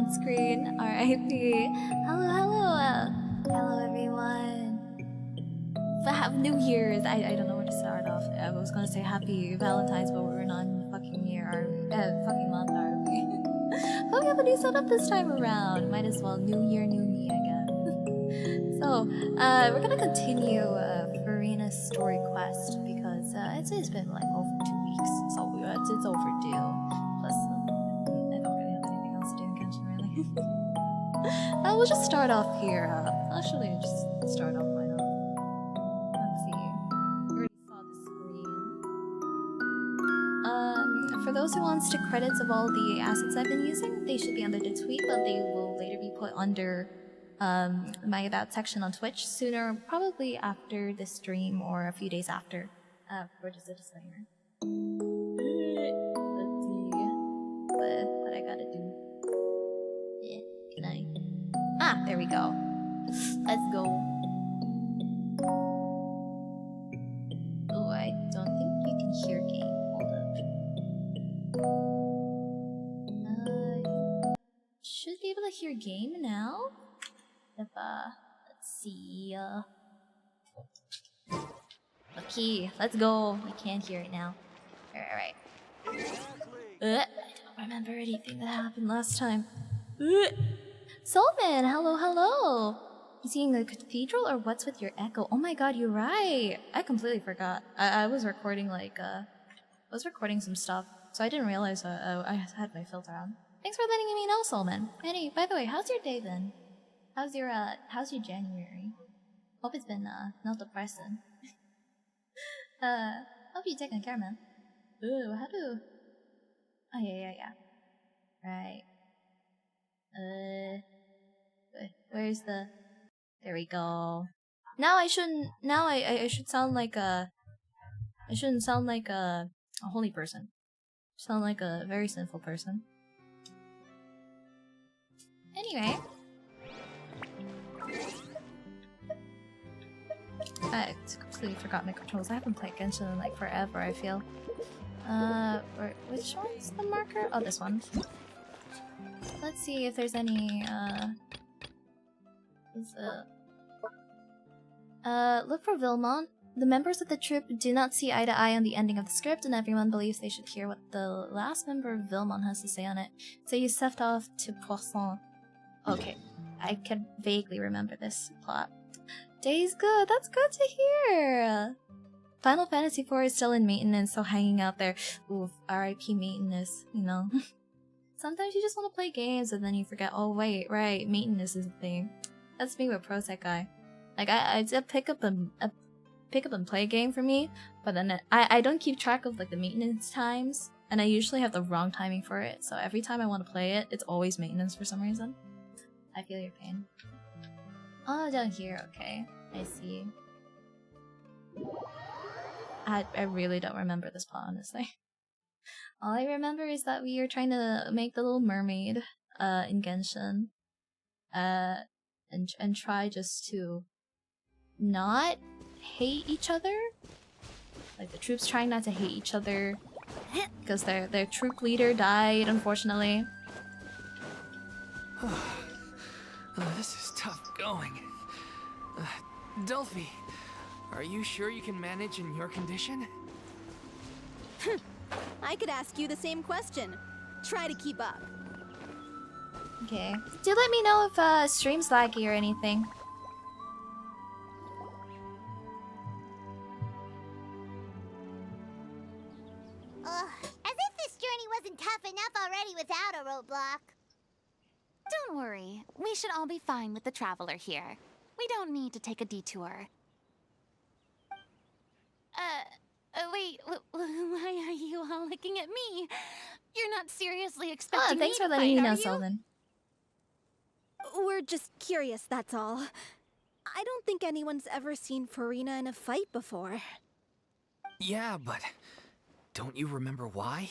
on screen. R.I.P. Hello, hello, hello everyone. New Year's. I don't know where to start off. I was gonna say Happy Valentine's, but we're not in the fucking year, are we? Fucking month, are we? But we have a new setup this time around. Might as well. New year, new me again. So, we're gonna continue Furina Story Quest because it's been like over 2 weeks, so it's overdue. Plus, I don't really have anything else to do in Genshin, really. We'll just start off here. Actually, just start off. Why not? Let's see. We already saw the screen. For those who wants the credits of all the assets I've been using, they should be under the tweet, but they will later be put under my about section on Twitch sooner, probably after this stream or a few days after. For just a disclaimer. Let's see what I gotta do. Yeah, can I? Ah, there we go. Let's go. Oh, I don't think you can hear game. Hold up. Should be able to hear game now. If let's see. Okay, let's go. You can't hear it now. Alright. I don't remember anything that happened last time. Solman, hello, hello. You seeing the cathedral or what's with your echo? Oh my god, you're right. I completely forgot. I was recording like some stuff, so I didn't realize I had my filter on. Thanks for letting me know, Solman. Annie, by the way, how's your day been? How's your January? Hope it's been not depressing. Hope you taking care, man. Ooh, how do? Oh yeah. Right. Where's the? There we go. Now I shouldn't. Now I should sound like a. I shouldn't sound like a holy person. Sound like a very sinful person. Anyway. I completely forgot my controls. I haven't played Genshin in like forever, I feel. Which one's the marker? Oh, this one. Let's see if there's any, look for Vilmont. The members of the troupe do not see eye to eye on the ending of the script, and everyone believes they should hear what the last member of Vilmont has to say on it. So you stepped off to Poisson. Okay, I can vaguely remember this plot. Day's good. That's good to hear. Final Fantasy IV is still in maintenance, so hanging out there. Oof, R.I.P. maintenance. You know. Sometimes you just want to play games, and then you forget. Oh wait, right, maintenance is a thing. That's me with Prosec Guy. Like it's a pick up and play game for me, but then I don't keep track of like the maintenance times, and I usually have the wrong timing for it. So every time I want to play it, it's always maintenance for some reason. I feel your pain. Oh, down here, okay. I see. I really don't remember this plot, honestly. All I remember is that we are trying to make the little mermaid, in Genshin. And try just to not hate each other. Like, the troops trying not to hate each other. Because their troop leader died, unfortunately. This is tough going. Delphi, are you sure you can manage in your condition? I could ask you the same question. Try to keep up. Okay. Do let me know if stream's laggy or anything. As if this journey wasn't tough enough already without a roadblock. Don't worry. We should all be fine with the traveler here. We don't need to take a detour. Wait, why are you all looking at me? You're not seriously expecting thanks me for to letting fight, me know, are you? Selden. We're just curious, that's all. I don't think anyone's ever seen Furina in a fight before. Yeah, but don't you remember why?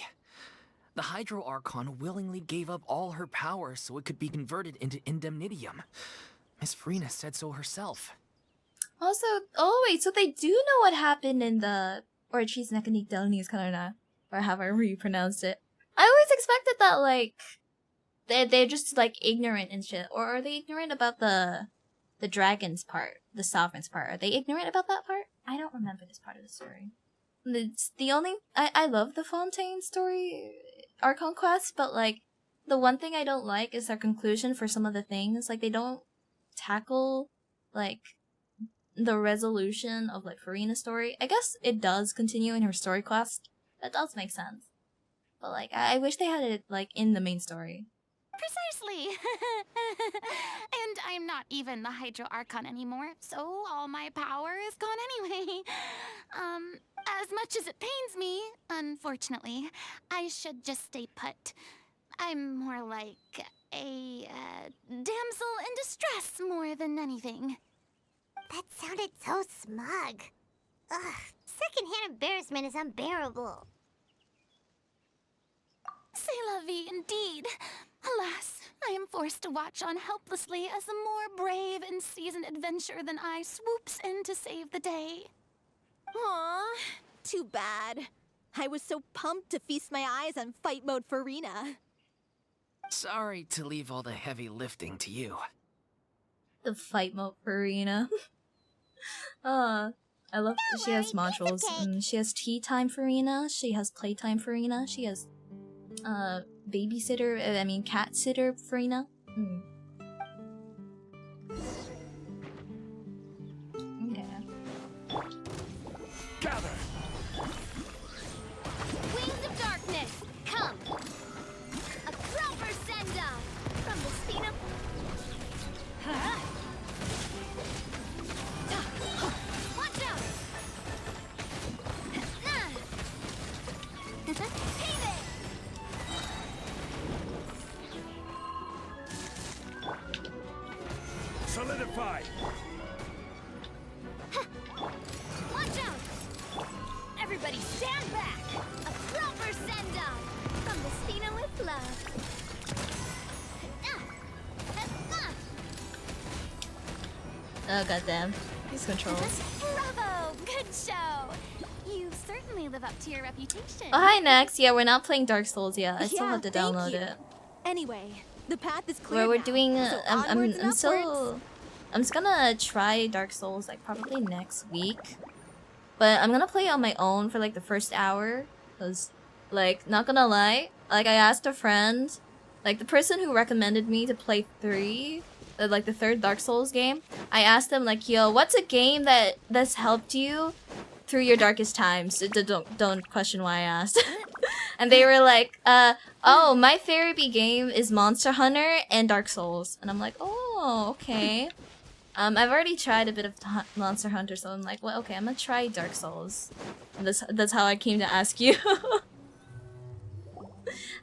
The Hydro Archon willingly gave up all her power so it could be converted into Indemnitium. Miss Furina said so herself. Also, oh wait, so they do know what happened in the Orchis Nekanic Delnis Kanarna, or however you pronounced it. I always expected that, like, they're just like ignorant and shit. Or are they ignorant about the dragons part, the sovereigns part? Are they ignorant about that part? I don't remember this part of the story. It's the only I love the Fontaine story Archon quest, but like the one thing I don't like is their conclusion for some of the things. Like they don't tackle like the resolution of like Furina story. I guess it does continue in her story quest. That does make sense. But like I wish they had it like in the main story. Precisely. And I'm not even the Hydro Archon anymore, so all my power is gone anyway. As much as it pains me, unfortunately, I should just stay put. I'm more like a damsel in distress more than anything. That sounded so smug. Ugh, secondhand embarrassment is unbearable. C'est la vie, indeed. Alas, I am forced to watch on helplessly as a more brave and seasoned adventurer than I swoops in to save the day. Aw, too bad. I was so pumped to feast my eyes on fight mode Furina. Sorry to leave all the heavy lifting to you. The fight mode Furina. I love Don't she has worry, piece of modules. cake. She has tea time Furina, she has playtime Furina, she has babysitter, cat sitter Furina. Okay. Gather! Wings of darkness, come! A proper send-off from the speed of... Watch out! Hey there! Solidify! Watch out! Everybody stand back! A proper send-off from the Spina with love. Oh goddamn. These controls. Bravo! Good show! You certainly live up to your reputation. Oh hi Nex, yeah we're not playing Dark Souls yet. I still Yeah, have to thank download you. it. Anyway, the path is clear Where we're now, doing so onwards and upwards. I'm just gonna try Dark Souls like probably next week. But I'm gonna play on my own for like the first hour. Cause like not gonna lie, like I asked a friend, like the person who recommended me to play 3, like the third Dark Souls game, I asked them like, yo, what's a game that's helped you through your darkest times? Don't question why I asked. And they were like, oh, my therapy game is Monster Hunter and Dark Souls. And I'm like, oh, okay. I've already tried a bit of Monster Hunter, so I'm like, well, okay, I'm gonna try Dark Souls. And that's how I came to ask you.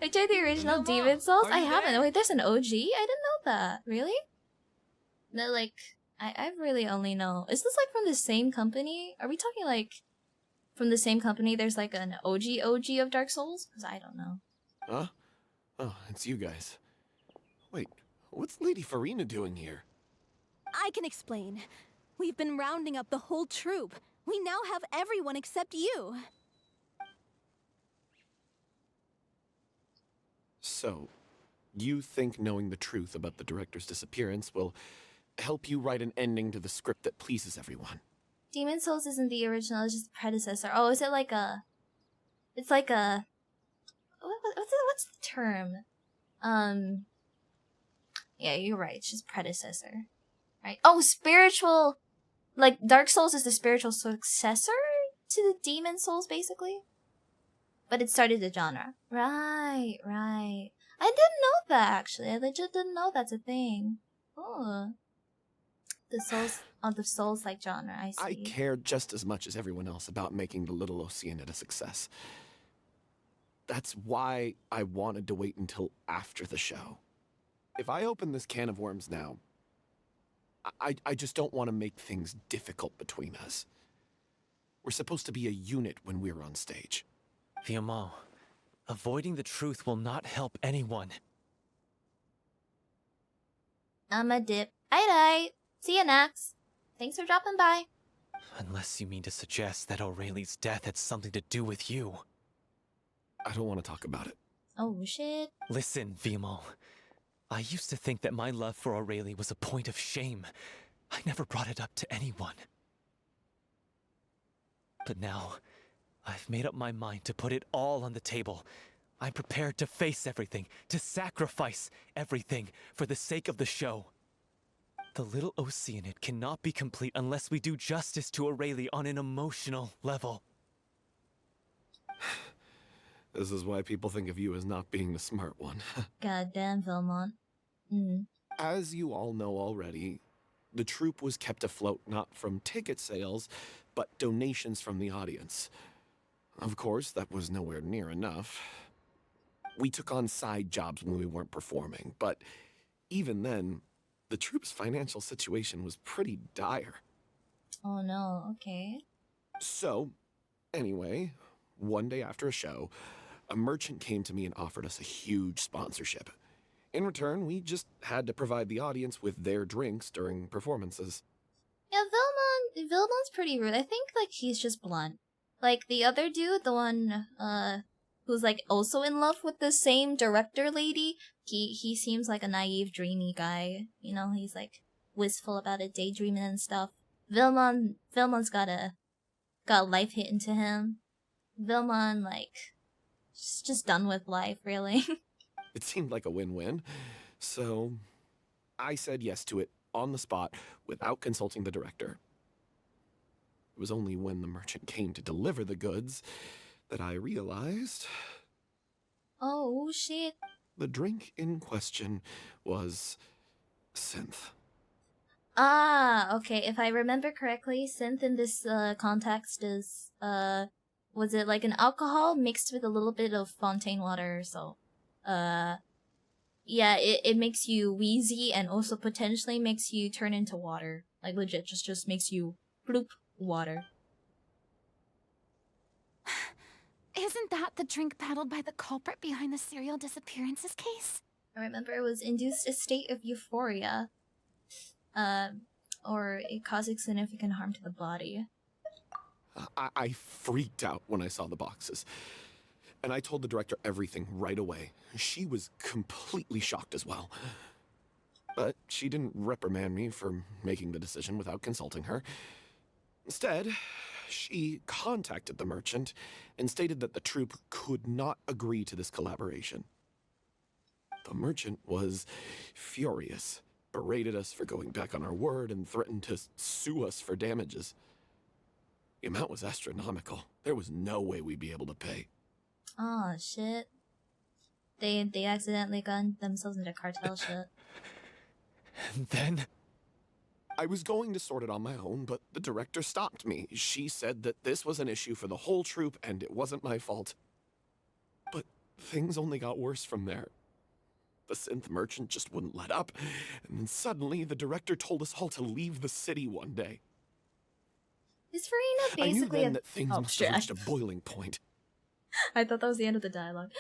I tried the original Mama, Demon Souls. are I you haven't. there? Wait, there's an OG? I didn't know that. Really? No, like, I really only know. Is this like from the same company? Are we talking like from the same company? There's like an OG of Dark Souls? Because I don't know. Huh? Oh, it's you guys. Wait, what's Lady Furina doing here? I can explain. We've been rounding up the whole troop. We now have everyone except you. So, you think knowing the truth about the director's disappearance will help you write an ending to the script that pleases everyone? Demon Souls isn't the original, it's just the predecessor. Oh, is it like a... It's like a... What's the term? Yeah, you're right, it's just predecessor. Right? Oh, spiritual... Like, Dark Souls is the spiritual successor to the Demon Souls, basically? But it started the genre. Right. I didn't know that, actually. I legit didn't know that's a thing. Oh. The Souls-like genre, I see. I care just as much as everyone else about making the Little Oceanid a success. That's why I wanted to wait until after the show. If I open this can of worms now, I just don't want to make things difficult between us. We're supposed to be a unit when we're on stage. Viamant, avoiding the truth will not help anyone. I'm a dip. Alright. See ya, Nax. Thanks for dropping by. Unless you mean to suggest that Aurelie's death had something to do with you. I don't want to talk about it. Oh, shit. Listen, Viamant. I used to think that my love for Aurelie was a point of shame. I never brought it up to anyone. But now, I've made up my mind to put it all on the table. I'm prepared to face everything, to sacrifice everything for the sake of the show. The Little Oceanid cannot be complete unless we do justice to Aurelie on an emotional level. This is why people think of you as not being the smart one. Goddamn, Vilmon. Mm. As you all know already, the troupe was kept afloat not from ticket sales, but donations from the audience. Of course, that was nowhere near enough. We took on side jobs when we weren't performing, but even then, the troupe's financial situation was pretty dire. Oh no, okay. So, anyway, one day after a show, a merchant came to me and offered us a huge sponsorship. In return, we just had to provide the audience with their drinks during performances. Yeah, Vilmon's pretty rude. I think, like, he's just blunt. Like, the other dude, the one, who's, like, also in love with the same director lady, he seems like a naive, dreamy guy. You know, he's, like, wistful about it, daydreaming and stuff. Vilmon's got life hit into him. Vilmon, like, just done with life, really. It seemed like a win-win, so I said yes to it on the spot without consulting the director. It was only when the merchant came to deliver the goods that I realized Oh, shit. the drink in question was synth. Ah, okay. If I remember correctly, synth in this context is was it like an alcohol mixed with a little bit of fontaine water? So, yeah, it makes you wheezy and also potentially makes you turn into water. Like legit, just makes you bloop water. Isn't that the drink peddled by the culprit behind the serial disappearances case? I remember it was induced a state of euphoria, or it causing significant harm to the body. I freaked out when I saw the boxes. And I told the director everything right away. She was completely shocked as well. But she didn't reprimand me for making the decision without consulting her. Instead, she contacted the merchant and stated that the troupe could not agree to this collaboration. The merchant was furious, berated us for going back on our word, and threatened to sue us for damages. The amount was astronomical. There was no way we'd be able to pay. Oh shit. They accidentally got themselves into cartel shit. And then? I was going to sort it on my own, but the director stopped me. She said that this was an issue for the whole troupe and it wasn't my fault. But things only got worse from there. The synth merchant just wouldn't let up, and then suddenly the director told us all to leave the city one day. Is Furina basically I knew then that things must have shit. reached a boiling point. I thought that was the end of the dialogue.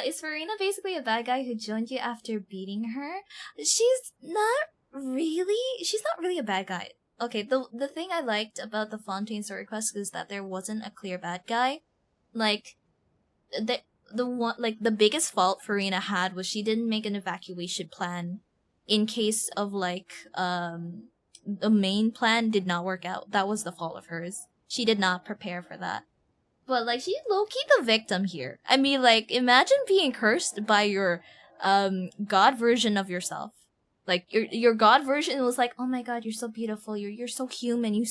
Is Furina basically a bad guy who joined you after beating her? She's not really a bad guy. Okay, the thing I liked about the Fontaine Story Quest is that there wasn't a clear bad guy. Like, the biggest fault Furina had was she didn't make an evacuation plan in case of, like, the main plan did not work out. That was the fault of hers. She did not prepare for that. But, like, she's low-key the victim here. I mean, like, imagine being cursed by your, god version of yourself. Like, your god version was like, oh my god, you're so beautiful, you're so human, you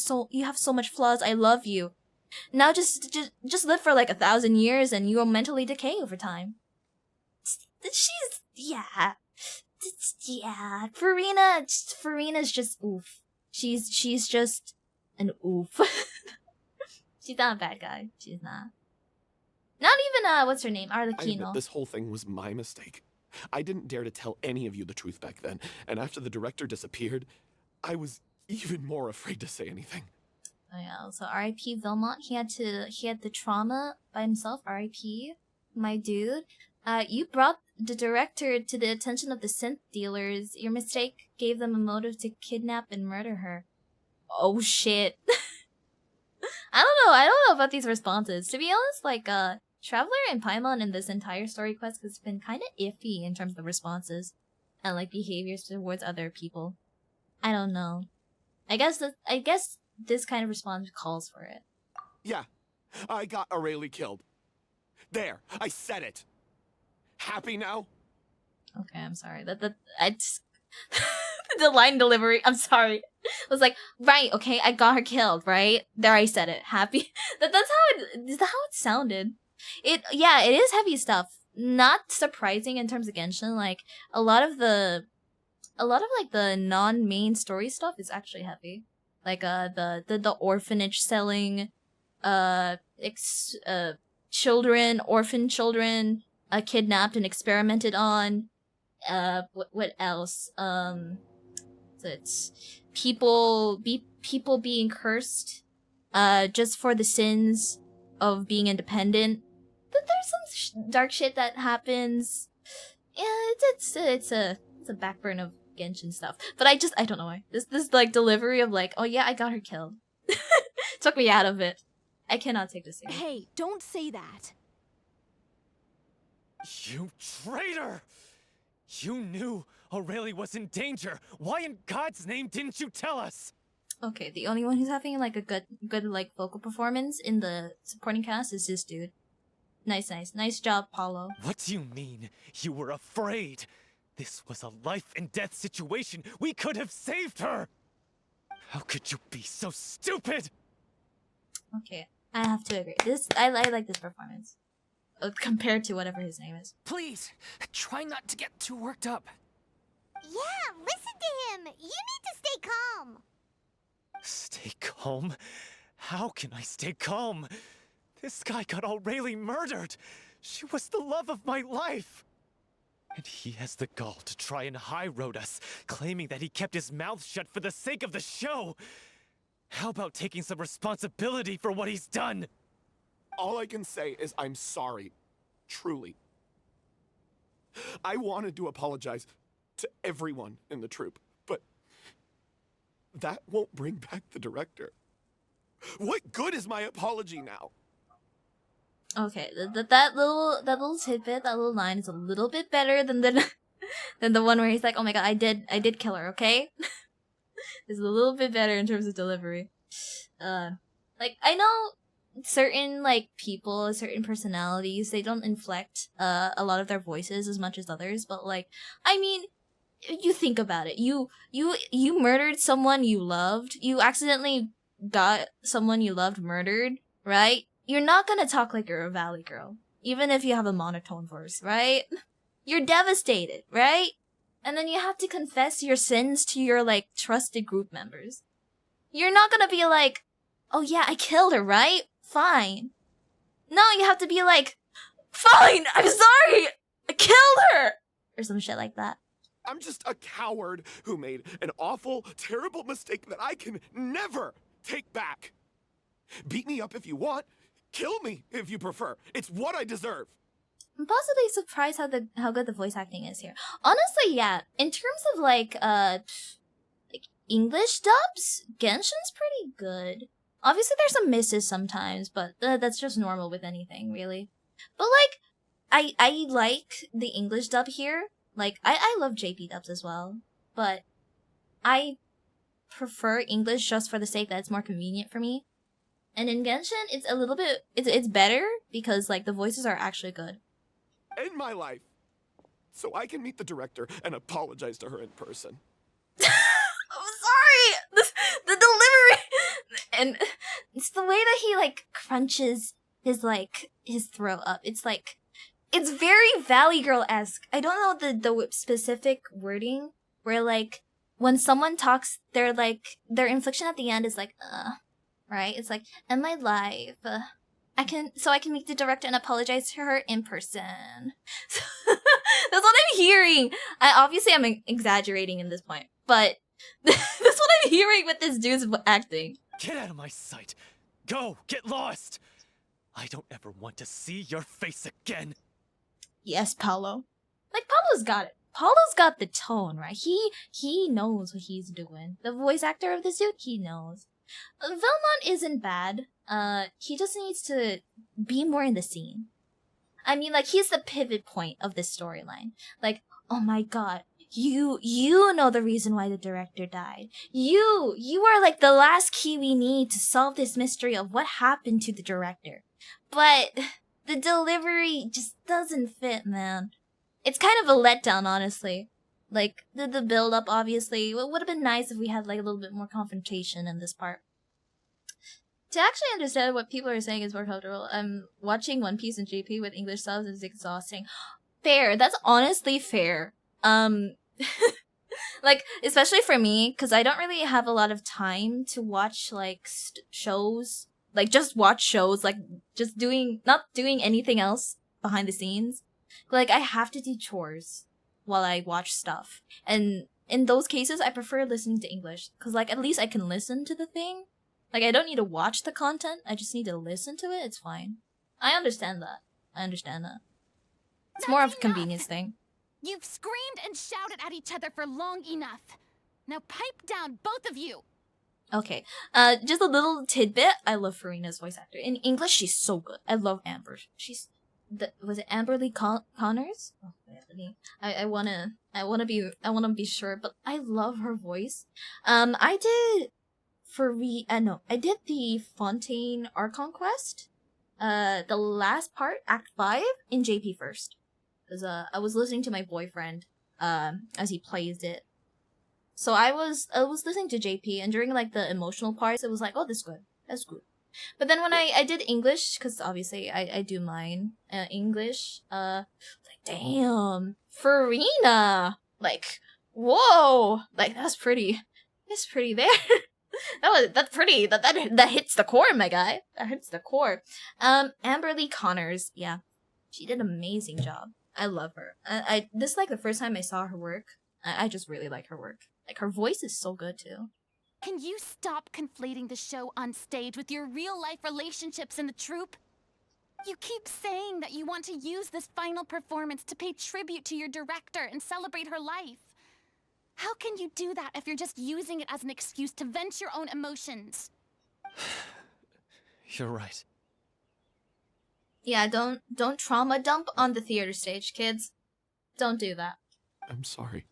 have so much flaws, I love you. Now just live for, like, 1,000 years and you will mentally decay over time. Furina's just oof. She's just an oof. She's not a bad guy. She's not. Not even, what's her name? I admit Arlecchino. this whole thing was my mistake. I didn't dare to tell any of you the truth back then, and after the director disappeared, I was even more afraid to say anything. Oh yeah, so R.I.P. Vilmont. He had the trauma by himself. R.I.P. My dude. You brought the director to the attention of the synth dealers. Your mistake gave them a motive to kidnap and murder her. Oh shit. I don't know about these responses. To be honest, like, Traveler and Paimon in this entire story quest has been kind of iffy in terms of the responses. and like behaviors towards other people. I don't know. I guess this kind of response calls for it. Yeah, I got Aurelie killed. There, I said it. Happy now? Okay, I'm sorry. I just the line delivery. I'm sorry. I was like, right, okay, I got her killed, right? There, I said it. Happy. That's how it. Is that how it sounded? It is heavy stuff. Not surprising in terms of Genshin. Like a lot of like the non-main story stuff is actually heavy. Like the orphanage selling, children, orphan children, kidnapped and experimented on. What else? So it's people being cursed, just for the sins of being independent. There's some dark shit that happens. Yeah, it's a backburn of Genshin stuff. But I don't know why. This like delivery of like, oh yeah, I got her killed. Took me out of it. I cannot take this seriously. Hey, don't say that. You traitor! You knew Aurelie was in danger. Why in God's name didn't you tell us? Okay, the only one who's having like a good like vocal performance in the supporting cast is this dude. Nice job, Paulo. What do you mean? You were afraid? This was a life and death situation. We could have saved her! How could you be so stupid? Okay, I have to agree. I like this performance. Compared to whatever his name is. Please, try not to get too worked up. Yeah, listen to him. You need to stay calm. Stay calm? How can I stay calm? This guy got Aurelie murdered. She was the love of my life. And he has the gall to try and high-road us, claiming that he kept his mouth shut for the sake of the show. How about taking some responsibility for what he's done? All I can say is I'm sorry. Truly. I wanted to apologize to everyone in the troupe, but that won't bring back the director. What good is my apology now? Okay, that little tidbit, that little line is a little bit better than the one where he's like, "Oh my god, I did kill her." Okay, it's a little bit better in terms of delivery. Like I know certain like people, certain personalities, they don't inflect a lot of their voices as much as others, but like I mean, you think about it. You murdered someone you loved. You accidentally got someone you loved murdered, right? You're not gonna talk like you're a valley girl, even if you have a monotone voice, right? You're devastated, right? And then you have to confess your sins to your like trusted group members. You're not gonna be like, "Oh yeah, I killed her, right? Fine." No, you have to be like, "Fine, I'm sorry, I killed her," or some shit like that. I'm just a coward who made an awful, terrible mistake that I can never take back. Beat me up if you want. Kill me if you prefer. It's what I deserve. I'm possibly surprised how good the voice acting is here. Honestly, yeah. In terms of like English dubs, Genshin's pretty good. Obviously, there's some misses sometimes, but that's just normal with anything, really. But like, I like the English dub here. Like, I love JP dubs as well, but I prefer English just for the sake that it's more convenient for me. And in Genshin, it's a little bit, it's better because like the voices are actually good. End my life, so I can meet the director and apologize to her in person. I'm sorry! The delivery! And it's the way that he like crunches his throat up. It's like, it's very Valley Girl-esque. I don't know the specific wording where like, when someone talks, their inflection at the end is like, right? It's like, "End my life. I can meet the director and apologize to her in person." That's what I'm hearing. I'm exaggerating in this point, but that's what I'm hearing with this dude's acting. Get out of my sight. Go, get lost. I don't ever want to see your face again. Yes, Paulo. Like Paulo's got it. Paulo's got the tone, right? He knows what he's doing. The voice actor of this dude, he knows. Velmont isn't bad. He just needs to be more in the scene. I mean, like, he's the pivot point of this storyline. Like, oh my god, you know the reason why the director died. You are like the last key we need to solve this mystery of what happened to the director. But the delivery just doesn't fit, man. It's kind of a letdown, honestly. Like, the build-up, obviously. It would have been nice if we had, like, a little bit more confrontation in this part. To actually understand what people are saying is more comfortable, watching One Piece and JP with English subs is exhausting. Fair. That's honestly fair. Like, especially for me, because I don't really have a lot of time to watch, like, shows. Like, just watch shows, like, just not doing anything else behind the scenes. Like, I have to do chores while I watch stuff. And in those cases, I prefer listening to English. Because, like, at least I can listen to the thing. Like, I don't need to watch the content. I just need to listen to it. It's fine. I understand that. It's more of a convenience thing. You've screamed and shouted at each other for long enough. Now pipe down, both of you. Okay. Just a little tidbit. I love Furina's voice actor. In English, she's so good. I love Amber. Was it Amber Lee Connors? Oh, wait, I wanna be sure, but I love her voice. I did the Fontaine Archon quest. The last part, Act 5, in JP first. Because I was listening to my boyfriend as he plays it. So I was listening to JP, and during like the emotional parts, it was like, oh, that's good. But then when I did English, because obviously I do mine English, like, damn, Furina, like, whoa, like that's pretty there. That's pretty. That hits the core, my guy. That hits the core. Amber Lee Connors, yeah, she did an amazing job. I love her. This is like the first time I saw her work. I just really like her work. Like, her voice is so good too. Can you stop conflating the show on stage with your real-life relationships in the troupe? You keep saying that you want to use this final performance to pay tribute to your director and celebrate her life. How can you do that if you're just using it as an excuse to vent your own emotions? You're right. Yeah, don't trauma dump on the theater stage, kids. Don't do that. I'm sorry.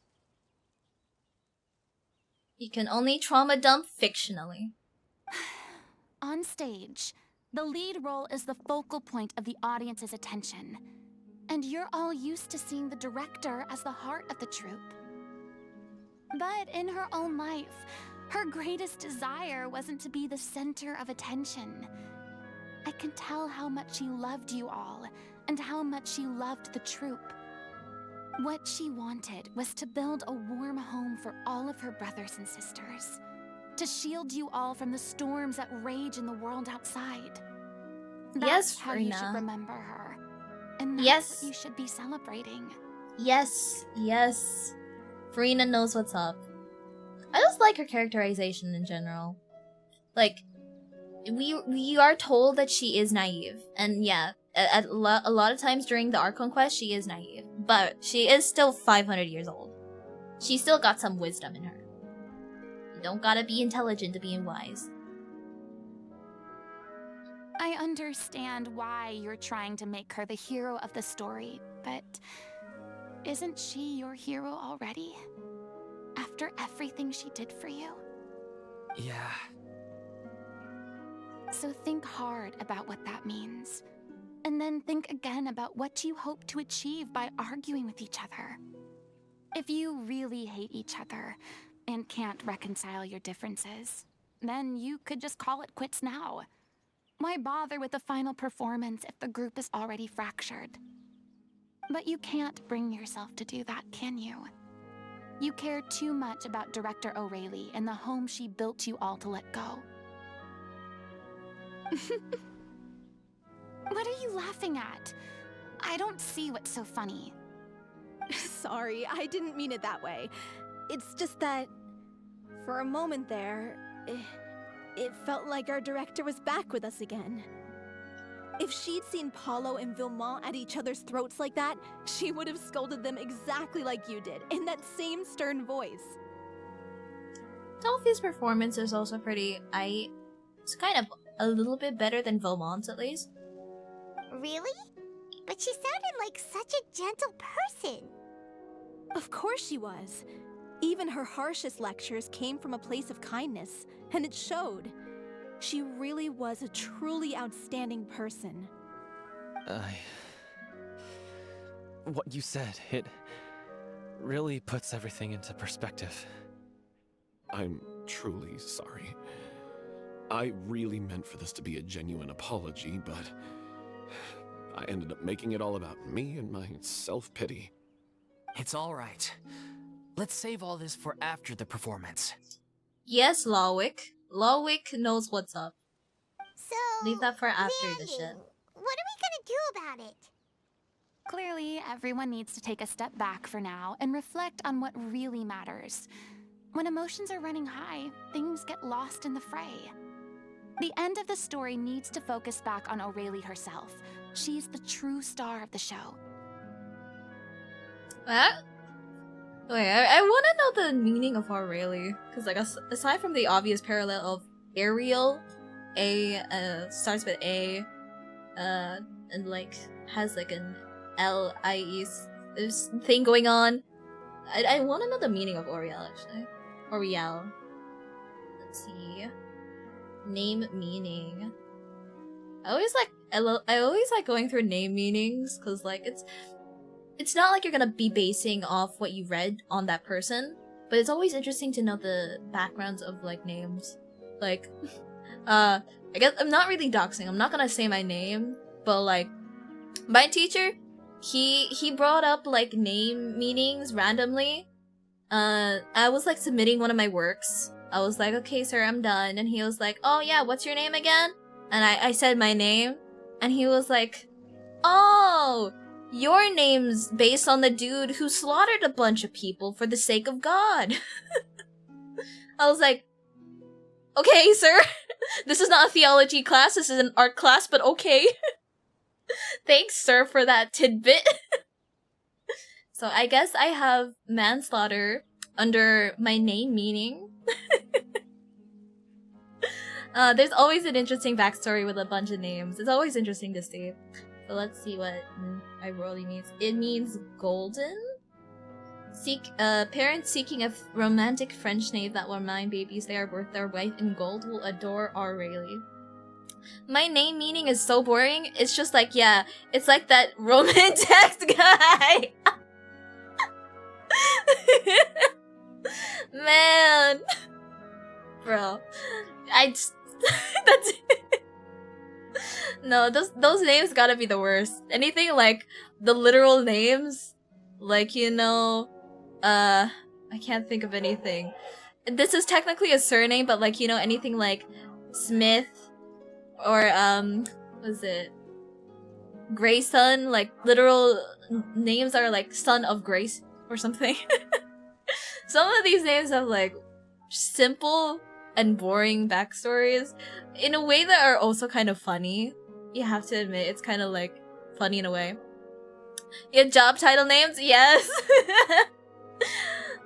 You can only trauma dump fictionally. On stage, the lead role is the focal point of the audience's attention. And you're all used to seeing the director as the heart of the troupe. But in her own life, her greatest desire wasn't to be the center of attention. I can tell how much she loved you all, and how much she loved the troupe. What she wanted was to build a warm home for all of her brothers and sisters. To shield you all from the storms that rage in the world outside. That's how you should remember her. And that's what you should be celebrating. Yes. Furina knows what's up. I just like her characterization in general. Like, we are told that she is naive. And yeah, a lot of times during the Archon quest, she is naive. But she is still 500 years old. She still got some wisdom in her. You don't gotta be intelligent to be wise. I understand why you're trying to make her the hero of the story, but isn't she your hero already? After everything she did for you? Yeah. So think hard about what that means. And then think again about what you hope to achieve by arguing with each other. If you really hate each other and can't reconcile your differences, then you could just call it quits now. Why bother with the final performance if the group is already fractured? But you can't bring yourself to do that, can you? You care too much about Director O'Reilly and the home she built you all to let go. What are you laughing at? I don't see what's so funny. Sorry, I didn't mean it that way. It's just that, for a moment there, it felt like our director was back with us again. If she'd seen Paulo and Vilmont at each other's throats like that, she would have scolded them exactly like you did, in that same stern voice. Dolphy's performance is also pretty... It's kind of a little bit better than Vilmont's, at least. Really? But she sounded like such a gentle person. Of course she was. Even her harshest lectures came from a place of kindness, and it showed. She really was a truly outstanding person. What you said, it really puts everything into perspective. I'm truly sorry. I really meant for this to be a genuine apology, but I ended up making it all about me and my self-pity. It's all right. Let's save all this for after the performance. Yes, Lawwick. Lawwick knows what's up. So, Leave that for after the Randy, shit. what are we gonna do about it? Clearly, everyone needs to take a step back for now and reflect on what really matters. When emotions are running high, things get lost in the fray. The end of the story needs to focus back on Aurelie herself. She's the true star of the show. What? Wait, I want to know the meaning of Aurelie. Because, like, aside from the obvious parallel of Ariel, starts with A, and, like, has, like, an L-I-E thing going on. I want to know the meaning of Aurelie, actually. Aurelie. Let's see. Name meaning. I always like going through name meanings, because, like, it's not like you're gonna be basing off what you read on that person, but it's always interesting to know the backgrounds of, like, names. Like, I guess I'm not really doxing, I'm not gonna say my name, but, like, my teacher, he brought up, like, name meanings randomly. I was, like, submitting one of my works. I was like, okay, sir, I'm done. And he was like, oh yeah, what's your name again? And I said my name, and he was like, oh, your name's based on the dude who slaughtered a bunch of people for the sake of God. I was like, okay, sir. This is not a theology class, this is an art class, but okay. Thanks, sir, for that tidbit. So I guess I have manslaughter under my name meaning. There's always an interesting backstory with a bunch of names. It's always interesting to see. So let's see what Aurelie means. It means golden? Parents seeking a romantic French name that will remind babies they are worth their weight in gold will adore Aurelie. My name meaning is so boring. It's just like, yeah, it's like that Roman text guy. Man. Bro. That's it. No, those names gotta be the worst. Anything like the literal names, like, you know, I can't think of anything. This is technically a surname, but, like, you know, anything like Smith or what is it? Grayson, like literal names are like son of Grace or something. Some of these names have like simple and boring backstories in a way that are also kind of funny. You have to admit, it's kind of like funny in a way. Yeah, job title names, yes.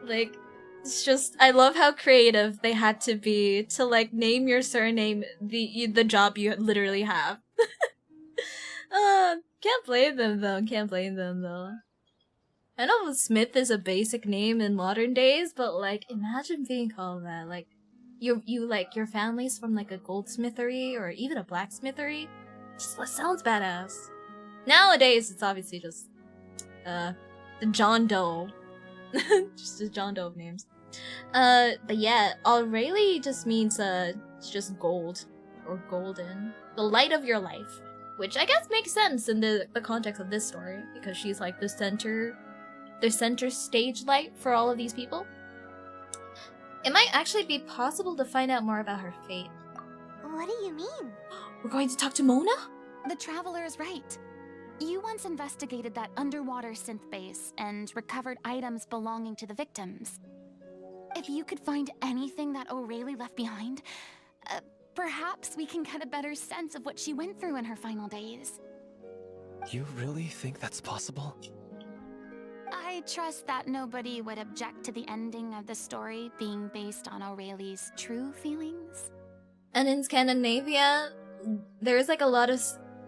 Like, it's just, I love how creative they had to be to like name your surname the job you literally have. Can't blame them though. Can't blame them though. I know Smith is a basic name in modern days, but like, imagine being called that. Like, you like your family's from like a goldsmithery or even a blacksmithery. Just sounds badass. Nowadays, it's obviously just the John Doe, just a John Doe of names. But yeah, Aurelie just means it's just gold or golden, the light of your life, which I guess makes sense in the context of this story because she's like the center stage light for all of these people. It might actually be possible to find out more about her fate. What do you mean? We're going to talk to Mona? The Traveler is right. You once investigated that underwater synth base and recovered items belonging to the victims. If you could find anything that Aurelie left behind, perhaps we can get a better sense of what she went through in her final days. You really think that's possible? I trust that nobody would object to the ending of the story being based on Aurelie's true feelings. And in Scandinavia, there's like a lot of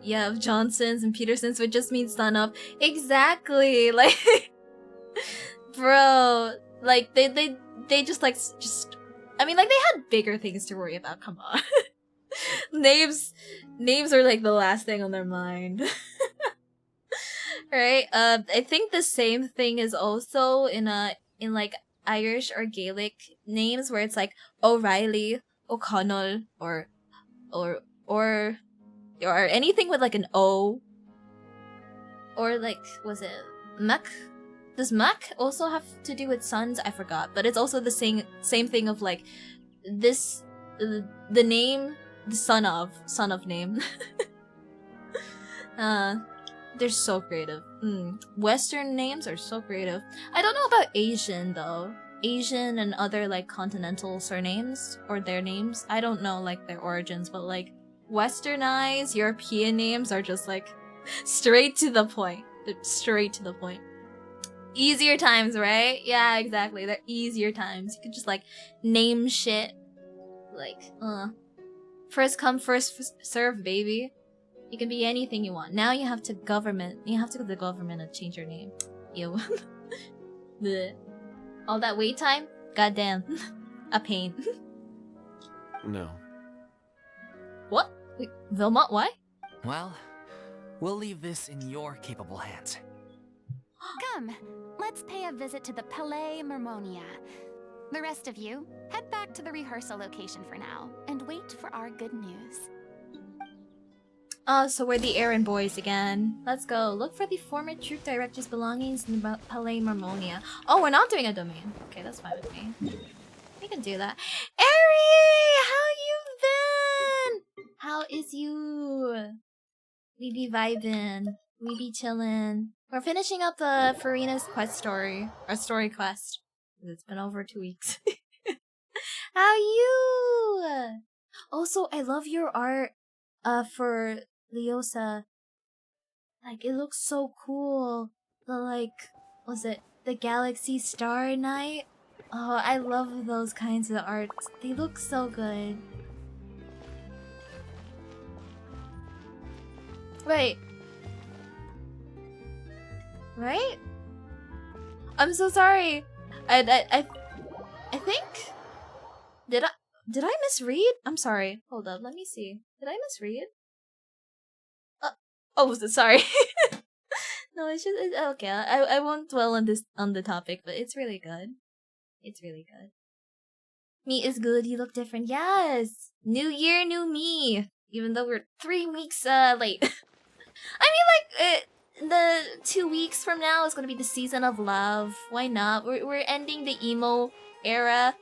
of Johnsons and Petersons, which just means son of. Exactly, like Bro, like they just like just. I mean, like they had bigger things to worry about. Come on, names are like the last thing on their mind. Right? I think the same thing is also in like Irish or Gaelic names where it's like O'Reilly, O'Connell, or or anything with like an O, or like was it Mac? Does Mac also have to do with sons? I forgot, but it's also the same thing of like this the name, the son of name. They're so creative. Western names are so creative. I don't know about Asian though. Asian and other like continental surnames or their names. I don't know like their origins, but like Westernized European names are just like straight to the point. They're straight to the point. Easier times, right? Yeah, exactly. They're easier times. You could just like name shit like first come first serve, baby. You can be anything you want. Now you have to go to the government and change your name. Ew. Bleh. All that wait time? Goddamn. A pain. No. What? Wait, Vilmont, why? Well, we'll leave this in your capable hands. Come, let's pay a visit to the Palais Mermonia. The rest of you, head back to the rehearsal location for now, and wait for our good news. Oh, so we're the errand boys again. Let's go. Look for the former troop director's belongings in the Palais Mermonia. Oh, we're not doing a domain. Okay, that's fine with me. We can do that. Eri! How you been? How is you? We be vibing. We be chillin'. We're finishing up the Furina's quest story. Or story quest. It's been over 2 weeks. How you? Also, I love your art for Leosa. Like, it looks so cool. The, like, was it the Galaxy Star Night? Oh, I love those kinds of arts. They look so good. Wait. Right? I'm so sorry. I think... Did I misread? I'm sorry. Hold up, let me see. Did I misread? Oh, sorry. No, it's just okay. I won't dwell on the topic, but it's really good. It's really good. Me is good. You look different. Yes. New year, new me. Even though we're 3 weeks late. I mean, like the 2 weeks from now is gonna be the season of love. Why not? We're ending the emo era.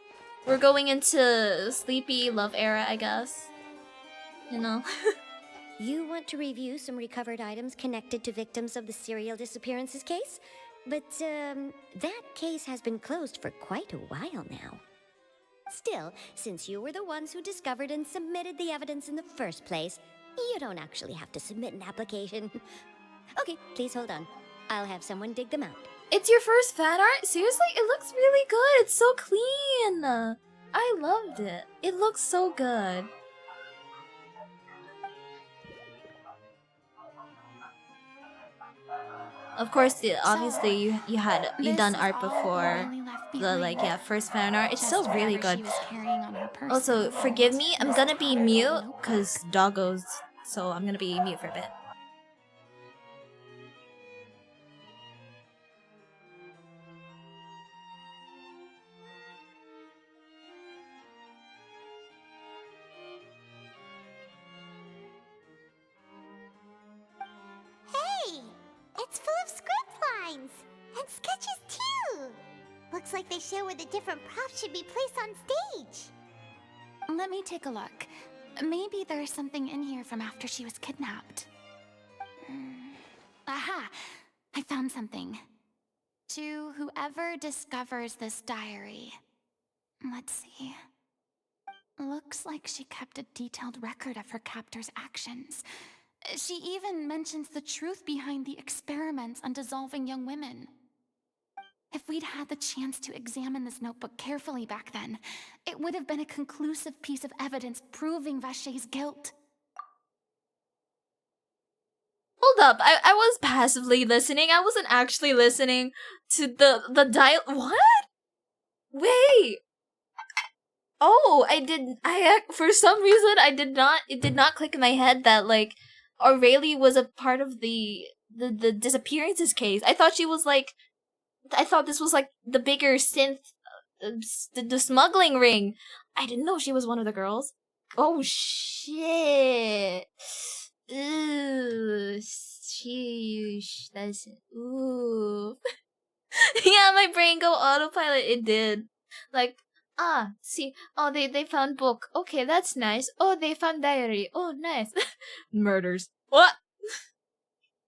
We're going into sleepy love era, I guess. You know. You want to review some recovered items connected to victims of the serial disappearances case? But, that case has been closed for quite a while now. Still, since you were the ones who discovered and submitted the evidence in the first place, you don't actually have to submit an application. Okay, please hold on. I'll have someone dig them out. It's your first fan art? Seriously? It looks really good. It's so clean. I loved it. It looks so good. Of course, obviously you done art before the first fan art. It's still really good. Also, forgive me. I'm gonna be mute because doggos. So I'm gonna be mute for a bit. Hey! It's full of script lines! And sketches too! Looks like they show where the different props should be placed on stage. Let me take a look. Maybe there's something in here from after she was kidnapped. Aha! I found something. To whoever discovers this diary. Let's see. Looks like she kept a detailed record of her captor's actions. She even mentions the truth behind the experiments on dissolving young women. If we'd had the chance to examine this notebook carefully back then, it would have been a conclusive piece of evidence proving Vachey's guilt. Hold hold up. I was passively listening. I wasn't actually listening to the dial. What? Wait. Oh, for some reason it did not click in my head that like Aurelie was a part of the disappearances case. I thought this was like the bigger synth the smuggling ring. I didn't know she was one of the girls. Oh shit. Ooh, sheesh. That's ooh. Yeah, my brain go autopilot. It did. Like, see, oh, they found book. Okay, that's nice. Oh, they found diary. Oh, nice. Murders. What?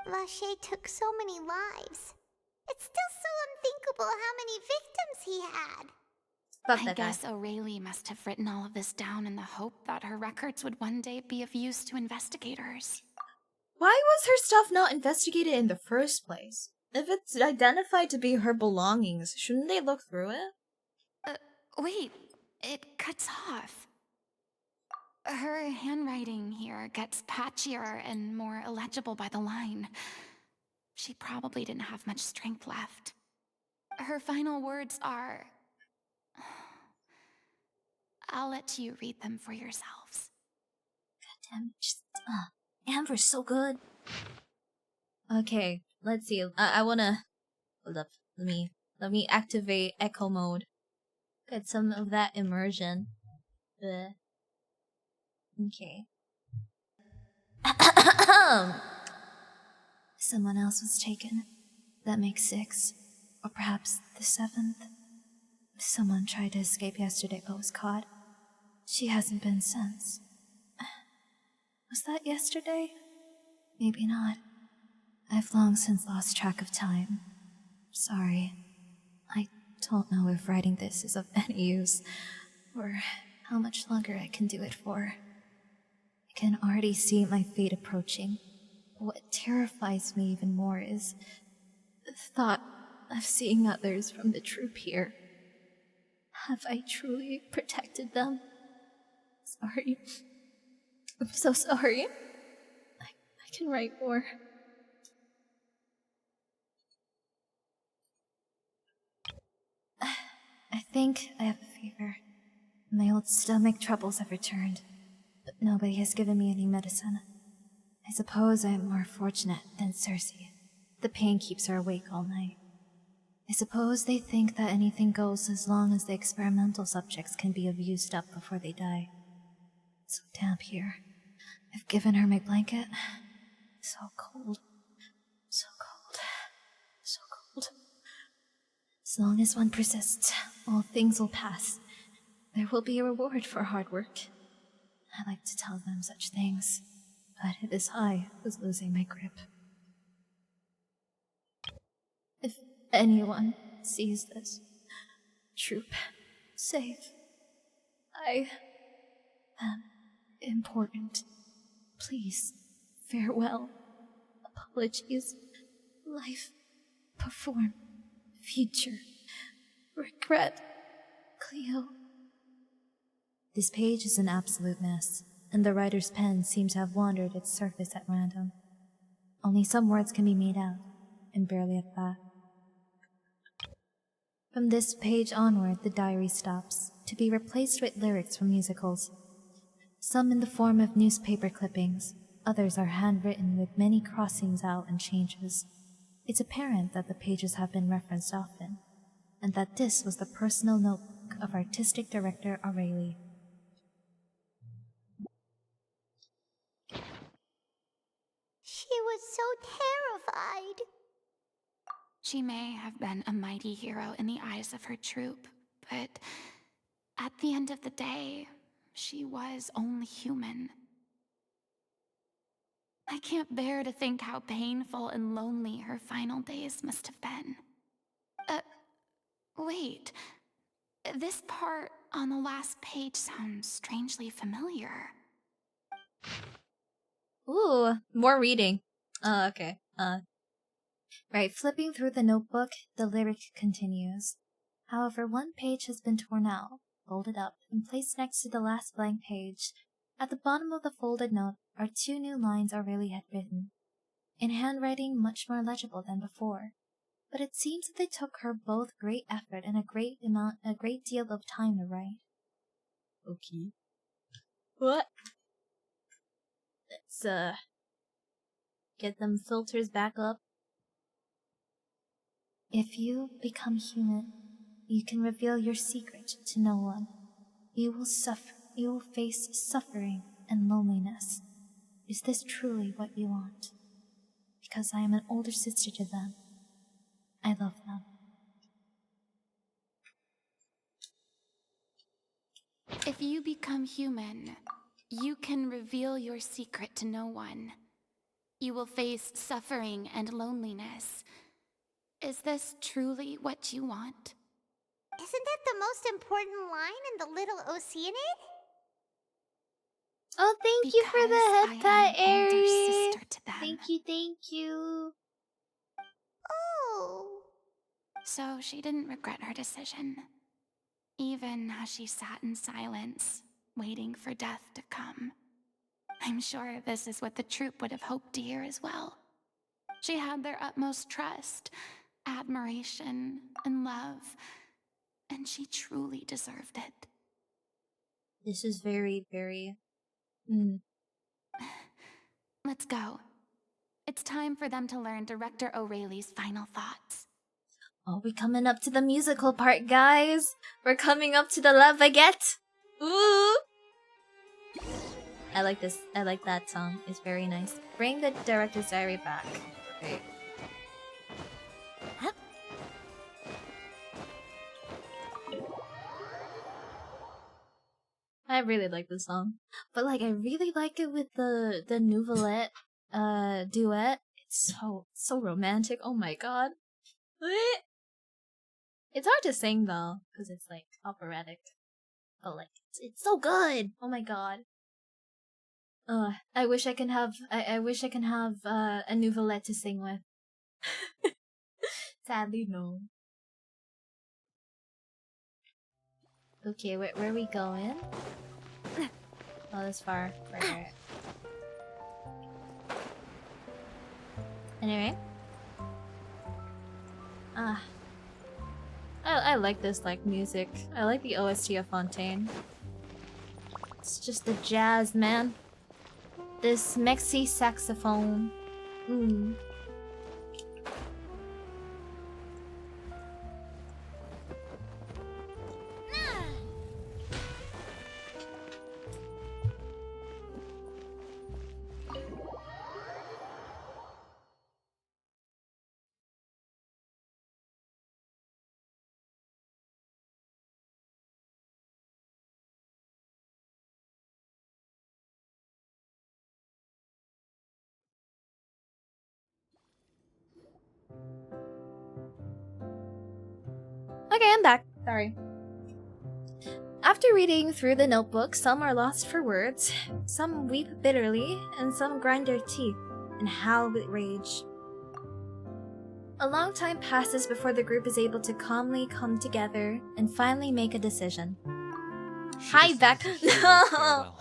Lachey took so many lives. It's still so unthinkable how many victims he had. Fuck I that guy. guess Aurelie must have written all of this down in the hope that her records would one day be of use to investigators. Why was her stuff not investigated in the first place? If it's identified to be her belongings, shouldn't they look through it? Wait, it cuts off. Her handwriting here gets patchier and more illegible by the line. She probably didn't have much strength left. Her final words are... I'll let you read them for yourselves. Goddamn, Amber's so good. Okay, let's see. I wanna hold up. Let me activate echo mode. Get some of that immersion. Bleh. Okay. Someone else was taken. That makes 6. Or perhaps the 7th. Someone tried to escape yesterday but was caught. She hasn't been since. Was that yesterday? Maybe not. I've long since lost track of time. Sorry. I don't know if writing this is of any use, or how much longer I can do it for. I can already see my fate approaching. What terrifies me even more is the thought of seeing others from the troop here. Have I truly protected them? Sorry. I'm so sorry. I can write more. I think I have a fever. My old stomach troubles have returned, but nobody has given me any medicine. I suppose I am more fortunate than Circe. The pain keeps her awake all night. I suppose they think that anything goes as long as the experimental subjects can be abused up before they die. It's so damp here. I've given her my blanket. So cold. So cold. So cold. As long as one persists, all things will pass. There will be a reward for hard work. I like to tell them such things, but it is I who's losing my grip. If anyone sees this, troop, save. I am important. Please, farewell. Apologies. Life, perform, future, regret, Cleo. This page is an absolute mess, and the writer's pen seems to have wandered its surface at random. Only some words can be made out, and barely at that. From this page onward, the diary stops, to be replaced with lyrics from musicals. Some in the form of newspaper clippings, others are handwritten with many crossings out and changes. It's apparent that the pages have been referenced often, and that this was the personal notebook of artistic director Aurelie. She was so terrified. She may have been a mighty hero in the eyes of her troop, but at the end of the day, she was only human. I can't bear to think how painful and lonely her final days must have been. Wait. This part on the last page sounds strangely familiar. Ooh, more reading. Okay. Right, flipping through the notebook, the lyric continues. However, one page has been torn out, folded up, and placed next to the last blank page. At the bottom of the folded note are 2 new lines Aurelie had written. in handwriting much more legible than before. But it seems that they took her both great effort and a great deal of time to write. Okay. What? Let's get them filters back up. If you become human, you can reveal your secret to no one. You will face suffering and loneliness. Is this truly what you want? Because I am an older sister to them. I love them. If you become human, you can reveal your secret to no one. You will face suffering and loneliness. Is this truly what you want? Isn't that the most important line in the Little Oceanid? Oh, thank you for the head Because pat, I am an older Aerie. sister to them. Thank you. Oh. So she didn't regret her decision, even as she sat in silence, waiting for death to come. I'm sure this is what the troupe would have hoped to hear as well. She had their utmost trust, admiration, and love, and she truly deserved it. This is very, very... Let's go. It's time for them to learn Director O'Reilly's final thoughts. Oh, we're coming up to the musical part, guys. We're coming up to the La Baguette. Ooh! I like this. I like that song. It's very nice. Bring the director's diary back. Great. I really like this song. But like I really like it with the Nouvellette duet. It's so romantic. Oh my god. It's hard to sing though, because it's like operatic. But like it's so good. Oh my god. I wish I can have a Nouvellette to sing with. Sadly, no. Okay, where are we going? Oh, this far. Right. Anyway. I like this like music. I like the OST of Fontaine. It's just the jazz, man. This Mexi saxophone. Okay, I'm back. Sorry. After reading through the notebook, some are lost for words, some weep bitterly, and some grind their teeth and howl with rage. A long time passes before the group is able to calmly come together and finally make a decision. Hi, Beck. No!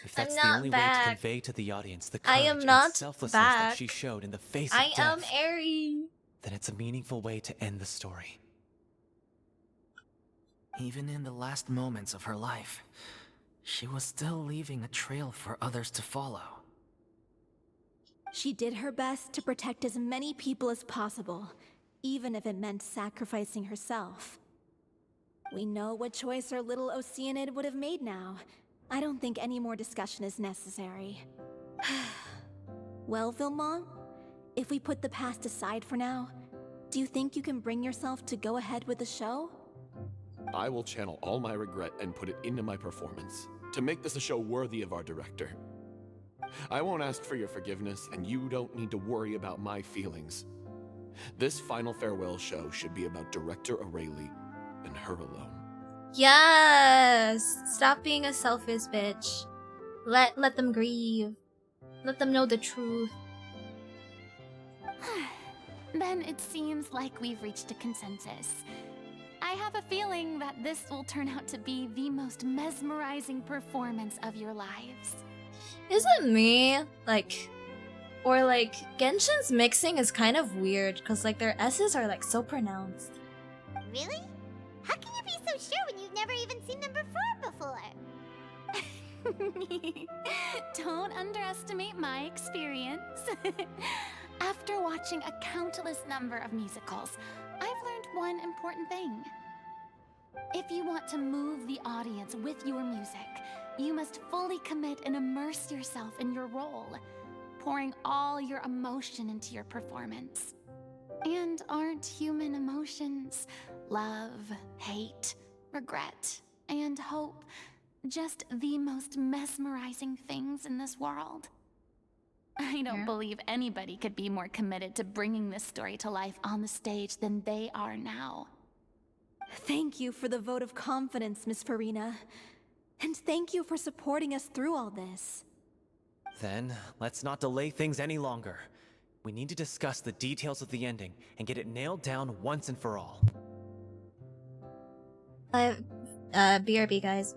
If that's I'm the not only way back. to convey to the audience the I courage am and not selflessness back. that she showed in the face of I am death, Aerie. then it's a meaningful way to end the story. Even in the last moments of her life, she was still leaving a trail for others to follow. She did her best to protect as many people as possible, even if it meant sacrificing herself. We know what choice our little Oceanid would have made now. I don't think any more discussion is necessary. Well, Vilmont, if we put the past aside for now, do you think you can bring yourself to go ahead with the show? I will channel all my regret and put it into my performance, to make this a show worthy of our director. I won't ask for your forgiveness, and you don't need to worry about my feelings. This final farewell show should be about Director O'Reilly and her alone. Yes! Stop being a selfish bitch. Let them grieve. Let them know the truth. Then it seems like we've reached a consensus. I have a feeling that this will turn out to be the most mesmerizing performance of your lives. Is it me? Like, Or like Genshin's mixing is kind of weird because like their S's are like so pronounced. Really? How can you be so sure when you've never even seen them perform before? Don't underestimate my experience. After watching a countless number of musicals, I've learned one important thing. If you want to move the audience with your music, you must fully commit and immerse yourself in your role, pouring all your emotion into your performance. And aren't human emotions, love, hate, regret, and hope, just the most mesmerizing things in this world? I don't believe anybody could be more committed to bringing this story to life on the stage than they are now. Thank you for the vote of confidence, Miss Furina. And thank you for supporting us through all this. Then, let's not delay things any longer. We need to discuss the details of the ending and get it nailed down once and for all. BRB guys.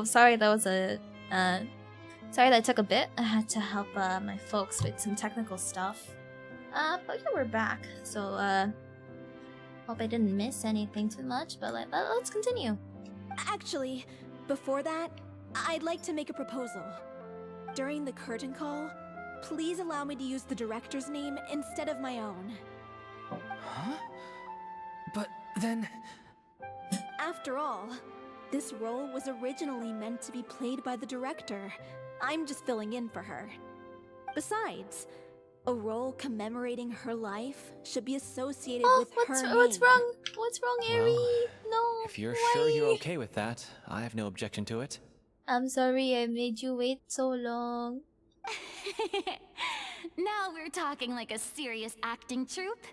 Oh, sorry, that was a sorry that took a bit. I had to help my folks with some technical stuff. But yeah, we're back. So hope I didn't miss anything too much, but let's continue. Actually, before that, I'd like to make a proposal. During the curtain call, please allow me to use the director's name instead of my own. Huh? But then... After all, this role was originally meant to be played by the director. I'm just filling in for her. Besides, a role commemorating her life should be associated with her name. What's wrong? What's wrong, Eri? Well, No. If you're why? sure you're okay with that, I have no objection to it. I'm sorry I made you wait so long. Now we're talking like a serious acting troupe.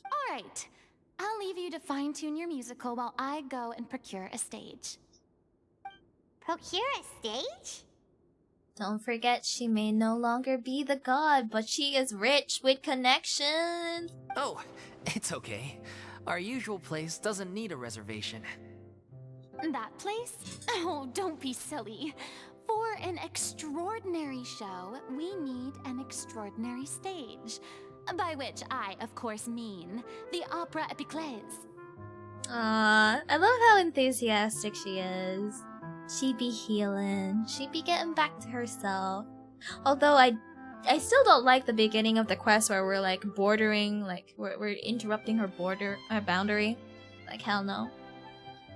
All right, I'll leave you to fine-tune your musical while I go and procure a stage. Procure a stage? Don't forget, she may no longer be the god, but she is rich with connections. Oh, it's okay. Our usual place doesn't need a reservation. That place? Oh, don't be silly. For an extraordinary show, we need an extraordinary stage. By which I, of course, mean the Opera Epiclese. I love how enthusiastic she is. She be healing. She be getting back to herself. Although I still don't like the beginning of the quest where we're like bordering, like we're interrupting her boundary. Like hell no.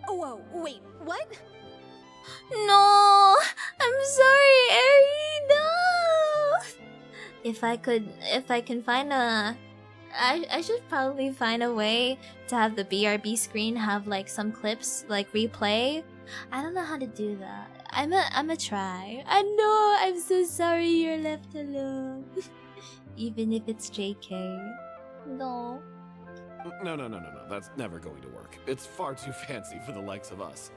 Whoa, wait, what? No, I'm sorry, Eri. No. If I can find I should probably find a way to have the BRB screen have like some clips like replay. I don't know how to do that. I'ma try. I know. I'm so sorry you're left alone. Even if it's JK. No. No. That's never going to work. It's far too fancy for the likes of us.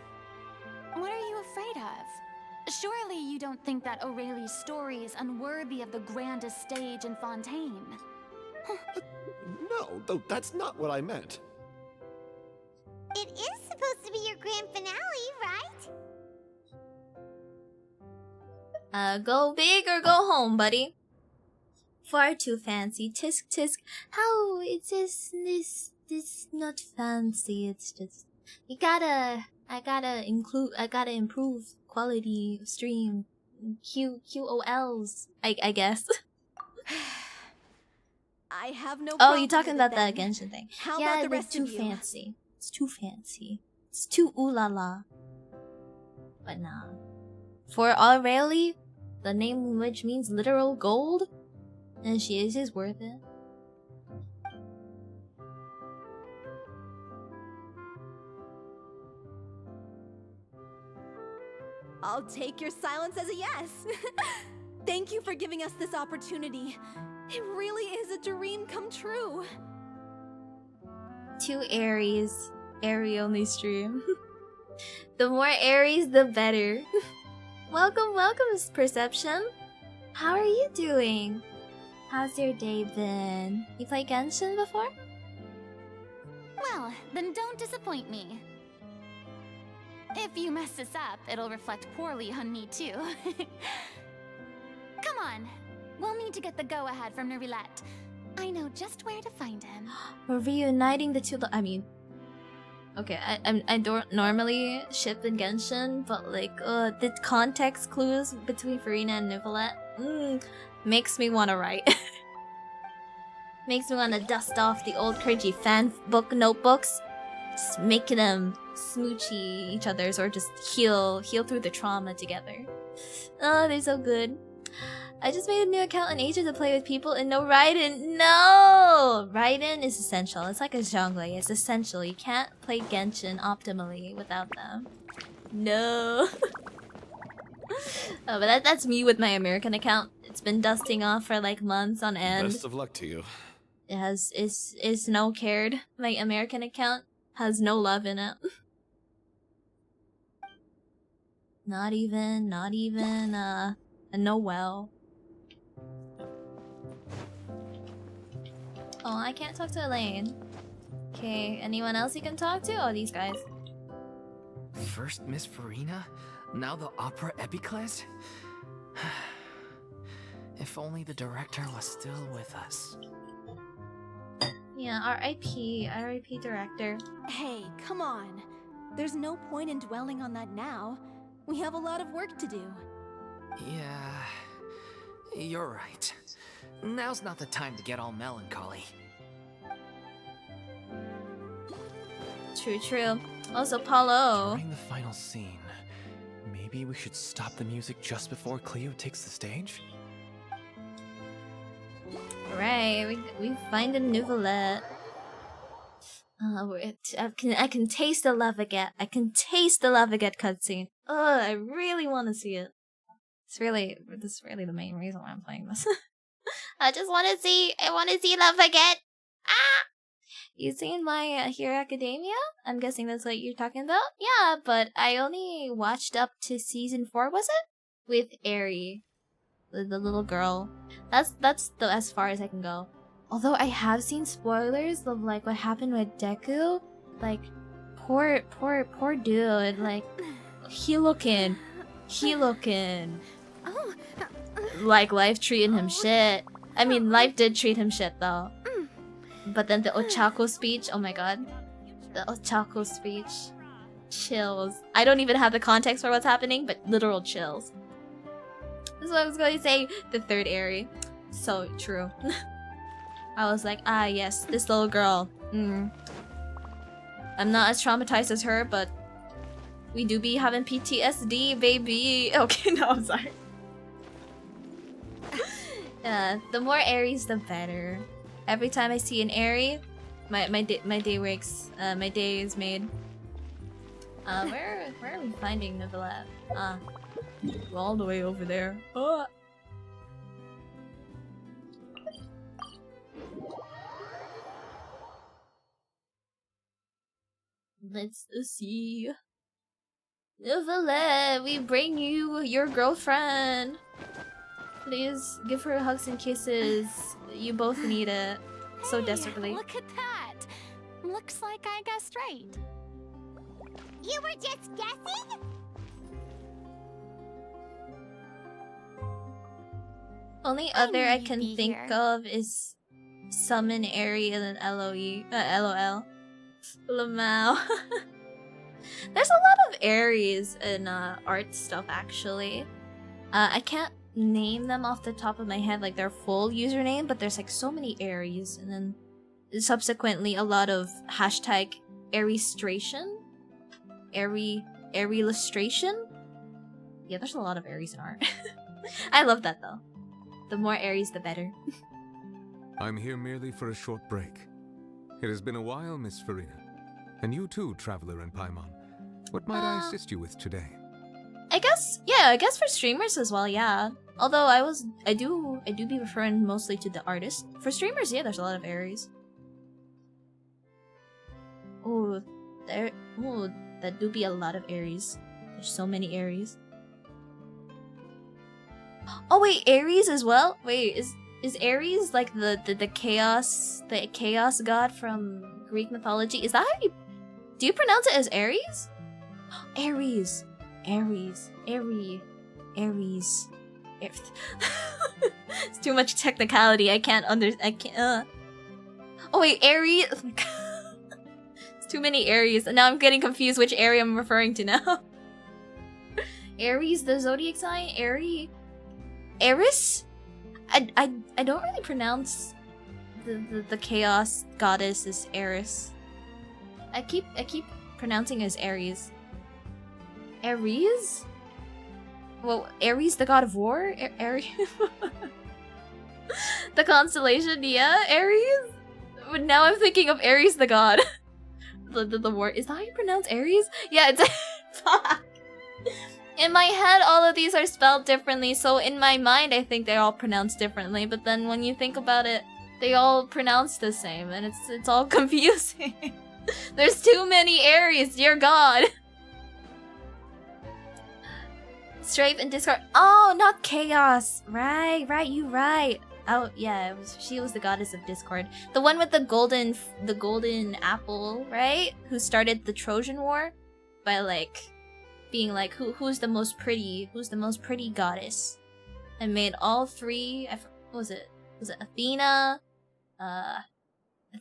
What are you afraid of? Surely you don't think that Aurelie's story is unworthy of the grandest stage in Fontaine. No, that's not what I meant. It is supposed to be your grand finale, right? Go big or go home, buddy. Far too fancy. Tisk tisk. How it's just this not fancy. It's just I gotta improve quality of stream. QOLs. I guess. I have no Oh, problem you talking with it about the then. Genshin thing? How Yeah, about the it's rest too of you? fancy. It's too fancy. It's too ooh la la. But nah. For Aurelie, the name which means literal gold, and she is worth it. I'll take your silence as a yes. Thank you for giving us this opportunity. It really is a dream come true. Two Aries. Airy only stream. The more Aries, the better. Welcome, Perception. How are you doing? How's your day been? You played Genshin before? Well, then don't disappoint me. If you mess this up, it'll reflect poorly on me too. Come on, we'll need to get the go-ahead from Nerilette. I know just where to find him. We're reuniting the two. I mean, okay, I don't normally ship in Genshin, but like, the context clues between Furina and Nerilette makes me want to write. Makes me want to dust off the old cringy fan book notebooks, just making them smoochy each other's or just heal through the trauma together. Oh, they're so good. I just made a new account on Asia to play with people and no Raiden. No! Raiden is essential. It's like a Zhongli. It's essential. You can't play Genshin optimally without them. No. Oh, but that's me with my American account. It's been dusting off for like months on end. Best of luck to you. It has is no cared. My American account has no love in it. Not even a Noel. Oh, I can't talk to Elaine. Okay, anyone else you can talk to? Oh, these guys. First Miss Furina? Now the opera epiclese? If only the director was still with us. Yeah, R.I.P. director. Hey, come on. There's no point in dwelling on that now. We have a lot of work to do. Yeah, you're right. Now's not the time to get all melancholy. True. Also, Paulo. During the final scene, maybe we should stop the music just before Cleo takes the stage? Right, we find a novelette. I can taste the Lavaget. I can taste the Lavaget cutscene. Oh, I really want to see it. This is really the main reason why I'm playing this. I want to see Lavaget. Ah! You seen My Hero Academia? I'm guessing that's what you're talking about? Yeah, but I only watched up to season 4, was it? With Eri. The little girl. That's as far as I can go. Although I have seen spoilers of like what happened with Deku. Like, poor dude. Like, he looking. Oh. Like life treating him shit. I mean, life did treat him shit though. But then the Ochako speech, oh my god. The Ochako speech. Chills. I don't even have the context for what's happening, but literal chills. That's what I was going to say. The third Eri. So true. I was like, ah yes, this little girl. I'm not as traumatized as her, but we do be having PTSD, baby. Okay, no, I'm sorry. The more Eris, the better. Every time I see an Eri, my day is made. Where are we finding Novelette? All the way over there. Oh. Let's see. Novelette, we bring you your girlfriend. Please give her hugs and kisses. You both need it so desperately. Look at that. Looks like I guessed right. You were just guessing? Only I other knew I you'd can be think here. of is summon Eri and then LOL. Lamau. There's a lot of Aries in art stuff actually. I can't name them off the top of my head like their full username, but there's like so many Aries, and then subsequently a lot of hashtag Airystration. Illustration. Yeah, there's a lot of Aries in art. I love that though. The more Aries, the better. I'm here merely for a short break. It has been a while, Miss Furina. And you too, Traveler and Paimon. What might I assist you with today? I guess for streamers as well, yeah. Although I do be referring mostly to the artist. For streamers, yeah, there's a lot of Aries. That do be a lot of Aries. There's so many Aries. Oh wait, Ares as well? Wait, is Ares like the chaos god from Greek mythology? Is that how you do you pronounce it as Ares? Ares. It's too much technicality. I can't. Oh wait, Ares. It's too many Aries, and now I'm getting confused which area I'm referring to now. Aries, the zodiac sign. Eris? I don't really pronounce the chaos goddess as Eris. I keep pronouncing it as Ares. Ares? Well, Ares, the god of war? Ares? The constellation, yeah, Ares? But now I'm thinking of Ares the god. the war. Is that how you pronounce Ares? Yeah, it's fuck. In my head, all of these are spelled differently, so in my mind, I think they're all pronounced differently. But then when you think about it, they all pronounce the same, and it's all confusing. There's too many Aries, dear God. Strife and Discord. Oh, not Chaos. Right, you right. Oh yeah, she was the goddess of Discord. The one with the golden apple, right? Who started the Trojan War by like being like, who's the most pretty goddess, and made all three. What was it? Was it Athena?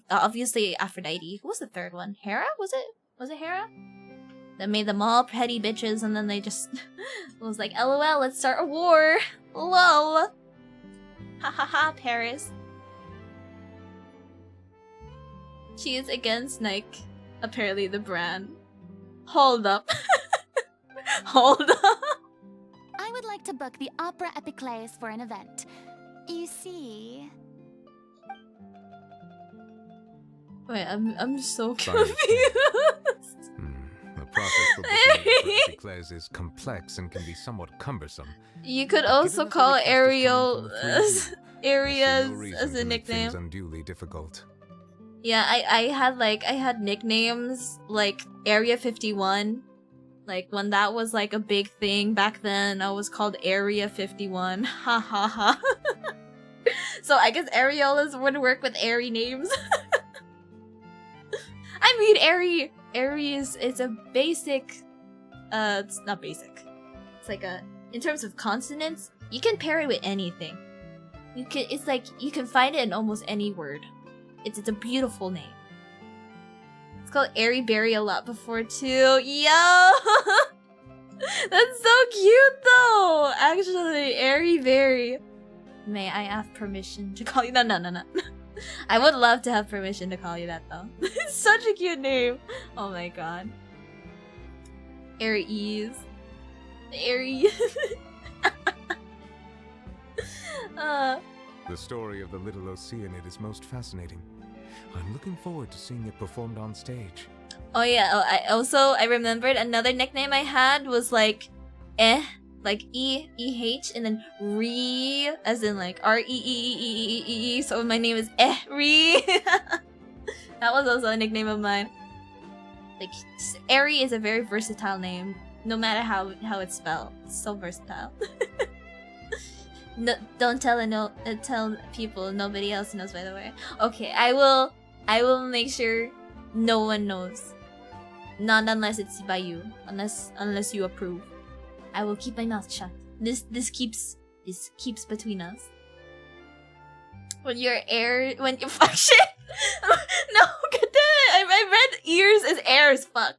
Obviously Aphrodite. Who was the third one? Hera? Was it Hera? That made them all petty bitches, and then they just was like, LOL, let's start a war. Lol. Ha ha ha, Paris. She is against Nike. Apparently the brand. Hold up. Hold up. I would like to book the Opera Epiclese for an event. You see... Wait, I'm so Fine. confused. The process for booking Epiclese is complex and can be somewhat cumbersome. You could Given also that the call request is Ariel coming from the three of you, I see Areas no reason as to a make things nickname. unduly difficult. Yeah, I had nicknames like Area 51. Like when that was like a big thing back then, I was called Area 51. Ha ha ha. So I guess Areolas would work with airy names. I mean, airy is a basic. It's not basic. It's like in terms of consonants, you can pair it with anything. It's like you can find it in almost any word. It's a beautiful name. It's called Airy Berry a lot before too. Yo, that's so cute though. Actually, Airy Berry. May I have permission to call you? No. I would love to have permission to call you that though. It's such a cute name. Oh my god. Aries. Airy. The story of the little Oceanid is most fascinating. I'm looking forward to seeing it performed on stage. Oh yeah, I remembered another nickname I had was like like E-H, and then Re, as in like R-E-E-E-E-E-E, so my name is Re. That was also a nickname of mine. Like, Airy is a very versatile name, no matter how it's spelled. It's so versatile. No, don't tell people, nobody else knows, by the way. Okay, I will make sure no one knows. Not unless it's by you. Unless you approve. I will keep my mouth shut. This keeps between us. When you fuck shit. No, God damn it. I read ears as airs. Fuck.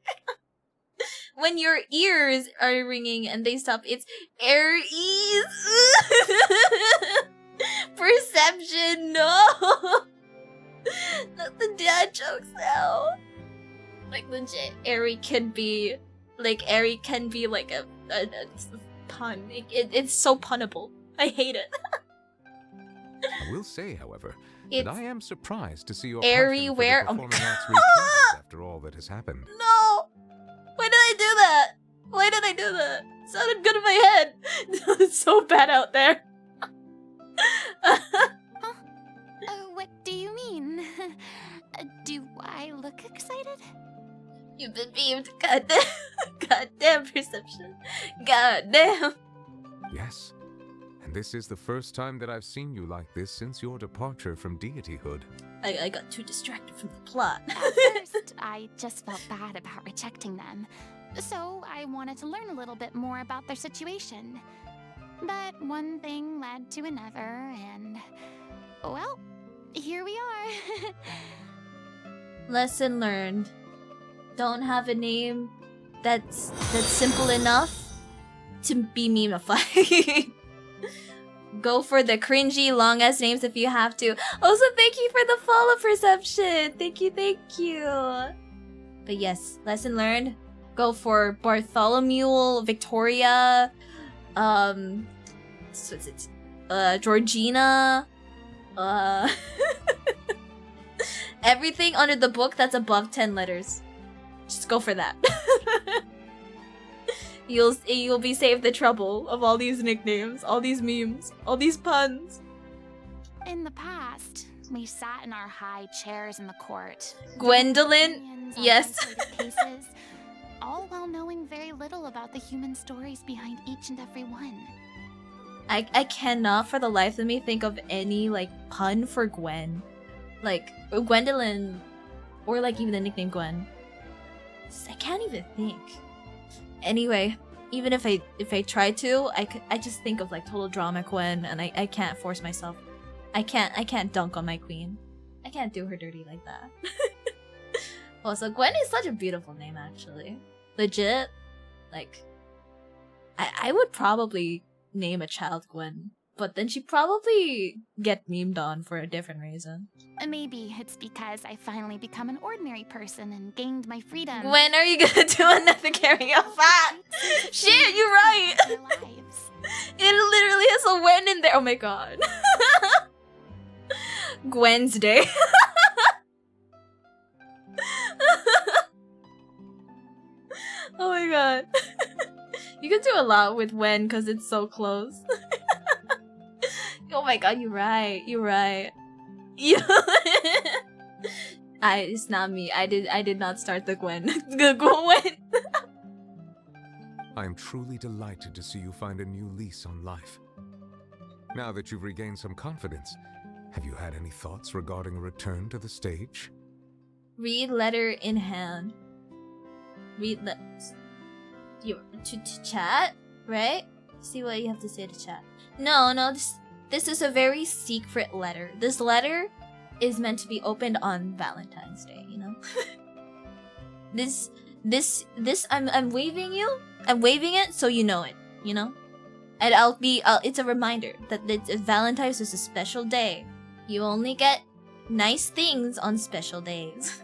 When your ears are ringing and they stop, it's Aries. Perception, no. Not the dad jokes now. Like legit, Airy can be like a pun. It's so punnable. I hate it. I will say, however, It's that I am surprised to see your Airy passion for where- the performing arts rekindled after all that has happened. No! Why did I do that? Why did I do that? It sounded good in my head. It's so bad out there. What do you mean? Do I look excited? You've been beamed. Goddamn. Goddamn perception. Goddamn. Yes, and this is the first time that I've seen you like this since your departure from deityhood. I got too distracted from the plot. At first, I just felt bad about rejecting them. So I wanted to learn a little bit more about their situation. But one thing led to another, and... well, here we are. Lesson learned. Don't have a name that's simple enough to be memeified. Go for the cringy long ass names if you have to. Also, thank you for the follow, Perception. Thank you. But yes, lesson learned. Go for Bartholomew, Victoria, Georgina, everything under the book that's above 10 letters. Just go for that. You'll be saved the trouble of all these nicknames, all these memes, all these puns. In the past, we sat in our high chairs in the court. Gwendolyn, Opinions on yes. isolated cases, all while knowing very little about the human stories behind each and every one. I cannot for the life of me think of any like pun for Gwen. Like Gwendolyn, or like even the nickname Gwen. I can't even think. Anyway, even if I try to, I just think of like total drama Gwen, and I can't force myself. I can't dunk on my queen. I can't do her dirty like that. Also, Gwen is such a beautiful name, actually. Legit, like, I would probably name a child Gwen, but then she'd probably get memed on for a different reason. Maybe it's because I finally become an ordinary person and gained my freedom. Gwen, are you gonna do another carrying a fat? Shit, you're right! Their lives. It literally has a Gwen in there. Oh my god. Gwen's Day. Oh my god. You can do a lot with Gwen because it's so close. Oh my god, you're right. You're right. It's not me. I did not start the Gwen. Gwen. I am truly delighted to see you find a new lease on life. Now that you've regained some confidence, have you had any thoughts regarding a return to the stage? Read letter in hand. Read to chat, right? See what you have to say to chat. No, this is a very secret letter. This letter is meant to be opened on Valentine's Day, you know? this I'm waving you. I'm waving it so you know it, you know? And it's a reminder that Valentine's is a special day. You only get nice things on special days.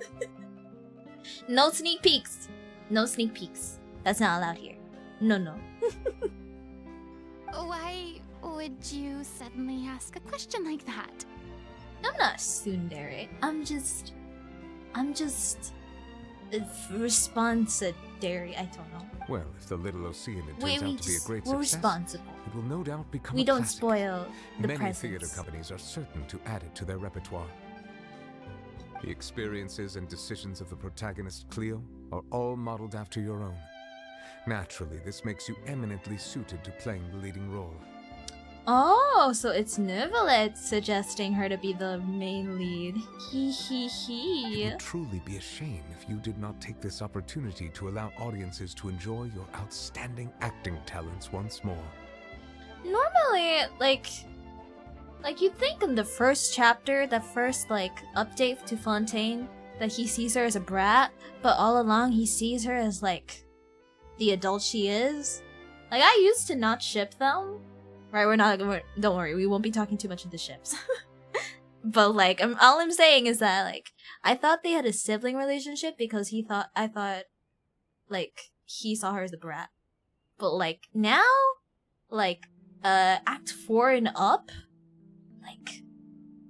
No sneak peeks. No sneak peeks. That's not allowed here. No. Why would you suddenly ask a question like that? I'm not tsundere. I'm just responsodary. I don't know. Well, if the little Oceana turns out to be a great we're success, responsible. it will no doubt become We a don't classic. spoil the Many presents. theater companies are certain to add it to their repertoire. The experiences and decisions of the protagonist Cleo are all modeled after your own. Naturally, this makes you eminently suited to playing the leading role. Oh, so it's Neuvillette suggesting her to be the main lead. It would truly be a shame if you did not take this opportunity to allow audiences to enjoy your outstanding acting talents once more. Normally, like you'd think in the first chapter, the first update to Fontaine, that he sees her as a brat, but all along he sees her as the adult she is. Like, I used to not ship them. Right, don't worry, we won't be talking too much of the ships. But all I'm saying is that I thought they had a sibling relationship because I thought he saw her as a brat. But now, Act 4 and up,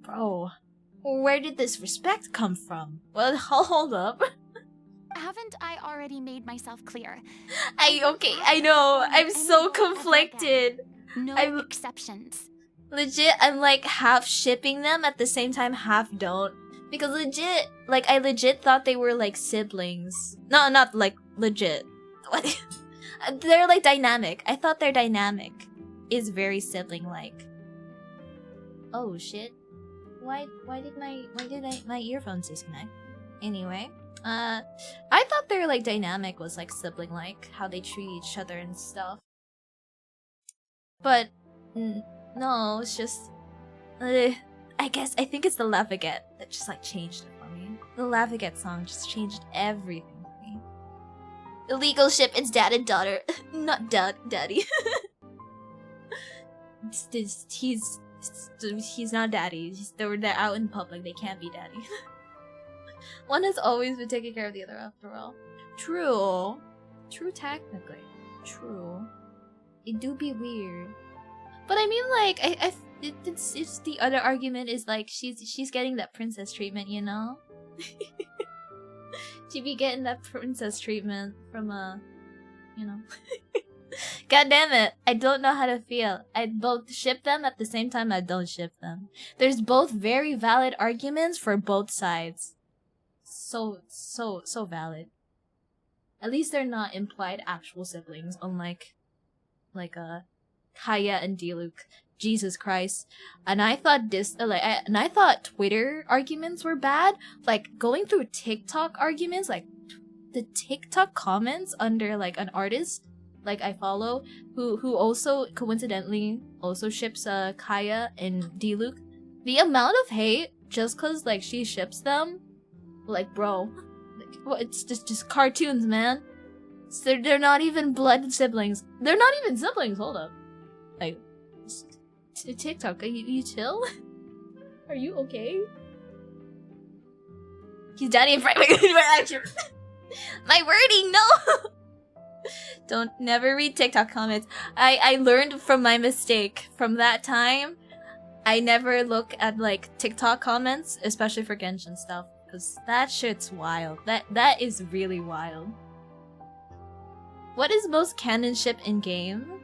bro, where did this respect come from? Well, hold up. Haven't I already made myself clear? Okay, I know, I'm so conflicted. No exceptions. Legit, I'm half shipping them at the same time, half don't. Because legit, I legit thought they were siblings. No, not legit. What? They're dynamic. I thought their dynamic is very sibling-like. Oh shit. Why did my earphones disconnect? Anyway, I thought their dynamic was sibling-like, how they treat each other and stuff. But no, it's just I think it's the Lavagette that just changed it for me. The Lavagette song just changed everything for me. Illegal ship, it's dad and daughter, not daddy. He's not daddy. They're out in public. They can't be daddy. One has always been taking care of the other, after all. True, technically, true. It do be weird, but I mean, it's the other argument is she's getting that princess treatment, you know. She be getting that princess treatment from you know. God damn it! I don't know how to feel. I both ship them at the same time. I don't ship them. There's both very valid arguments for both sides. So valid. At least they're not implied actual siblings, unlike Kaya and Diluc. Jesus Christ. And I thought I thought Twitter arguments were bad. Going through TikTok arguments, the TikTok comments under like an artist like I follow who also coincidentally also ships Kaya and Diluc, the amount of hate just cause like she ships them, like bro, like, well, it's just cartoons, man. They're not even blood siblings. They're not even siblings. Hold up, like TikTok, you chill? Are you okay? He's Danny and Frank. My wording, no. Don't never read TikTok comments. I learned from my mistake from that time. I never look at like TikTok comments, especially for Genshin stuff, because that shit's wild. That is really wild. What is most canon ship in game?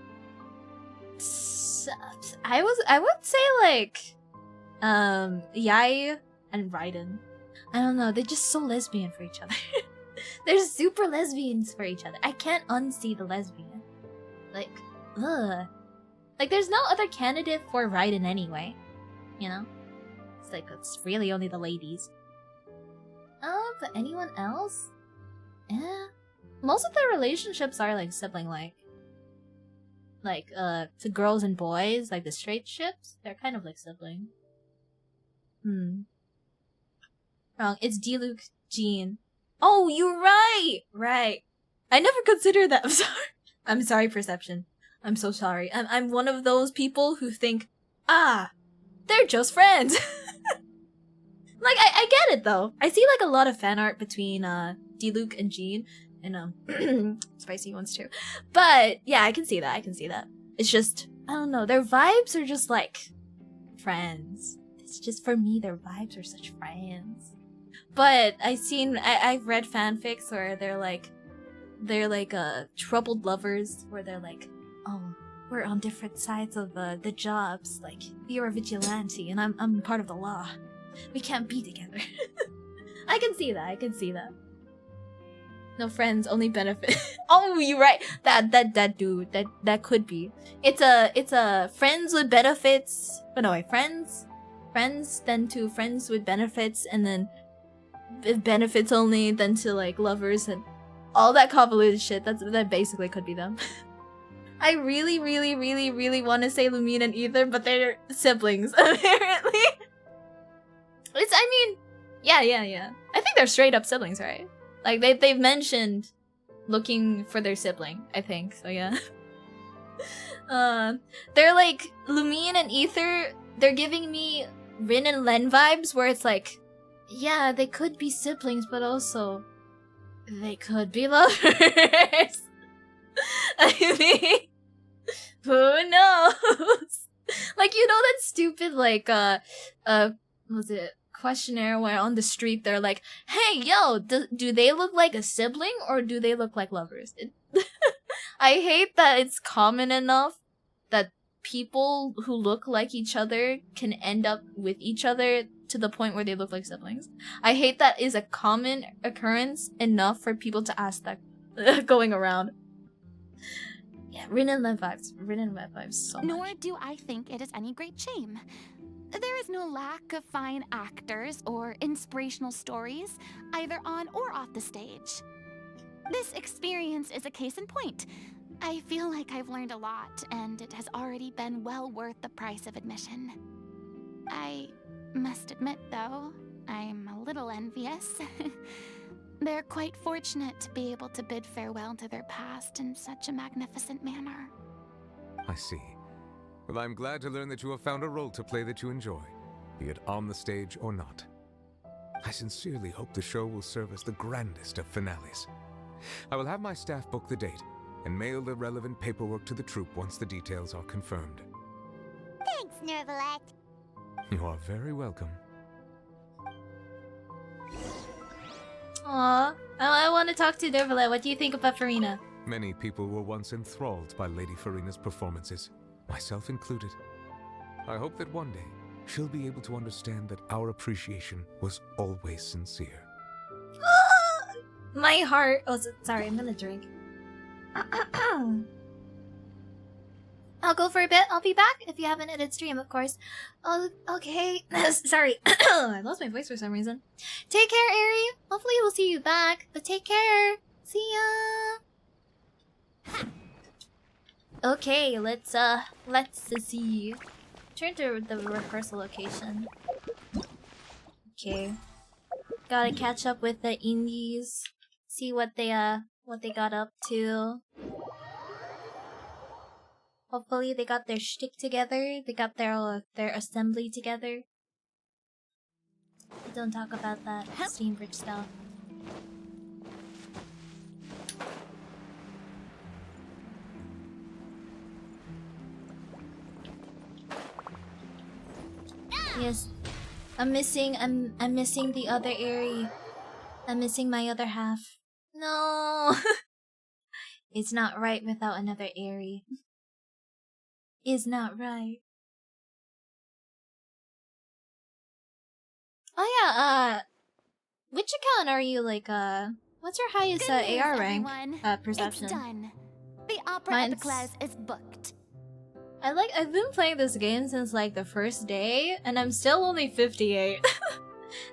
I would say like Yai and Raiden. I don't know, they're just so lesbian for each other. They're super lesbians for each other. I can't unsee the lesbian. Like, ugh. Like, there's no other candidate for Raiden anyway. You know? It's like, it's really only the ladies. But anyone else? Yeah. Most of their relationships are, like, sibling-like. Like, to girls and boys, like the straight ships, they're kind of like sibling. Wrong. It's Diluc, Jean. Oh, you're right! Right. I never considered that. I'm sorry. I'm sorry, Perception. I'm so sorry. I'm one of those people who think, they're just friends. Like, I get it, though. I see, like, a lot of fan art between, Diluc and Jean. And, spicy ones, too. But, yeah, I can see that. I can see that. It's just, I don't know. Their vibes are just, like, friends. It's just, for me, their vibes are such friends. But I've read fanfics where they're like troubled lovers, where they're like, oh, we're on different sides of the jobs. Like, you're a vigilante and I'm part of the law. We can't be together. I can see that. I can see that. No friends, only benefit. Oh, you're right. That dude. That could be. It's a friends with benefits. But no, wait, friends, then to friends with benefits, and then if benefits only, then to like lovers and all that convoluted shit. That basically could be them. I really want to say Lumine and Ether, but they're siblings apparently. Yeah. I think they're straight up siblings, right? Like they've mentioned looking for their sibling, I think. So yeah. They're like Lumine and Ether. They're giving me Rin and Len vibes, where it's like, yeah, they could be siblings, but also they could be lovers. I mean, who knows? Like, you know that stupid like was it questionnaire where on the street they're like, hey, yo, do they look like a sibling or do they look like lovers? I hate that it's common enough that people who look like each other can end up with each other to the point where they look like siblings. I hate that is a common occurrence enough for people to ask that going around. Yeah, Rin and Len vibes so much. Nor do I think it is any great shame. There is no lack of fine actors or inspirational stories, either on or off the stage. This experience is a case in point. I feel like I've learned a lot, and it has already been well worth the price of admission. I must admit, though, I'm a little envious. They're quite fortunate to be able to bid farewell to their past in such a magnificent manner. I see. Well, I'm glad to learn that you have found a role to play that you enjoy, be it on the stage or not. I sincerely hope the show will serve as the grandest of finales. I will have my staff book the date and mail the relevant paperwork to the troupe once the details are confirmed. Thanks, Nervalet. You are very welcome. Aww, I want to talk to Nervalet. What do you think about Furina? Many people were once enthralled by Lady Furina's performances, myself included. I hope that one day she'll be able to understand that our appreciation was always sincere. My heart. Oh, sorry, I'm gonna drink. I'll go for a bit. I'll be back if you have an edit stream, of course. Oh, okay. Sorry. I lost my voice for some reason. Take care, Ari. Hopefully we'll see you back. But take care. See ya. Okay, let's see. Turn to the rehearsal location. Okay. Gotta catch up with the indies. See what they got up to. Hopefully they got their shtick together. They got their assembly together. Don't talk about that Steambridge stuff. Yes, I'm missing the other Aerie. I'm missing my other half. No, it's not right without another Aerie. Is not right. Oh yeah, which account are you like, what's your highest Good news, AR rank? everyone. Perception. It's done. The opera Mine's- epiclese is booked. I've been playing this game since like the first day, and I'm still only 58.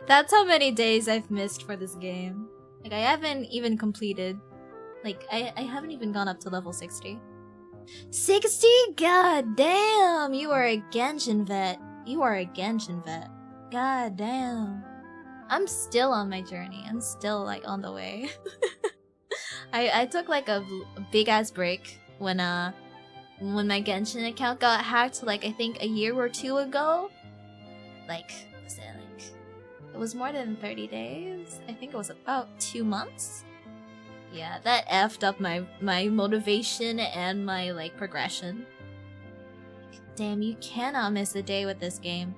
That's how many days I've missed for this game. Like I haven't even completed, like I haven't even gone up to level 60. 60? God damn! You are a Genshin vet. You are a Genshin vet. God damn. I'm still on my journey. I'm still like on the way. I took like a big ass break when my Genshin account got hacked like I think a year or two ago. Like was it like it was more than 30 days? I think it was about 2 months. Yeah, that effed up my motivation and my like progression. Damn, you cannot miss a day with this game.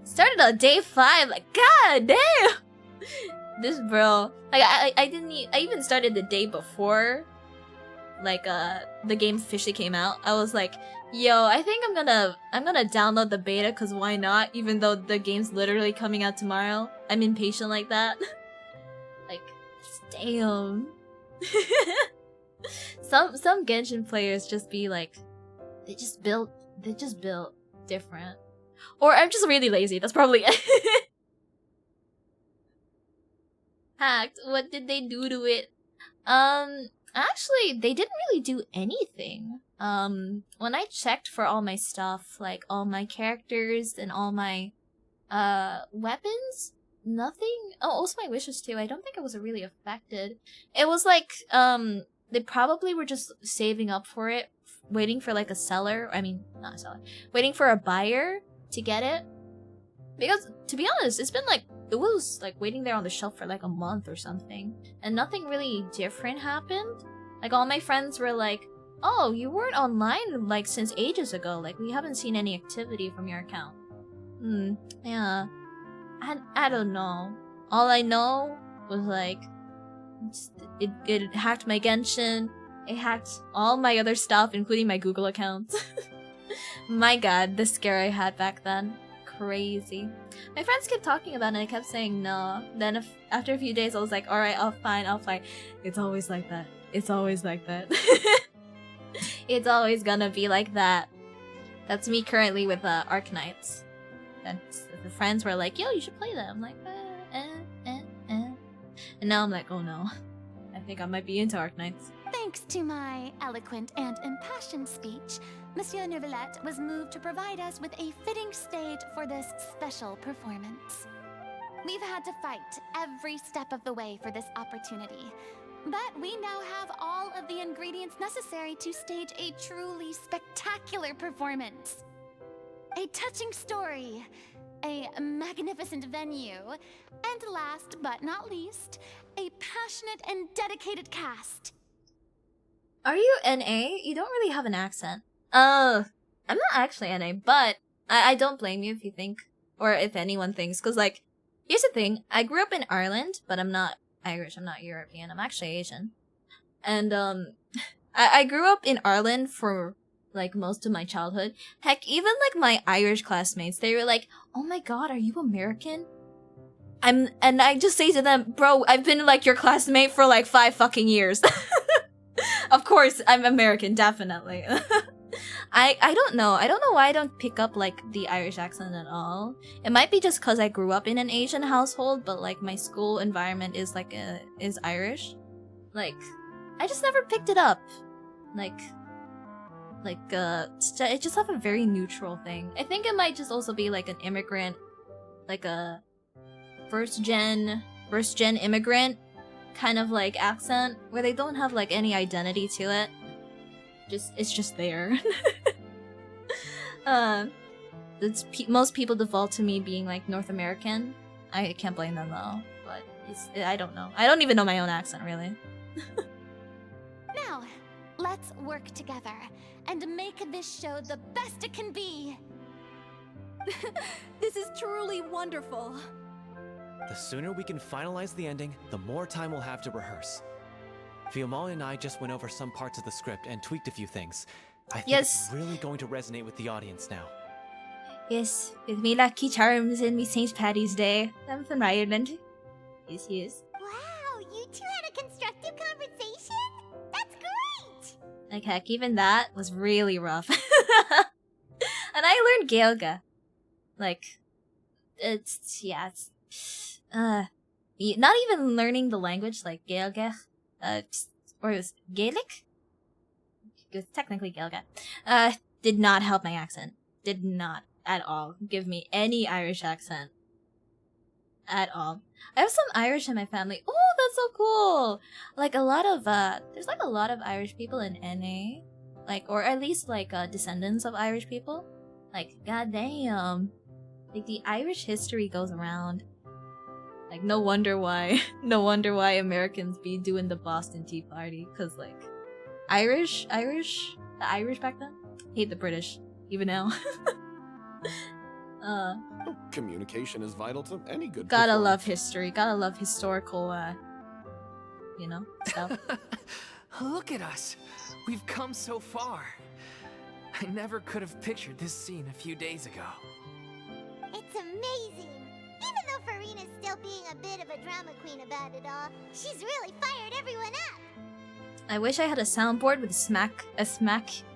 Started on day 5, like god damn. This bro, like I even started the day before, like the game officially came out. I was like, yo, I think I'm gonna download the beta because why not? Even though the game's literally coming out tomorrow, I'm impatient like that. Like, damn. some Genshin players just be like, they just built different. Or I'm just really lazy. That's probably it. Hacked. What did they do to it? Actually, they didn't really do anything. When I checked for all my stuff, like all my characters and all my weapons, nothing. Oh, also my wishes too. I don't think it was really affected. It was like they probably were just saving up for it, waiting for like a seller. I mean, not a seller. Waiting for a buyer to get it. Because to be honest, it was like waiting there on the shelf for like a month or something, and nothing really different happened. Like all my friends were like, "Oh, you weren't online like since ages ago. Like we haven't seen any activity from your account." Yeah. I don't know. All I know was like it hacked my Genshin. It hacked all my other stuff, including my Google accounts. My god, the scare I had back then. Crazy. My friends kept talking about it and I kept saying no. Then after a few days I was like, alright, I'll fine. It's always like that. It's always like that. It's always gonna be like that. That's me currently with Arknights. And the friends were like, yo, you should play that. I'm like, And now I'm like, oh no. I think I might be into Arknights. Thanks to my eloquent and impassioned speech, Monsieur Neuvillette was moved to provide us with a fitting stage for this special performance. We've had to fight every step of the way for this opportunity, but we now have all of the ingredients necessary to stage a truly spectacular performance. A touching story, a magnificent venue, and last but not least, a passionate and dedicated cast. Are you NA? You don't really have an accent. I'm not actually NA, but I don't blame you if you think, or if anyone thinks, because like, here's the thing, I grew up in Ireland, but I'm not Irish, I'm not European, I'm actually Asian. And I grew up in Ireland for like most of my childhood. Heck, even like my Irish classmates, they were like, oh my god, are you American? And I just say to them, bro, I've been like your classmate for like 5 fucking years. Of course, I'm American, definitely. I don't know. I don't know why I don't pick up like the Irish accent at all. It might be just because I grew up in an Asian household, but like my school environment is like is Irish. Like, I just never picked it up. I just have a very neutral thing. I think it might just also be like an immigrant, like a first gen immigrant kind of like accent where they don't have like any identity to it. It's just there. Most people default to me being like North American. I can't blame them though, but I don't know. I don't even know my own accent really. Now, let's work together and make this show the best it can be. This is truly wonderful. The sooner we can finalize the ending, the more time we'll have to rehearse. Fiamma and I just went over some parts of the script and tweaked a few things. I think it's really going to resonate with the audience now. Yes, with me lucky charms and me St. Paddy's Day. I'm from Ireland. Yes. Wow, you two had a constructive conversation? That's great! Like heck, even that was really rough. And I learned Gaelga. Like, not even learning the language, like Gaelga, or it was Gaelic? It was technically Gaelga. Did not help my accent. Did not at all give me any Irish accent. At all. I have some Irish in my family. Oh, that's so cool! Like a lot of, there's like a lot of Irish people in NA. Like, or at least like, descendants of Irish people. Like, goddamn. Like, the Irish history goes around. Like, no wonder why Americans be doing the Boston Tea Party. Cause, like, the Irish back then? Hate the British. Even now. Communication is vital to any good Gotta performance. love history. Gotta love historical, stuff. Look at us. We've come so far. I never could have pictured this scene a few days ago. It's amazing! Even though Furina's still being a bit of a drama queen about it all, she's really fired everyone up! I wish I had a soundboard with a smack,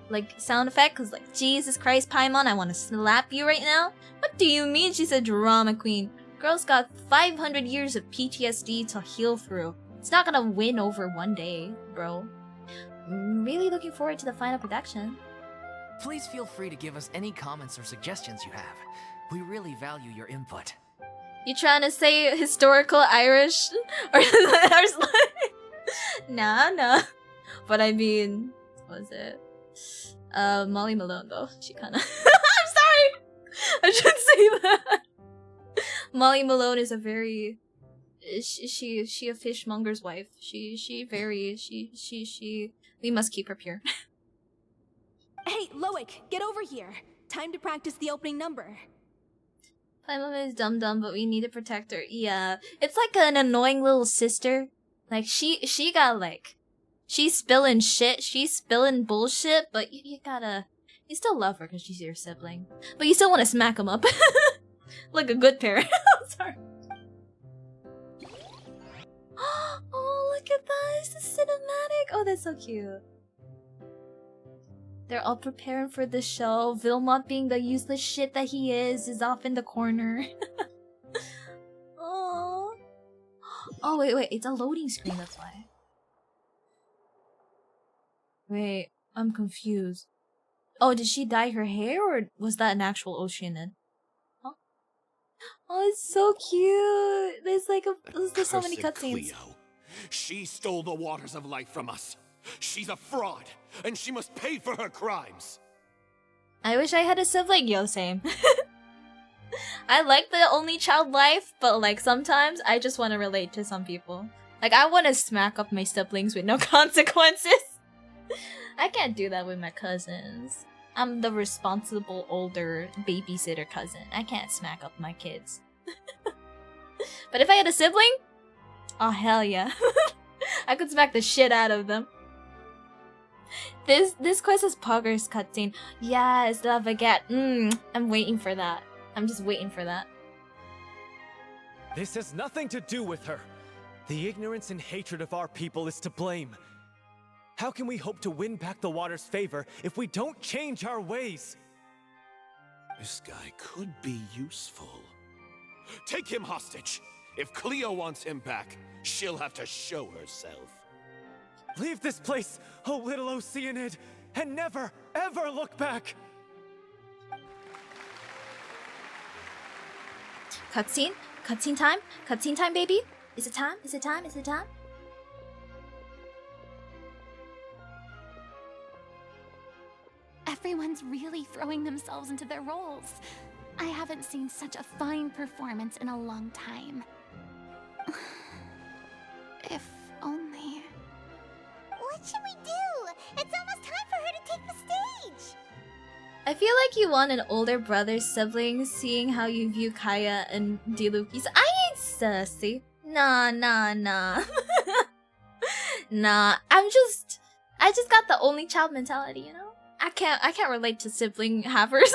like, sound effect, cause like, Jesus Christ, Paimon, I wanna slap you right now? What do you mean she's a drama queen? Girl's got 500 years of PTSD to heal through. It's not gonna win over one day, bro. I'm really looking forward to the final production. Please feel free to give us any comments or suggestions you have. We really value your input. You trying to say historical Irish? or Nah. But I mean, what was it? Molly Malone though. She kinda I'm sorry! I shouldn't say that. Molly Malone is a very she a fishmonger's wife. She we must keep her pure. Hey, Loic, get over here. Time to practice the opening number. Paimon is dumb, but we need to protect her. Yeah, it's like an annoying little sister. Like she got like, she's spilling shit, she's spilling bullshit, but you still love her because she's your sibling. But you still want to smack them up, like a good parent. Sorry. Oh, look at that! It's a cinematic. Oh, that's so cute. They're all preparing for the show. Vilmont, being the useless shit that he is off in the corner. Oh. Oh, wait. It's a loading screen, that's why. Wait, I'm confused. Oh, did she dye her hair, or was that an actual Oceanid? Huh? Oh, it's so cute. There's so many cutscenes. Cleo. She stole the waters of life from us. She's a fraud, and she must pay for her crimes. I wish I had a sibling. Yo, same. I like the only child life, but like sometimes I just want to relate to some people. Like I want to smack up my siblings with no consequences. I can't do that with my cousins. I'm the responsible older babysitter cousin. I can't smack up my kids. But if I had a sibling, oh hell yeah. I could smack the shit out of them. This quest is Pogger's cutscene. Yes, La Baguette. I'm waiting for that. I'm just waiting for that. This has nothing to do with her. The ignorance and hatred of our people is to blame. How can we hope to win back the water's favor if we don't change our ways? This guy could be useful. Take him hostage. If Cleo wants him back, she'll have to show herself. Leave this place, oh little Oceanid, and never, ever look back! Cutscene? Cutscene time? Cutscene time, baby? Is it time? Is it time? Is it time? Everyone's really throwing themselves into their roles. I haven't seen such a fine performance in a long time. If only... What should we do? It's almost time for her to take the stage! I feel like you want an older brother sibling, seeing how you view Kaya and Diluki's. I ain't sassy. Nah. Nah, I just got the only child mentality, you know? I can't relate to sibling havers.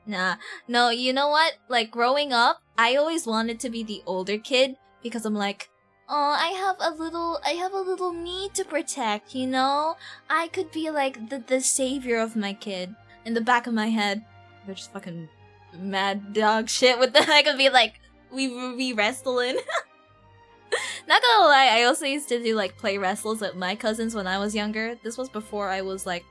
Nah. No, you know what? Like, growing up, I always wanted to be the older kid because I'm like, oh, I have a little me to protect, you know? I could be like the savior of my kid in the back of my head. They're just fucking mad dog shit with the I could be like we wrestling. Not gonna lie, I also used to do like play wrestles with my cousins when I was younger. This was before I was like,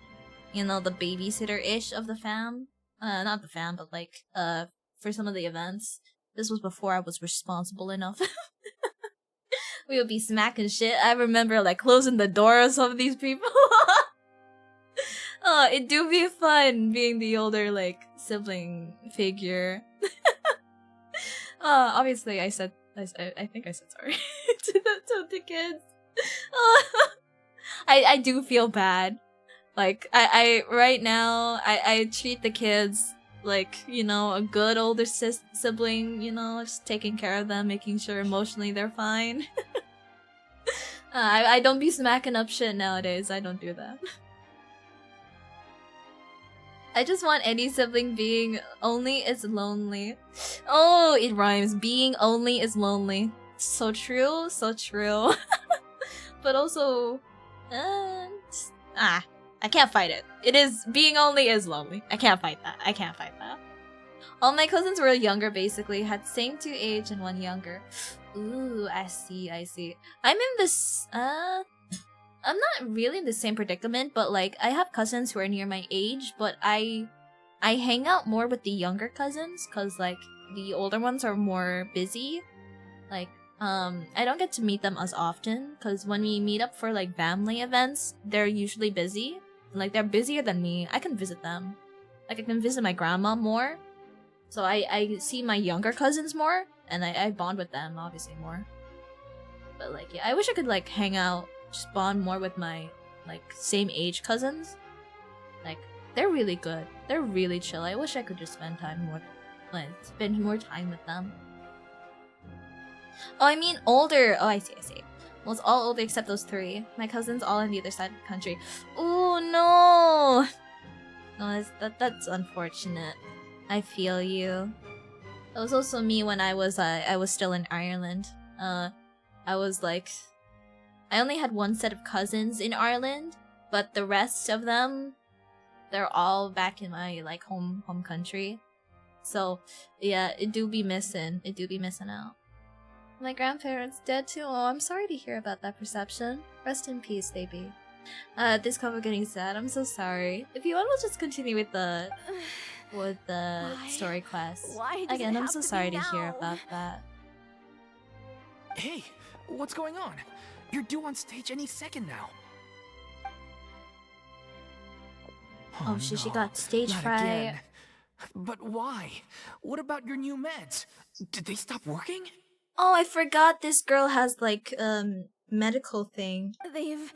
you know, the babysitter-ish of the fam. Not the fam, but like for some of the events. This was before I was responsible enough. We would be smacking shit. I remember like closing the door of some of these people. Oh, it do be fun being the older like sibling figure. Obviously I think I said sorry to the kids. I do feel bad. Like I right now I treat the kids like, you know, a good older sibling, you know, just taking care of them, making sure emotionally they're fine. I don't be smacking up shit nowadays. I don't do that. I just want any sibling being only is lonely. Oh, it rhymes. Being only is lonely. So true, so true. But also, I can't fight it. It is being only is lonely. I can't fight that. I can't fight that. All my cousins were younger, basically. Had same 2 age and 1 younger. Ooh, I see. I'm in this, I'm not really in the same predicament, but like, I have cousins who are near my age, but I hang out more with the younger cousins, cause like, the older ones are more busy. Like, I don't get to meet them as often, cause when we meet up for like family events, they're usually busy. Like, they're busier than me. I can visit them. Like, I can visit my grandma more. So I see my younger cousins more, and I bond with them, obviously, more. But like, yeah, I wish I could like hang out, just bond more with my like same age cousins. Like, they're really good. They're really chill. I wish I could just spend more time with them. Oh, I mean older. Oh, I see. Well, it's all older except those 3. My cousins all on the other side of the country. Oh no! No, that's unfortunate. I feel you. It was also me when I was still in Ireland. I was like, I only had 1 set of cousins in Ireland, but the rest of them, they're all back in my like home country. So yeah, it do be missing out. My grandparents dead too. Oh, I'm sorry to hear about that perception. Rest in peace, baby. This cover getting sad. I'm so sorry. If you want, we'll just continue with the story quest. Again, I'm so sorry to hear about that. Hey, what's going on? You're due on stage any second now. Oh shit, she got stage not fright. again. But why? What about your new meds? Did they stop working? Oh, I forgot this girl has like medical thing. They've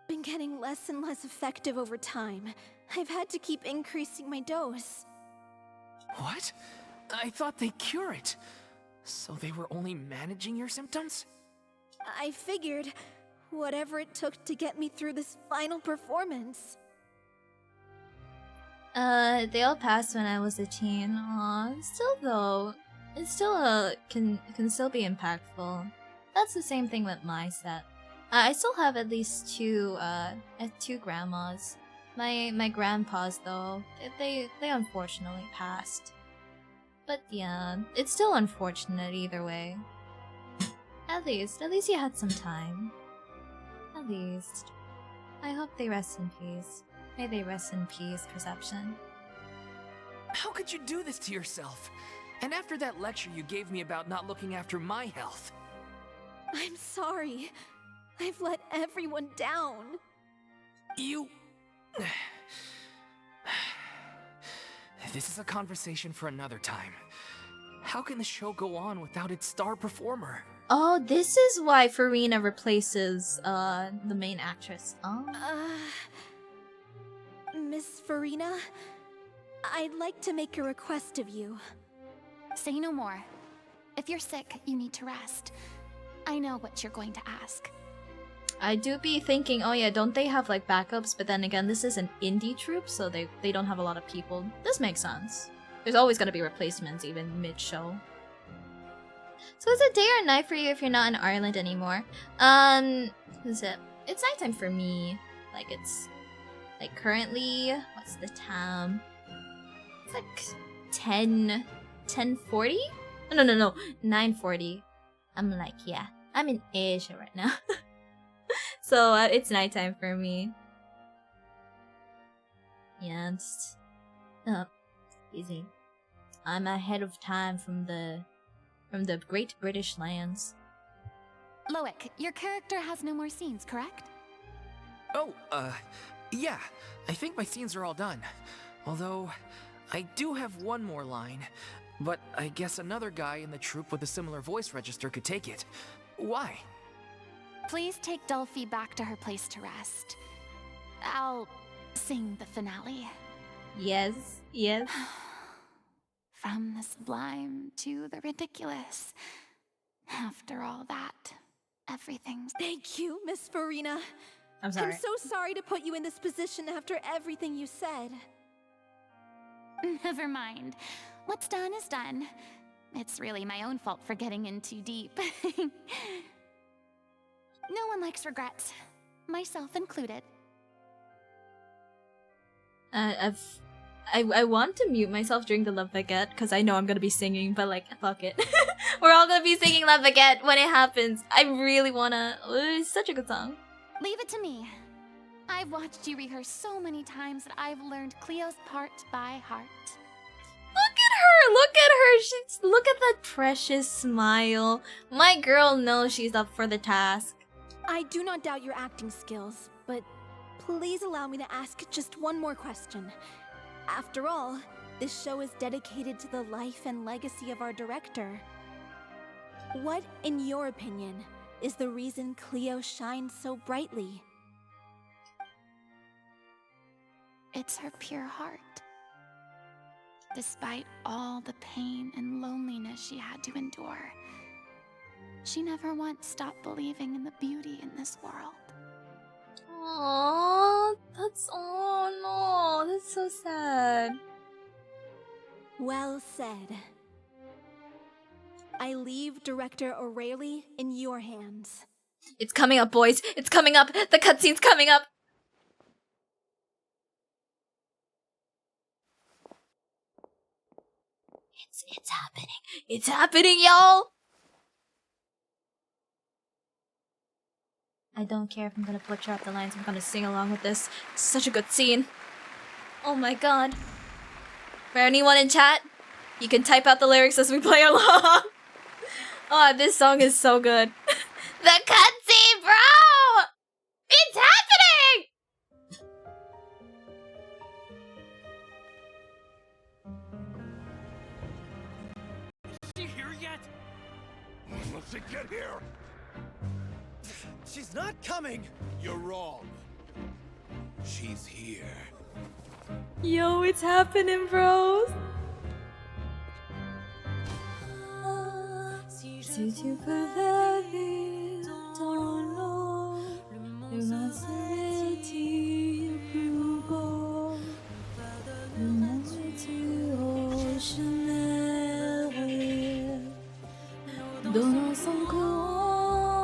been getting less and less effective over time. I've had to keep increasing my dose. What? I thought they cure it. So they were only managing your symptoms? I figured whatever it took to get me through this final performance. They all passed when I was a teen. Aw, still though, it still can still be impactful. that's the same thing with my set. I still have at least two grandmas. My grandpas though, they unfortunately passed. But yeah, it's still unfortunate either way. At least you had some time. At least. I hope they rest in peace. May they rest in peace, Perception. How could you do this to yourself? And after that lecture you gave me about not looking after my health. I'm sorry. I've let everyone down. You... This is a conversation for another time. How can the show go on without its star performer? Oh, this is why Furina replaces the main actress. Oh. Miss Furina, I'd like to make a request of you. Say no more. If you're sick, you need to rest. I know what you're going to ask. I do be thinking, oh yeah, don't they have like backups? But then again, this is an indie troupe, so they don't have a lot of people. This makes sense. There's always gonna be replacements, even mid-show. So is it day or night for you if you're not in Ireland anymore? Is it? It's nighttime for me. Like it's like currently, what's the time? It's like 10:40? No, 9:40. I'm like, yeah, I'm in Asia right now. So it's nighttime for me. Yeah, it's easy. I'm ahead of time from the Great British lands. Loic, your character has no more scenes, correct? Oh, yeah. I think my scenes are all done. Although, I do have one more line. But I guess another guy in the troupe with a similar voice register could take it. Why? Please take Delphi back to her place to rest. I'll sing the finale. Yes. From the sublime to the ridiculous. After all that, everything's... Thank you, Miss Furina. I'm sorry. I'm so sorry to put you in this position after everything you said. Never mind. What's done is done. It's really my own fault for getting in too deep. No one likes regrets, myself included. I want to mute myself during the Love Baguette because I know I'm gonna be singing, but like, fuck it. We're all gonna be singing Love Baguette when it happens. I really wanna. It's such a good song. Leave it to me. I've watched you rehearse so many times that I've learned Cleo's part by heart. Look at her. Look at that precious smile. My girl knows she's up for the task. I do not doubt your acting skills, but please allow me to ask just one more question. After all, this show is dedicated to the life and legacy of our director. What, in your opinion, is the reason Cleo shines so brightly? It's her pure heart. Despite all the pain and loneliness she had to endure, she never once stopped believing in the beauty in this world. Aww, oh no, that's so sad. Well said. I leave Director O'Reilly in your hands. It's coming up, boys. It's coming up. The cutscene's coming up. It's happening. It's happening, y'all. I don't care if I'm gonna butcher up the lines. I'm gonna sing along with this. It's such a good scene. Oh my god. For anyone in chat, you can type out the lyrics as we play along. Oh, this song is so good. The cutscene, bro! It's happening! Is she here yet? Let's get here. She's not coming! You're wrong. She's here. Yo, it's happening, bros. Si tu pouvais vivre dans l'eau, le monde serait-il plus beau? Le monde serait-il au chemin? Donnons son corps.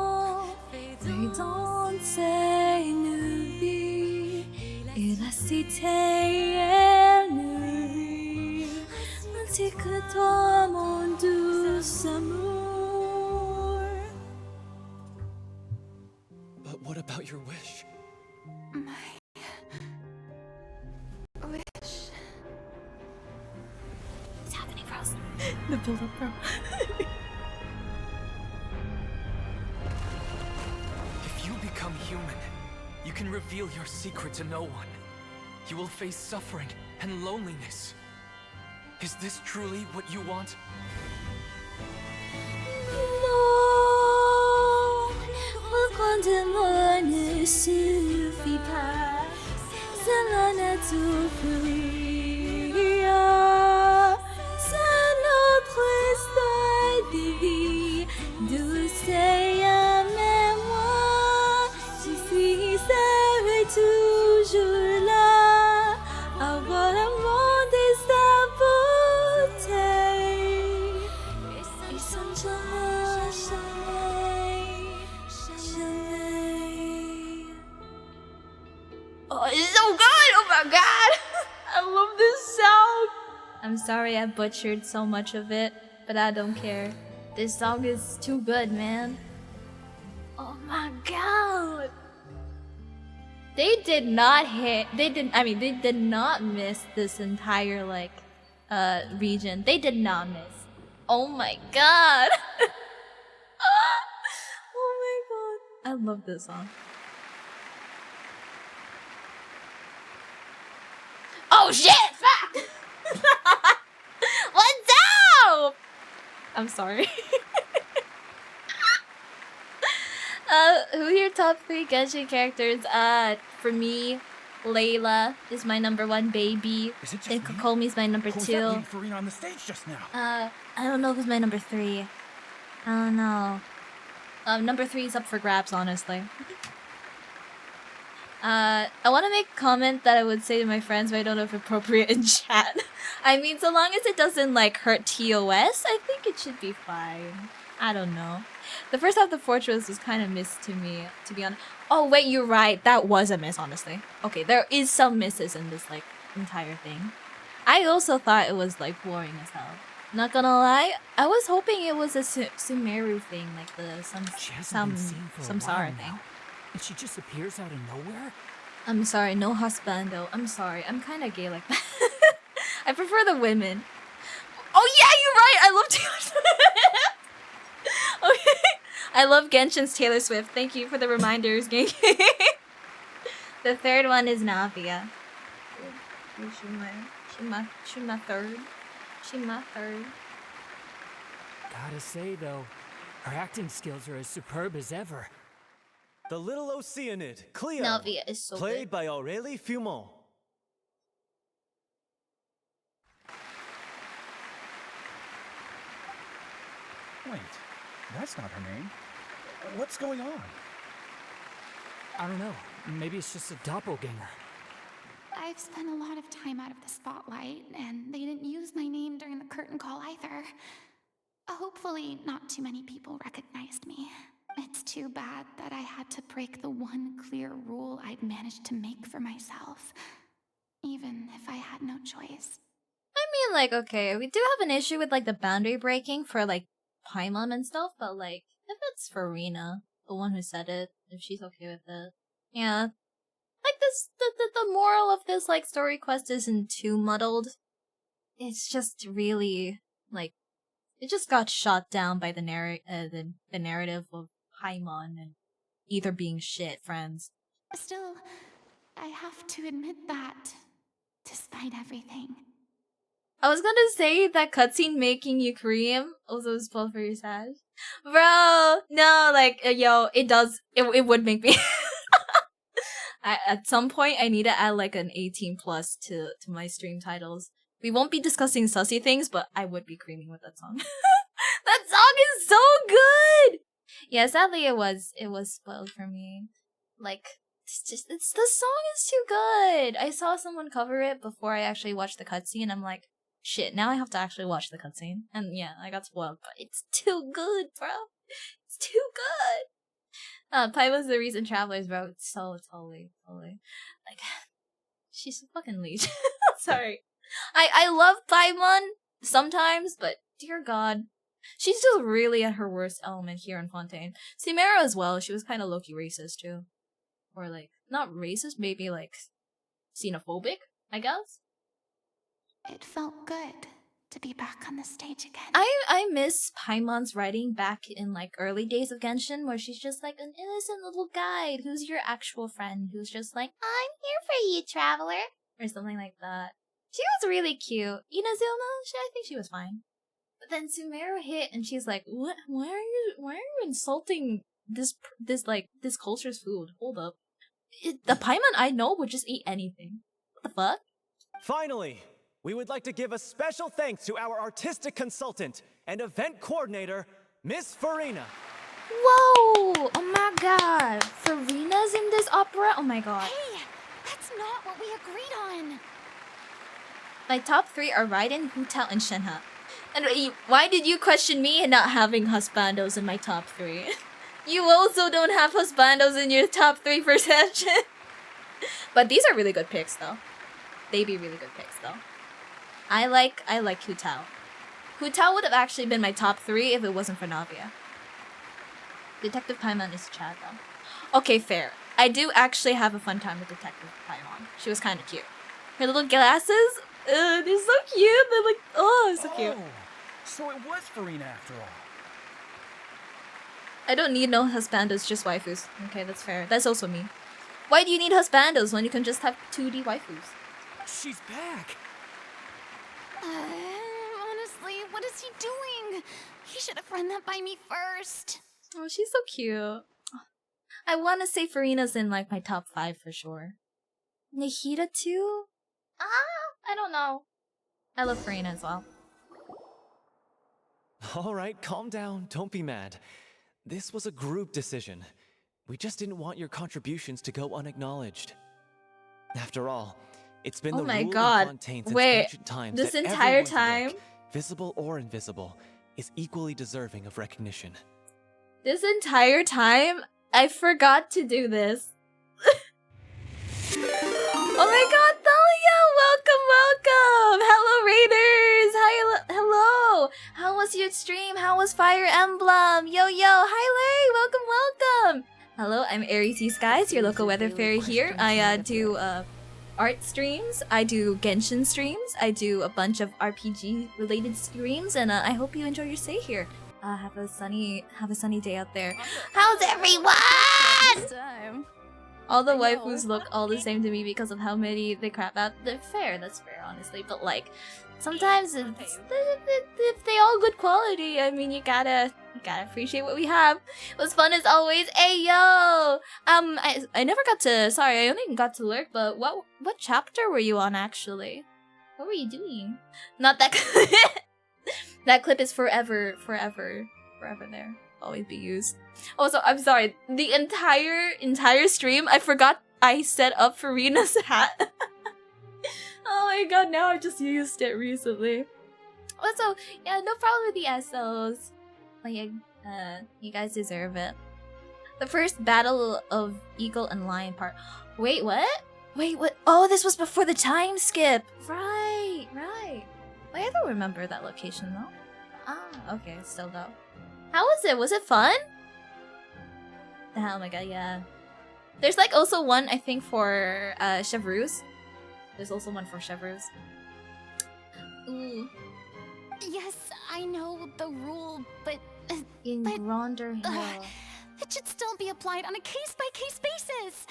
c'était elle ainsi que toi mon doux amour. But what about your wish? Wish. What's happening, Frost? The build-up, bro. If you become human, you can reveal your secret to no one. You will face suffering and loneliness. Is this truly what you want? Non, reprendre-moi ne suffit pas. Cela ne t'offrira. C'est notre histoire de vie, douce et aimez-moi. Je suis seule toujours là. Avoir le monde et sa beauté. Et sans jamais, jamais. Oh, it's so good! Oh my god! I love this song! I'm sorry I butchered so much of it, but I don't care. This song is too good, man. Oh my god! They did not hit. They did not miss this entire region. They did not miss. Oh my god! Oh my god! I love this song. Oh shit! Fuck! What's up? I'm sorry. Who are your top 3 Genshin characters? For me, Layla is my #1 baby. And Kokomi's my #2. Furina on the stage just now? I don't know who's my #3. I don't know. #3 is up for grabs, honestly. I want to make a comment that I would say to my friends, but I don't know if appropriate in chat. I mean, so long as it doesn't hurt TOS, I think it should be fine. I don't know. The first half of the fortress was kind of missed to me, to be honest. Oh wait, you're right. That was a miss, honestly. Okay, there is some misses in this entire thing. I also thought it was boring as hell. Not gonna lie, I was hoping it was a Sumeru thing, like the Samsara thing. And she just appears out of nowhere? I'm sorry, no husbando. I'm sorry, I'm kind of gay like that. I prefer the women. Oh yeah, you're right. I love Taylor Swift. Okay, I love Genshin's Taylor Swift. Thank you for the reminders, gang. The third one is Navia. She my third. She my third. Gotta say, though, her acting skills are as superb as ever. The little Oceanid, Cleo. Navia is so played good. by Aurélie Fumont. Wait, that's not her name. What's going on? I don't know. Maybe it's just a doppelganger. I've spent a lot of time out of the spotlight, and they didn't use my name during the curtain call either. Hopefully, not too many people recognized me. It's too bad that I had to break the one clear rule I'd managed to make for myself, even if I had no choice. I mean, okay, we do have an issue with the boundary breaking for Paimon and stuff, but if it's Furina, the one who said it, if she's okay with it, yeah. The moral of this story quest isn't too muddled. It's just really it just got shot down by the narrative of Paimon and either being shit friends. Still, I have to admit that, despite everything. I was gonna say that cutscene making you cream also spoiled for your Sag. Bro, no, yo, it would make me. At some point, I need to add an 18+ to my stream titles. We won't be discussing sussy things, but I would be creaming with that song. That song is so good! Yeah, sadly it was spoiled for me. The song is too good! I saw someone cover it before I actually watched the cutscene, I'm like, shit, now I have to actually watch the cutscene. And yeah, I got spoiled, but it's too good, bro. It's too good! Paimon's the recent Travelers, bro. It's so totally. she's a fucking leech. Sorry. I love Paimon sometimes, but dear god. She's just really at her worst element here in Fontaine. Simera as well, she was kind of low-key racist too. Or like, not racist, maybe like xenophobic, I guess? It felt good to be back on the stage again. I miss Paimon's writing back in like early days of Genshin, where she's just like an innocent little guide who's your actual friend, who's just like, I'm here for you, traveler, or something like that. She was really cute. Inazuma, I think she was fine. But then Sumeru hit, and she's like, "What? Why are you insulting this culture's food? Hold up, the Paimon I know would just eat anything. What the fuck?" Finally, we would like to give a special thanks to our artistic consultant and event coordinator, Miss Furina. Whoa! Oh my god, Furina's in this opera? Oh my god. Hey, that's not what we agreed on. My top 3 are Raiden, Hu Tao, and Shenhe. And why did you question me and not having husbandos in my top 3? You also don't have husbandos in your top 3 perception. But these are really good picks, though. They be really good picks, though. I like Hu Tao. Hu Tao would have actually been my top 3 if it wasn't for Navia. Detective Paimon is Chad, though. Okay, fair. I do actually have a fun time with Detective Paimon. She was kind of cute. Her little glasses, they're so cute. They're like, oh, so cute. So it was Furina after all. I don't need no husbandos, just waifus. Okay, that's fair. That's also me. Why do you need husbandos when you can just have 2D waifus? She's back. Honestly, what is he doing? He should have run that by me first. Oh, she's so cute. I want to say Furina's in like my top 5 for sure. Nahida too? I don't know. I love Furina as well. All right, calm down. Don't be mad. This was a group decision. We just didn't want your contributions to go unacknowledged. After all, it's been the rule in Fontaine since ancient times this that entire everyone's time, work, visible or invisible, is equally deserving of recognition. This entire time, I forgot to do this. Oh my god, Thalia! Welcome! Hello, Raiders! Hi, hello! How was your stream? How was Fire Emblem? Yo! Hi, Lay! Welcome! Hello, I'm Aries Skies, your local weather fairy here. I do art streams, I do Genshin streams, I do a bunch of RPG related streams, and I hope you enjoy your stay here. Have a sunny day out there. How's everyone? All the waifus look all the same to me because of how many they crap out. That's fair, honestly. But like, sometimes if they all good quality, I mean, you gotta appreciate what we have. It was fun as always. Hey yo, I never got to. Sorry, I only got to lurk. But what chapter were you on actually? What were you doing? Not that. That clip is forever there. Always be used. Also, I'm sorry. The entire stream, I forgot I set up Furina's hat. Oh my god, now I just used it recently. Also, yeah, no problem with the SOs. Like, you guys deserve it. The first battle of Eagle and Lion part. Wait, what? Wait, what? Oh, this was before the time skip. Right. Wait, I don't remember that location though. Ah, okay, still though. How was it? Was it fun? Oh my god, yeah. There's like also one, I think, for Chevreuse. There's also one for Chevreuse. Ooh. Yes, I know the rule, but... Gronder Hill. It should still be applied on a case-by-case basis.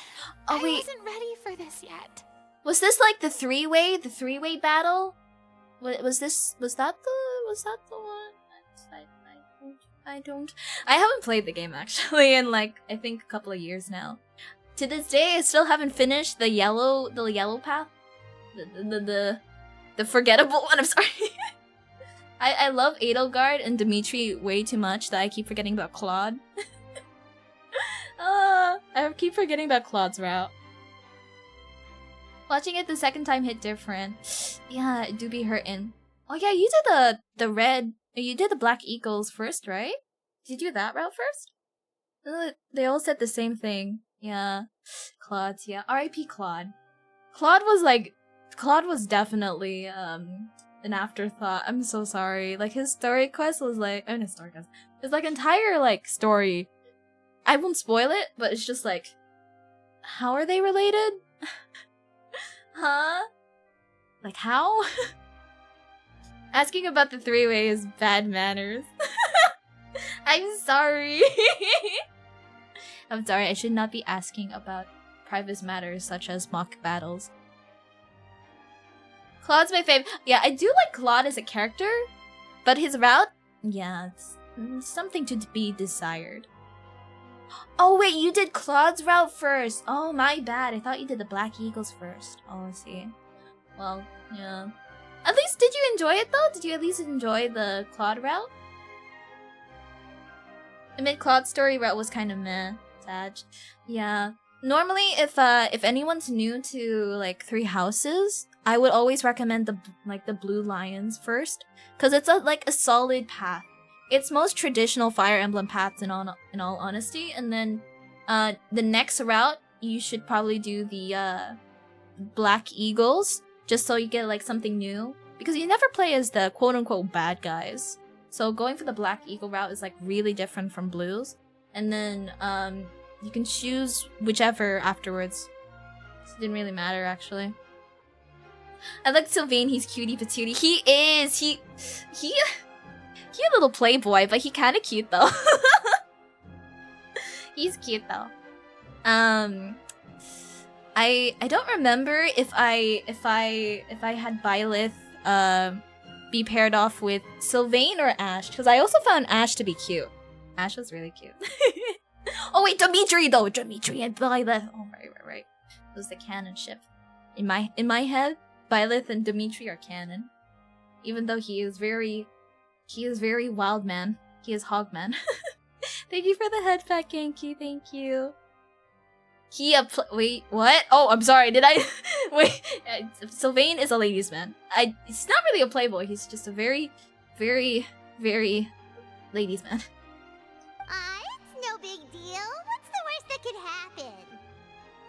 Oh, wait. I wasn't ready for this yet. Was this like the three-way battle? Was that the one? I haven't played the game actually in like I think a couple of years now. To this day, I still haven't finished the yellow path, the forgettable one. I'm sorry. I love Edelgard and Dimitri way too much that I keep forgetting about Claude. I keep forgetting about Claude's route. Watching it the second time hit different. Yeah, it do be hurting. Oh yeah, you did the red. You did the Black Eagles first, right? Did you do that route first? They all said the same thing. Yeah. Claude, yeah. R.I.P. Claude. Claude was definitely an afterthought. I'm so sorry. Like his story quest was like, I mean, his story quest. His like entire like story. I won't spoil it, but it's just like, how are they related? Huh? Like how? Asking about the three-way is bad manners. I'm sorry. I'm sorry, I should not be asking about private matters such as mock battles. Claude's my fave. Yeah, I do like Claude as a character, but his route, yeah, it's something to be desired. Oh wait, you did Claude's route first. Oh, my bad. I thought you did the Black Eagles first. Oh, I see. Well, yeah. At least, did you enjoy it though? Did you at least enjoy the Claude route? I mean, Claude's story route was kind of meh. Sad. Yeah. Normally, if anyone's new to like Three Houses, I would always recommend the Blue Lions first, cause it's a solid path. It's most traditional Fire Emblem paths in all honesty, and then the next route you should probably do the Black Eagles, just so you get like something new, because you never play as the quote-unquote bad guys. So going for the Black Eagle route is like really different from Blues, and then you can choose whichever afterwards. So it didn't really matter actually. I like Sylvain, he's cutie patootie. He is! He a little playboy, but he kinda cute though. He's cute though. I don't remember if I had Byleth be paired off with Sylvain or Ash, because I also found Ash to be cute. Ash was really cute. Oh wait, Dimitri though! Dimitri and Byleth. Oh right. It was the canon ship. In my head, Byleth and Dimitri are canon. Even though he is very wild man. He is Hogman. Thank you for the head pack, Genki. Thank you. Wait, what? Oh, I'm sorry. Did I? Wait. Sylvain is a ladies' man. He's not really a playboy. He's just a very, very, very ladies' man. It's no big deal. What's the worst that could happen?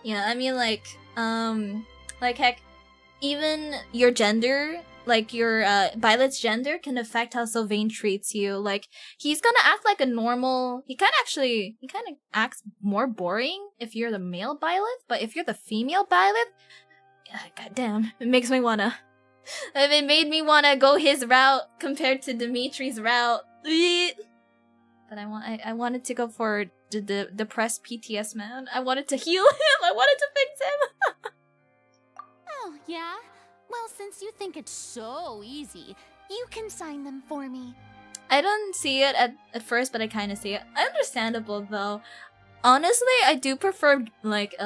Yeah, I mean, like heck, even your gender, like your Violet's gender, can affect how Sylvain treats you. Like he's gonna act like a normal. He kind of acts more boring if you're the male Violet, but if you're the female Violet, goddamn, it makes me wanna. It made me wanna go his route compared to Dimitri's route. But I wanted to go for the depressed PTS man. I wanted to heal him. I wanted to fix him. Oh, yeah? Well, since you think it's so easy, you can sign them for me. I don't see it at first, but I kind of see it. Understandable, though. Honestly, I do prefer, like,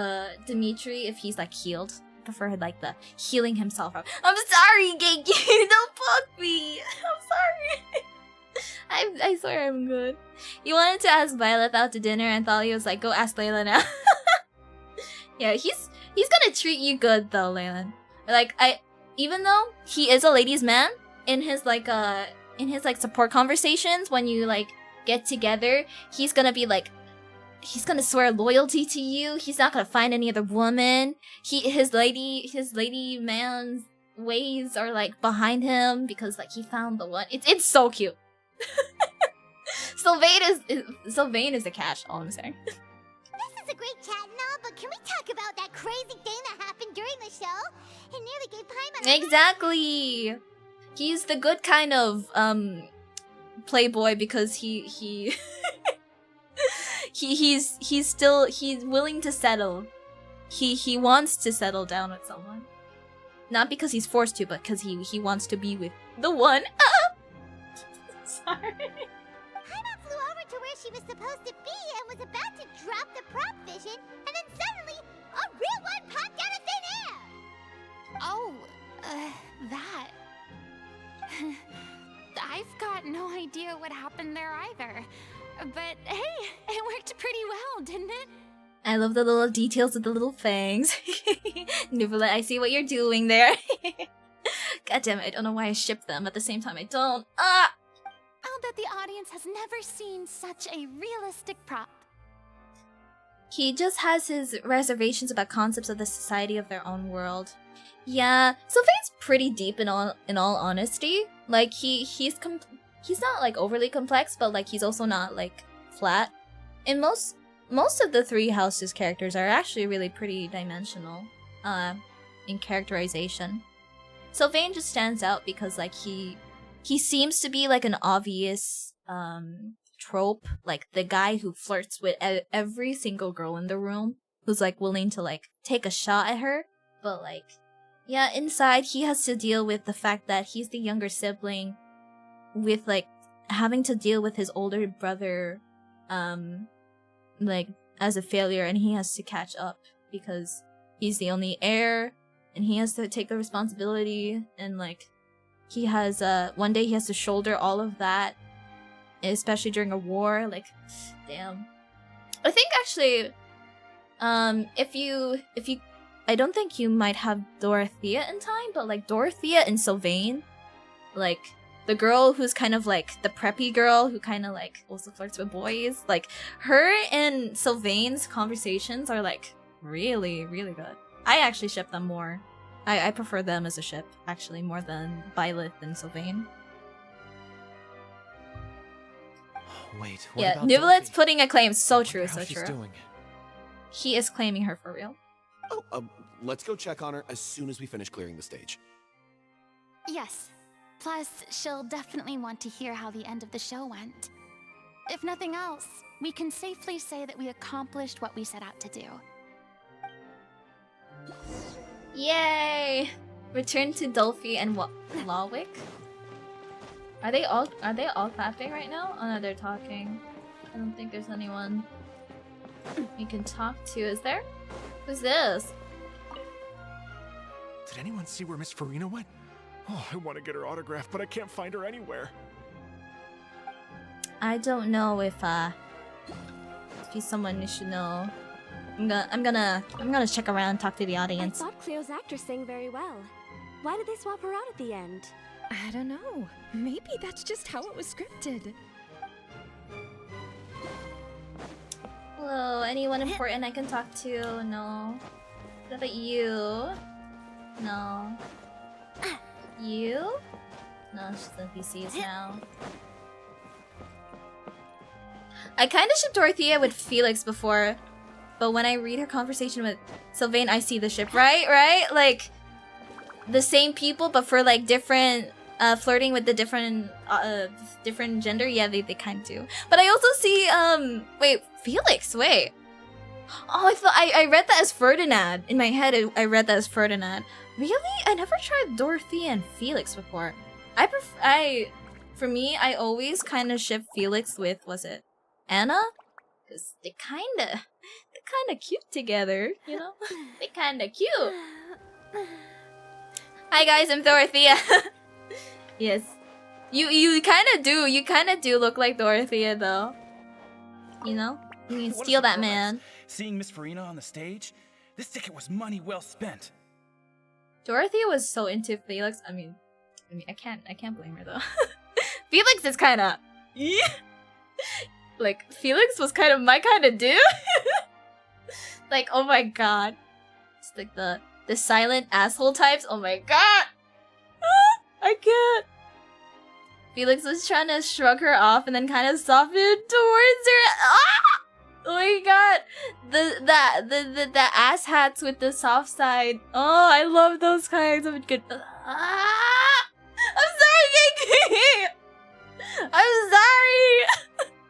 Dimitri if he's, like, healed. I prefer, like, the healing himself up. I'm sorry, Genki! Don't fuck me! I'm sorry! I swear I'm good. You wanted to ask Violet out to dinner and Thalia was like, go ask Layla now. Yeah, he's gonna treat you good, though, Laylan. Like, even though he is a ladies' man, in his support conversations, when you like get together, he's gonna be like, he's gonna swear loyalty to you. He's not gonna find any other woman. His lady man's ways are like behind him because like he found the one. It's so cute. Sylvain is a cash. All I'm saying. This is a great chat and all, but can we talk about that crazy thing that happened during the show? It nearly gave Paimon. Exactly. He's the good kind of playboy because he's willing to settle. He wants to settle down with someone. Not because he's forced to, but because he wants to be with the one. Sorry. Paimon flew over to where she was supposed to be and was about to drop the prop vision, and then suddenly a real one popped out of thin air. Oh, that. I've got no idea what happened there either. But hey, it worked pretty well, didn't it? I love the little details of the little fangs. Nuvula, I see what you're doing there. God damn it, I don't know why I ship them. At the same time, I don't. I'll bet the audience has never seen such a realistic prop. he just has his reservations about concepts of the society of their own world. Yeah, Sylvain's pretty deep in all honesty. Like he's not like overly complex, but like he's also not like flat. And most of the three houses characters are actually really pretty dimensional in characterization. Sylvain just stands out because like he seems to be like an obvious trope, like the guy who flirts with every single girl in the room, who's like willing to like take a shot at her, but like yeah, inside he has to deal with the fact that he's the younger sibling, with like having to deal with his older brother like as a failure, and he has to catch up because he's the only heir and he has to take the responsibility, and like he has one day he has to shoulder all of that, especially during a war. Like damn. I think actually if you I don't think you might have Dorothea in time, but like Dorothea and Sylvain, like the girl who's kind of like the preppy girl who kind of like also flirts with boys, like her and Sylvain's conversations are like really, really good. I actually ship them more. I prefer them as a ship, actually, more than Violet and Sylvain. Wait, what Yeah, about Nivelet's Dorothy? putting a claim. So I wonder true, how so she's true. doing. He is claiming her for real. Oh, let's go check on her as soon as we finish clearing the stage. Yes. Plus, she'll definitely want to hear how the end of the show went. If nothing else, we can safely say that we accomplished what we set out to do. Yay! Return to Dolphy and Lawick. Are they all clapping right now? Oh no, they're talking. I don't think there's anyone we can talk to. Is there? Who's this? Did anyone see where Miss Furina went? Oh, I want to get her autograph, but I can't find her anywhere. I don't know if he's someone you should know. I'm gonna check around and talk to the I audience. thought Cleo's actress sang very well. Why did they swap her out at the end? I don't know. Maybe that's just how it was scripted. Hello, anyone important I can talk to? No. What about you? No. You? No, she's NPCs now. I kind of shipped Dorothea with Felix before, but when I read her conversation with Sylvain, I see the ship, right? Like, the same people, but for like different, flirting with the different gender. Yeah, they kind of do. But I also see, wait, Felix, wait. Oh, I read that as Ferdinand. In my head, I read that as Ferdinand. Really? I never tried Dorothea and Felix before. For me, I always kind of ship Felix with, was it Anna? Because they're kind of cute together, you know? They're kind of cute. Hi guys, I'm Dorothea. Yes. You kind of do look like Dorothea though. You know? You can steal that man. Seeing Miss Furina on the stage, this ticket was money well spent. Dorothea was so into Felix. I mean, I can't blame her though. Felix is kind of, like Felix was kind of my kind of dude. Like, oh my god, it's like the silent asshole types. Oh my god, I can't. Felix was trying to shrug her off and then kind of soften towards her. Ah! Oh my god, the ass hats with the soft side. Oh, I love those kinds of good. Ah! I'm sorry, Genki. I'm sorry.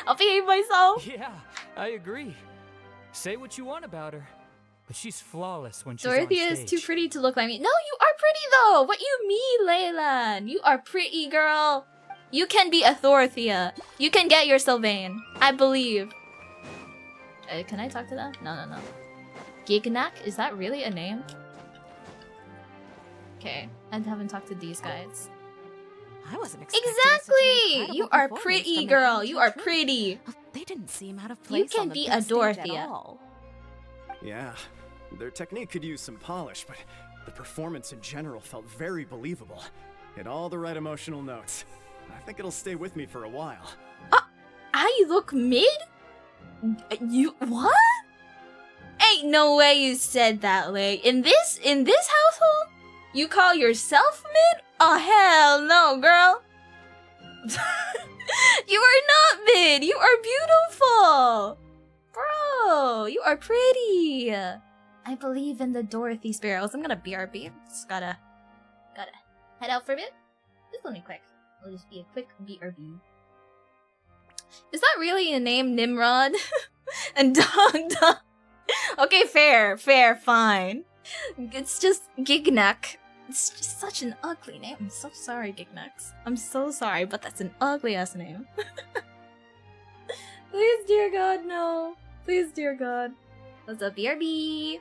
I'll behave myself. Yeah, I agree. Say what you want about her, but she's flawless when she's Dorothea on is stage. too pretty to look like me. No, you are pretty though. What you mean, Leyland? You are pretty, girl. You can be a Dorothea. You can get your Sylvain. I believe. Can I talk to them? No. Gignac? Is that really a name? Okay, I haven't talked to these guys. I wasn't expecting Exactly! You are pretty, girl. You are pretty. They didn't seem out of place. You can on the be big a stage Dorothea. at all. Yeah, their technique could use some polish, but the performance in general felt very believable. Hit all the right emotional notes. I think it'll stay with me for a while. I look mid? You what? ain't no way you said that, Lay. In this household, you call yourself mid? Oh hell no, girl. You are not mid. You are beautiful, bro. You are pretty. I believe in the Dorothy sparrows. I'm gonna BRB. Just gotta head out for a bit. This will be quick. It'll just be a quick BRB. Is that really a name, Nimrod? And Dog. Okay, fair, fine. It's just Gignac. It's just such an ugly name. I'm so sorry, Gignax. I'm so sorry, but that's an ugly ass name. Please, dear God, no. Please, dear God. What's up, BRB?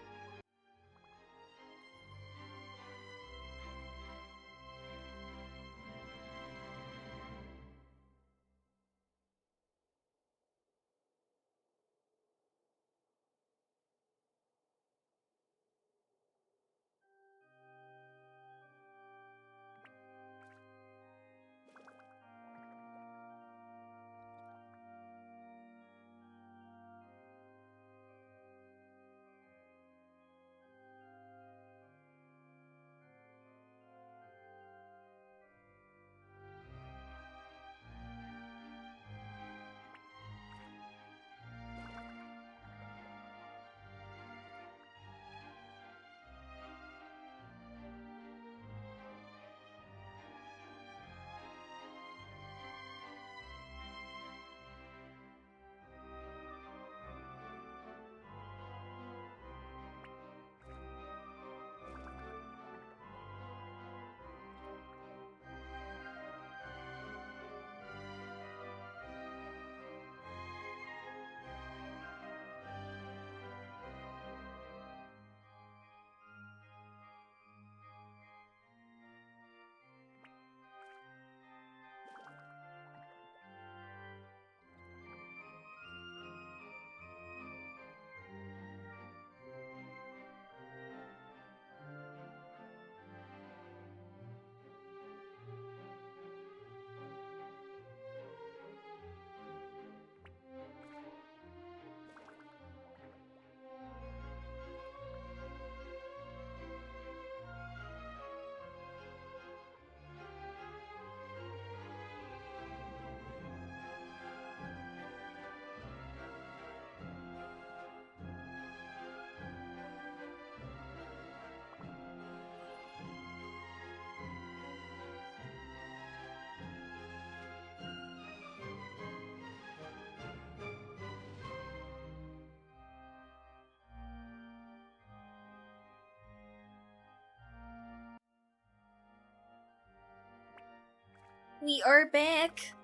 We are back.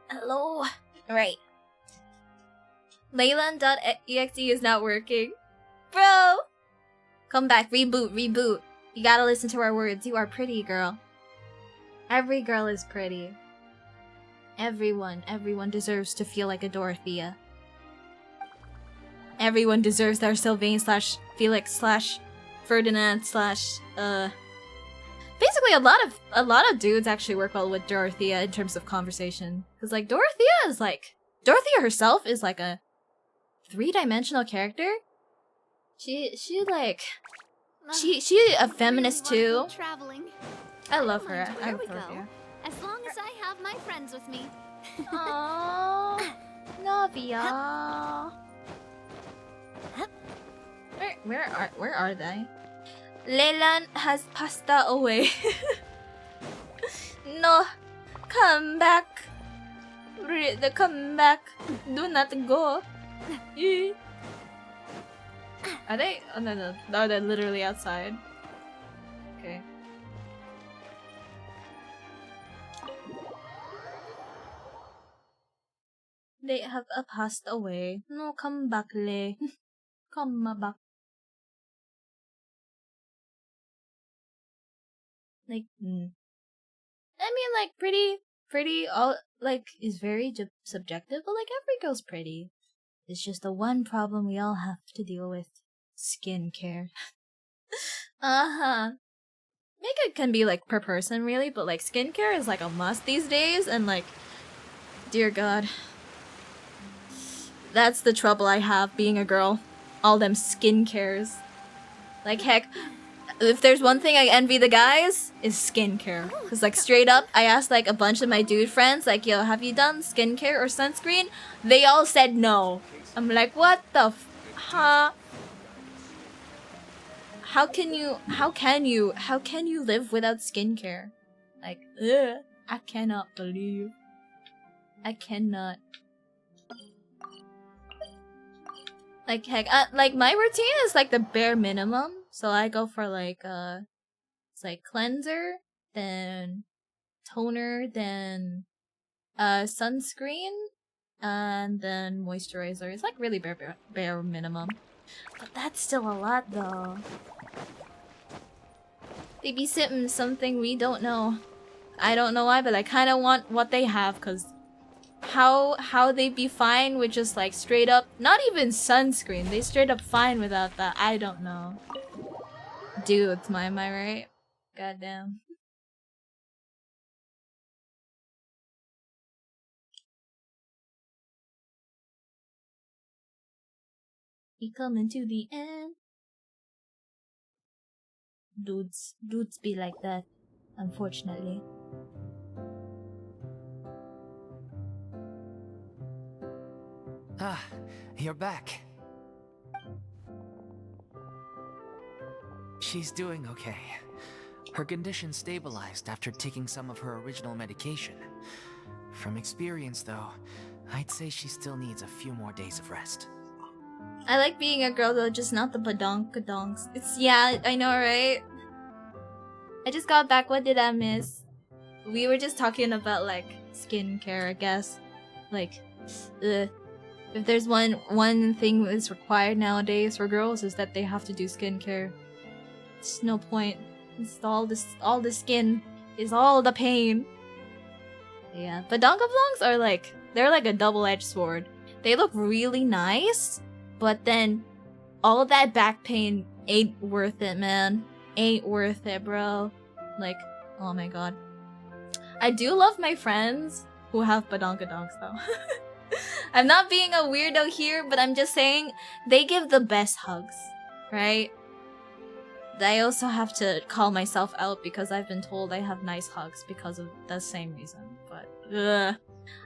Hello. Right. Leyland.exe is not working. Bro! Come back. Reboot. You gotta listen to our words. You are pretty, girl. Every girl is pretty. Everyone deserves to feel like a Dorothea. Everyone deserves their Sylvain / Felix / Ferdinand / Basically, a lot of dudes actually work well with Dorothea in terms of conversation, because like Dorothea herself is like a 3-dimensional character. She a feminist too. I love her. I love her. As long as I have my friends with me. Aww, Navia. Where are they? Leyland has passed away. No, come back. Come back. Do not go. Are they? Oh no. No, they're literally outside. Okay. They have passed away. No, come back, Ley. Come back. Like, I mean, like, pretty, all, like, is very subjective, but, like, every girl's pretty. It's just the one problem we all have to deal with. Skincare. Makeup can be, like, per person, really, but, like, skincare is, like, a must these days, and, like, dear God. That's the trouble I have being a girl. all them skincares. Like, heck, if there's one thing I envy the guys, is skincare. Cause like straight up, I asked like a bunch of my dude friends, like, yo, have you done skincare or sunscreen? They all said no. I'm like, what the huh? How can you live without skincare? Like, ugh, I cannot believe. I cannot. Like, heck, like my routine is like the bare minimum. So I go for like, it's like cleanser, then toner, then sunscreen, and then moisturizer. It's like really bare minimum. But that's still a lot though. They be sitting something we don't know. I don't know why, but I kind of want what they have, cause how they be fine with just like straight up, not even sunscreen. They straight up fine without that. I don't know. Dudes, am I right? Goddamn. We coming to the end. Dudes be like that, unfortunately. Ah, you're back. She's doing okay. Her condition stabilized after taking some of her original medication. From experience, though, I'd say she still needs a few more days of rest. I like being a girl though, just not the badonkadonks. Yeah, I know, right? I just got back. What did I miss? We were just talking about like skincare, I guess. Like, if there's one thing that's required nowadays for girls is that they have to do skincare. It's no point. It's all the skin is all the pain. Yeah, badonkadonks are like, they're like a double-edged sword. They look really nice, but then all that back pain ain't worth it, man. Ain't worth it, bro. Like, oh my god. I do love my friends who have badonkadonks though. I'm not being a weirdo here, but I'm just saying they give the best hugs, right? I also have to call myself out because I've been told I have nice hugs because of the same reason. But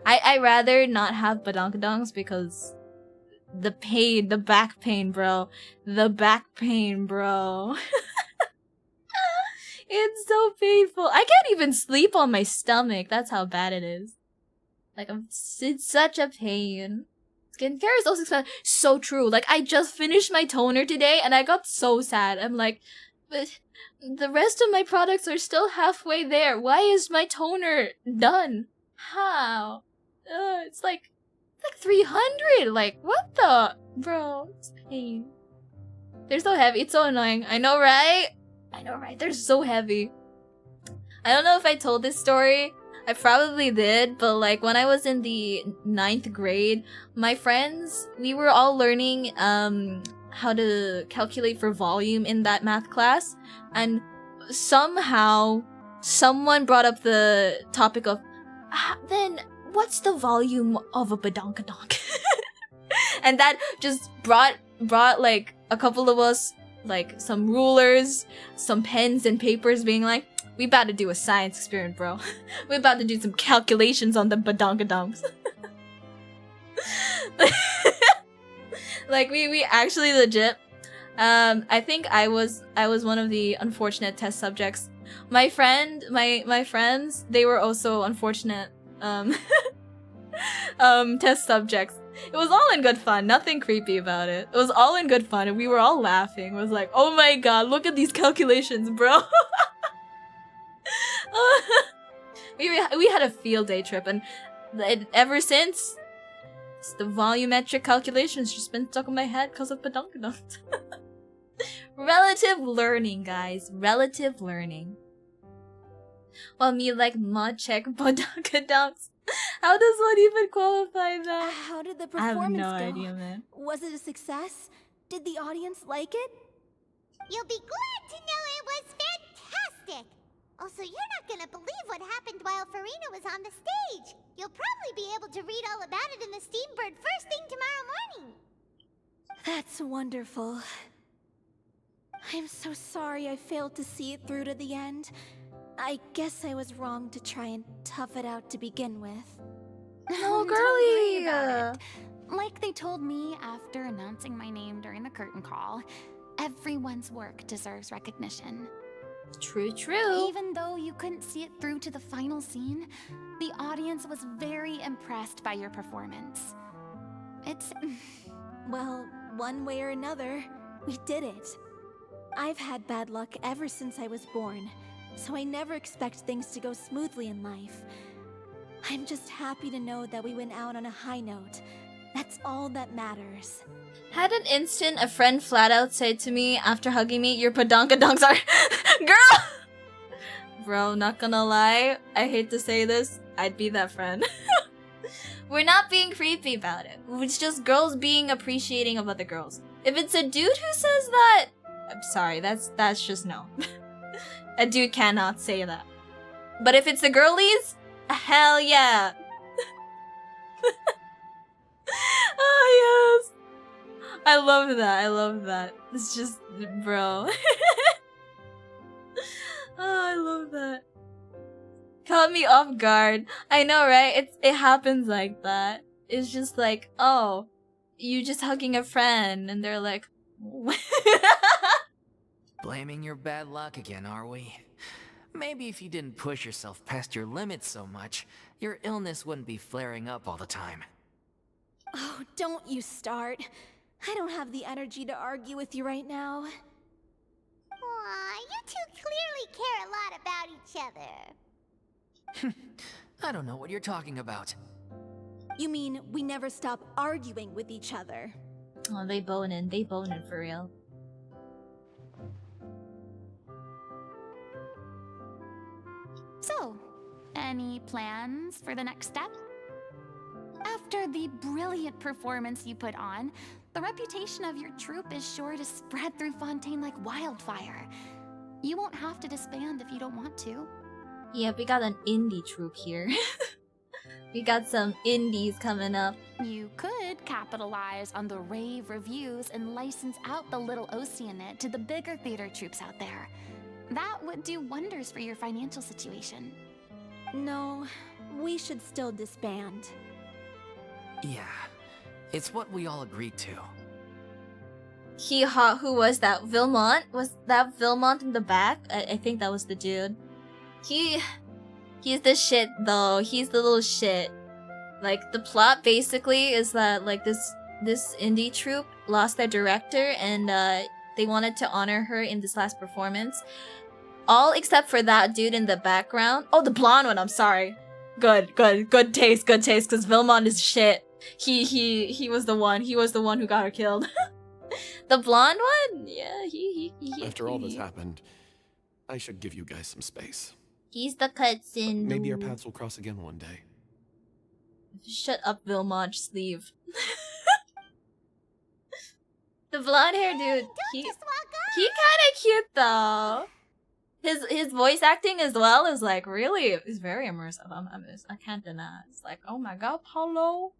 I rather not have badonkadonks because the pain, the back pain, bro. The back pain, bro. It's so painful. I can't even sleep on my stomach. That's how bad it is. Like, it's such a pain. Skincare is also expensive. So true. Like, I just finished my toner today and I got so sad. I'm like, but the rest of my products are still halfway there. Why is my toner done? How? It's like 300. Like, what the? Bro, it's pain. They're so heavy. It's so annoying. I know, right? I know, right? They're so heavy. I don't know if I told this story. I probably did, but like when I was in the 9th grade, my friends, we were all learning how to calculate for volume in that math class, and somehow someone brought up the topic of then what's the volume of a badonkadonk? And that just brought like a couple of us like some rulers, some pens and papers, being like, we about to do a science experiment, bro. We about to do some calculations on the badonkadonks. Like we actually legit. I think I was one of the unfortunate test subjects. My friends, they were also unfortunate test subjects. It was all in good fun, nothing creepy about it. It was all in good fun and we were all laughing. It was like, oh my god, look at these calculations, bro. We had a field day trip, and ever since, the volumetric calculations just been stuck in my head because of badonkadonks. Relative learning, guys. Relative learning. Well, me like ma check badonkadonks. How does one even qualify that? How did the I have performance no go? idea, man. Was it a success? Did the audience like it? You'll be glad to know it was fantastic! Also, you're not gonna believe what happened while Furina was on the stage. You'll probably be able to read all about it in the Steambird first thing tomorrow morning. That's wonderful. I'm so sorry I failed to see it through to the end. I guess I was wrong to try and tough it out to begin with. No, Don't worry girly. about it. Like they told me after announcing my name during the curtain call, everyone's work deserves recognition. True, true. Even though you couldn't see it through to the final scene, the audience was very impressed by your performance. It's... Well, one way or another, we did it. I've had bad luck ever since I was born, so I never expect things to go smoothly in life. I'm just happy to know that we went out on a high note. That's all that matters. Had an instant a friend flat out said to me after hugging me, your padonkadonks are... Girl! Bro, not gonna lie, I hate to say this, I'd be that friend. We're not being creepy about it. It's just girls being appreciating of other girls. If it's a dude who says that, I'm sorry, that's just no. A dude cannot say that. But if it's the girlies, hell yeah. Oh yes. I love that. I love that. It's just, bro. Oh, I love that. Caught me off guard. I know, right? It happens like that. It's just like, oh, you just hugging a friend, and they're like, Blaming your bad luck again, are we? Maybe if you didn't push yourself past your limits so much, your illness wouldn't be flaring up all the time. Oh, don't you start. I don't have the energy to argue with you right now. Aw, you two clearly care a lot about each other. I don't know what you're talking about. You mean we never stop arguing with each other? oh, they boning for real. So, any plans for the next step? After the brilliant performance you put on, the reputation of your troupe is sure to spread through Fontaine like wildfire. You won't have to disband if you don't want to. Yeah, we got an indie troupe here. We got some indies coming up. You could capitalize on the rave reviews and license out the Little Oceanid to the bigger theater troupes out there. That would do wonders for your financial situation. No, we should still disband. Yeah, it's what we all agreed to. Who was that? Vilmont? Was that Vilmont in the back? I think that was the dude. He's the shit though. He's the little shit. Like the plot basically is that like this indie troupe lost their director and they wanted to honor her in this last performance. All except for that dude in the background. Oh, the blonde one. I'm sorry. Good taste. Because Vilmont is shit. He was the one. He was the one who got her killed. The blonde one? Yeah, he After all that's happened, I should give you guys some space. He's the cutscene. Maybe our paths will cross again one day. Shut up, Vilmont. Just leave. The blonde hair dude. He kind of cute though. His voice acting as well is like really is very immersive. I can't deny. It's like, oh my god, Paulo,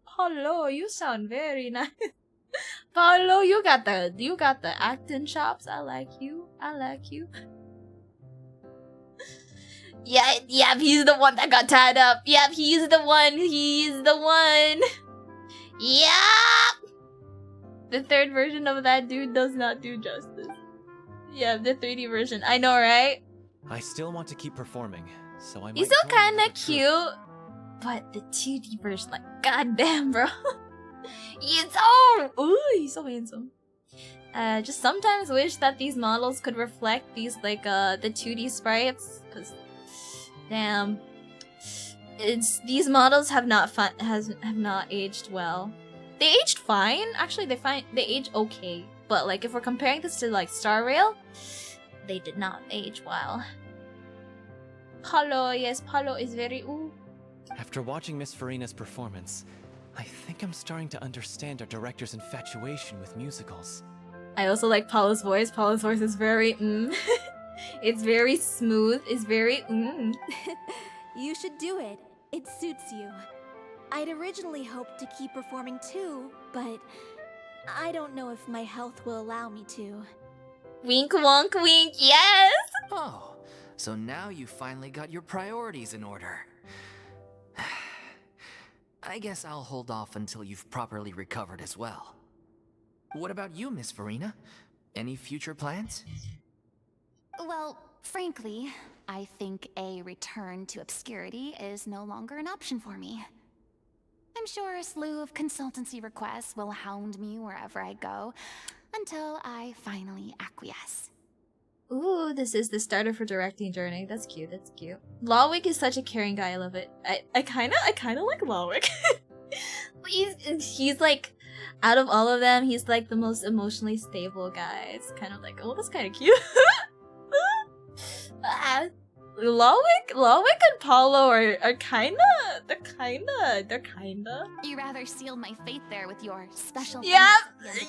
you sound very nice. Paulo, you got the acting chops. I like you. Yeah, he's the one that got tied up. Yep, he's the one. Yep. The third version of that dude does not do justice. Yeah, the 3D version. I know, right? I still want to keep performing, so I might. He's still join kind another of troupe. cute, but the 2D version, like, goddamn, bro. He's so handsome. Just sometimes wish that these models could reflect these like the 2D sprites, cause damn, these models have not aged well. They aged fine, actually. They age okay, but like if we're comparing this to like Star Rail, they did not age well. Paulo, yes, Paulo is very ooh. After watching Miss Furina's performance, I think I'm starting to understand our director's infatuation with musicals. I also like Paulo's voice. Paulo's voice is very It's very smooth. It's very You should do it. It suits you. I'd originally hoped to keep performing too, but I don't know if my health will allow me to. Wink, wonk, wink. Yes. Oh, so now you finally got your priorities in order. I guess I'll hold off until you've properly recovered as well. What about you, Miss Furina? Any future plans? Well, frankly, I think a return to obscurity is no longer an option for me. I'm sure a slew of consultancy requests will hound me wherever I go, until I finally acquiesce. Ooh, this is the start of her directing journey. That's cute, that's cute. Lawwick is such a caring guy, I love it. I kinda like Lawwick. he's like, out of all of them, he's like the most emotionally stable guy. It's kind of like, oh, that's kind of cute. Lawwick and Paulo are kinda. You rather sealed my fate there with your special. Yep,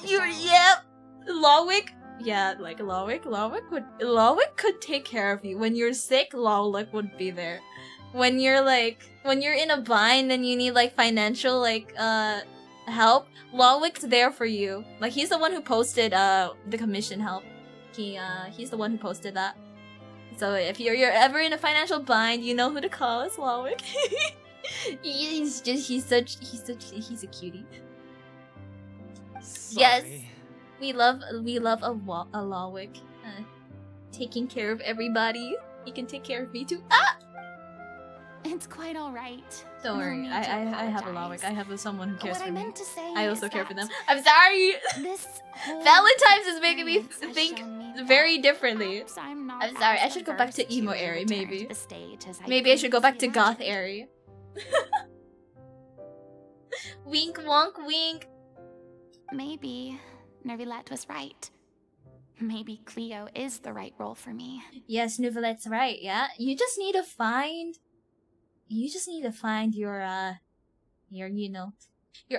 yep. Lawwick. Yeah, like Lawwick could take care of you. When you're sick, Lawwick would be there. When you're in a bind and you need like financial help, Lawwick's there for you. Like he's the one who posted the commission help. He's the one who posted that. So if you're ever in a financial bind, you know who to call. It's Lawwick. he's a cutie. Sorry. Yes. We love a Lawwick. Taking care of everybody. He can take care of me too. Ah! It's quite alright. Don't No worry, need I to have a apologize. Lawwick. I have someone who cares What for I me. meant to say I also is care for that them. I'm sorry! This whole Valentine's is making me experience has think shown me very differently. perhaps I'm not I'm sorry, I as should go back to averse emo a Airy, return maybe. to the stage as Maybe I should go back to previously goth imagined. Airy. Wink wonk wink. Maybe Nervilette was right. Maybe Cleo is the right role for me. Yes, Nouvelette's right, yeah? You just need to find your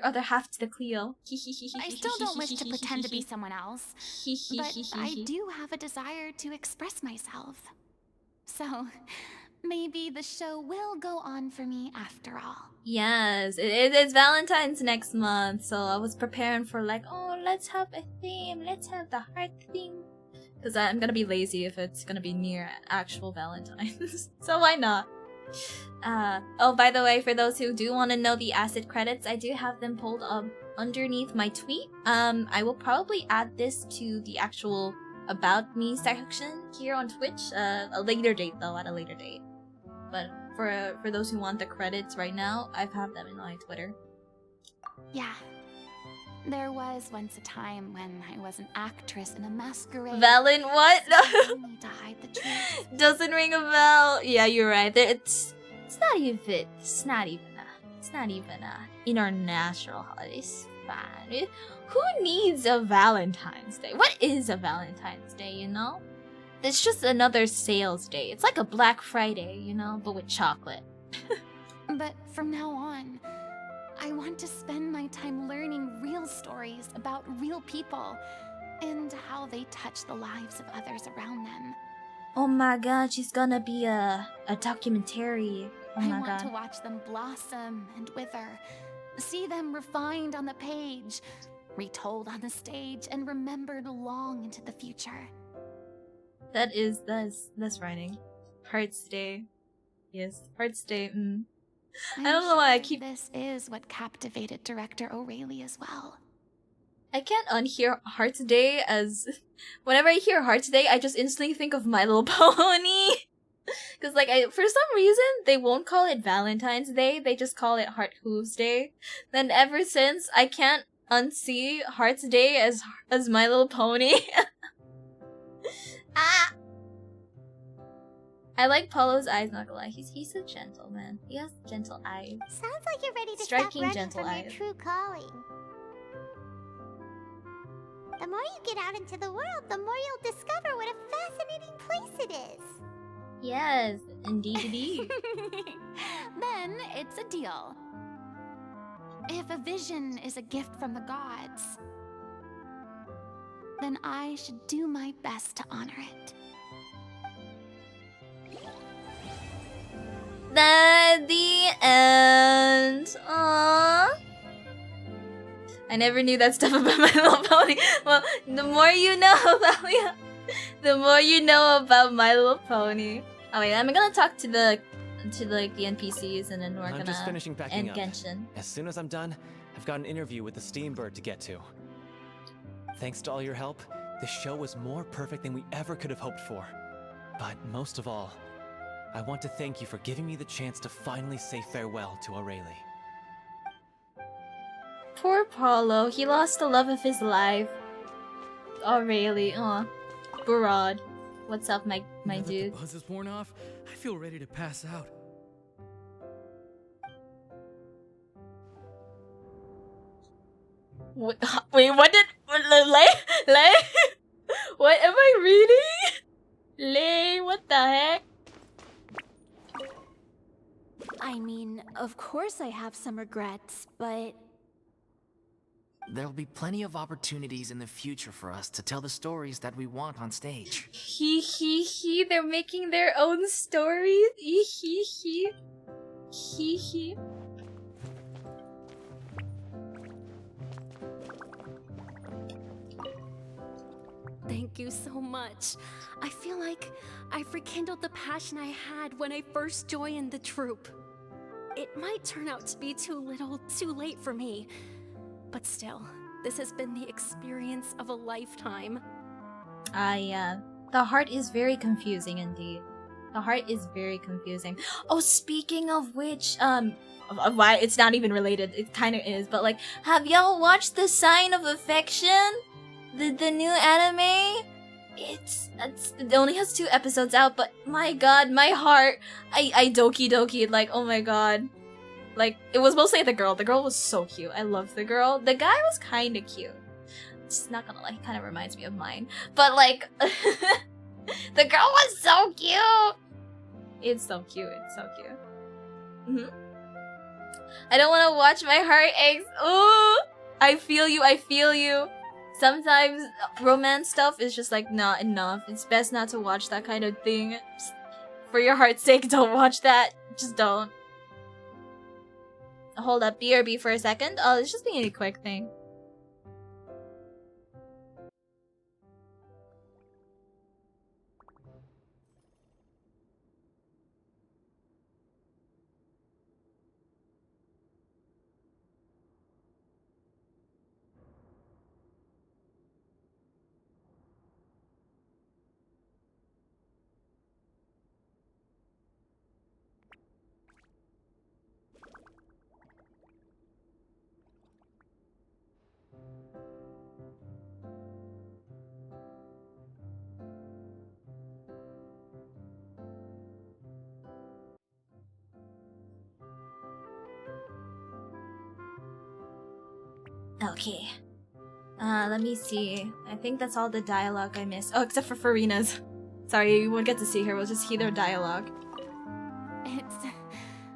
other half to the Cleo. I still don't wish to pretend to be someone else, but I do have a desire to express myself. So, maybe the show will go on for me after all. Yes, it's Valentine's next month, so I was preparing for like, oh, let's have a theme, let's have the heart theme. Because I'm gonna be lazy if it's gonna be near actual Valentine's, so why not? Oh, by the way, for those who do want to know the asset credits, I do have them pulled up underneath my tweet. I will probably add this to the actual About Me section here on Twitch, a later date though, at a later date. But for those who want the credits right now, I have them in my Twitter. Yeah. There was once a time when I was an actress in a masquerade. Valen, what? Only to hide the truth. Doesn't ring a bell. Yeah, you're right. It's not even a international holiday. It's fine. Who needs a Valentine's Day? What is a Valentine's Day, you know? It's just another sales day. It's like a Black Friday, you know, but with chocolate. But from now on, I want to spend my time learning real stories about real people and how they touch the lives of others around them. Oh my god, she's gonna be a documentary. Oh I my want to god. watch them blossom and wither, see them refined on the page, retold on the stage, and remembered long into the future. That's writing. Hearts Day. Yes, Hearts Day. I don't know why I keep. This is what captivated director O'Reilly as well. I can't unhear Hearts Day as. Whenever I hear Hearts Day, I just instantly think of My Little Pony. Because, like, for some reason, they won't call it Valentine's Day, they just call it Heart Hooves Day. Then ever since, I can't unsee Hearts Day as My Little Pony. Ah! I like Paulo's eyes, not gonna lie. He's a gentleman. He has gentle eyes. Sounds like you're ready to Striking stop running gentle from eyes. your true calling. The more you get out into the world, the more you'll discover what a fascinating place it is. Yes, indeed. Then it's a deal. If a vision is a gift from the gods, then I should do my best to honor it. The end. Aww. I never knew that stuff about My Little Pony. Well, the more you know about me, the more you know about My Little Pony. Oh wait, I'm gonna talk to the NPCs and then we're I'm gonna just finishing packing end up. Genshin. As soon as I'm done, I've got an interview with the Steambird to get to. Thanks to all your help, the show was more perfect than we ever could have hoped for. But most of all, I want to thank you for giving me the chance to finally say farewell to Aurelie. Poor Paulo, he lost the love of his life. Aurelie, aw. Barad. What's up, my dude? The buzz is worn off. I feel ready to pass out. Wait, what did Lay? What am I reading? Lay, what the heck? I mean, of course I have some regrets, but There'll be plenty of opportunities in the future for us to tell the stories that we want on stage. He, they're making their own stories. He. Thank you so much. I feel like I've rekindled the passion I had when I first joined the troupe. It might turn out to be too little, too late for me. But still, this has been the experience of a lifetime. The heart is very confusing indeed. The heart is very confusing. Oh, speaking of which, why it's not even related. It kind of is, but like, have y'all watched The Sign of Affection? The new anime? It only has 2 episodes out, but my god, my heart, I doki like, oh my god. Like, it was mostly the girl. The girl was so cute. I loved the girl. The guy was kind of cute. Just not gonna lie, he kind of reminds me of mine. But like, the girl was so cute. It's so cute. It's so cute. I don't want to watch my heart aches. Ooh, I feel you. I feel you. Sometimes romance stuff is just like not enough. It's best not to watch that kind of thing. Just, for your heart's sake, don't watch that. Just don't. Hold up, BRB for a second. Oh, it's just being a quick thing. Okay. Let me see. I think that's all the dialogue I missed. Oh, except for Furina's. Sorry, you won't get to see her. We'll just hear their dialogue. It's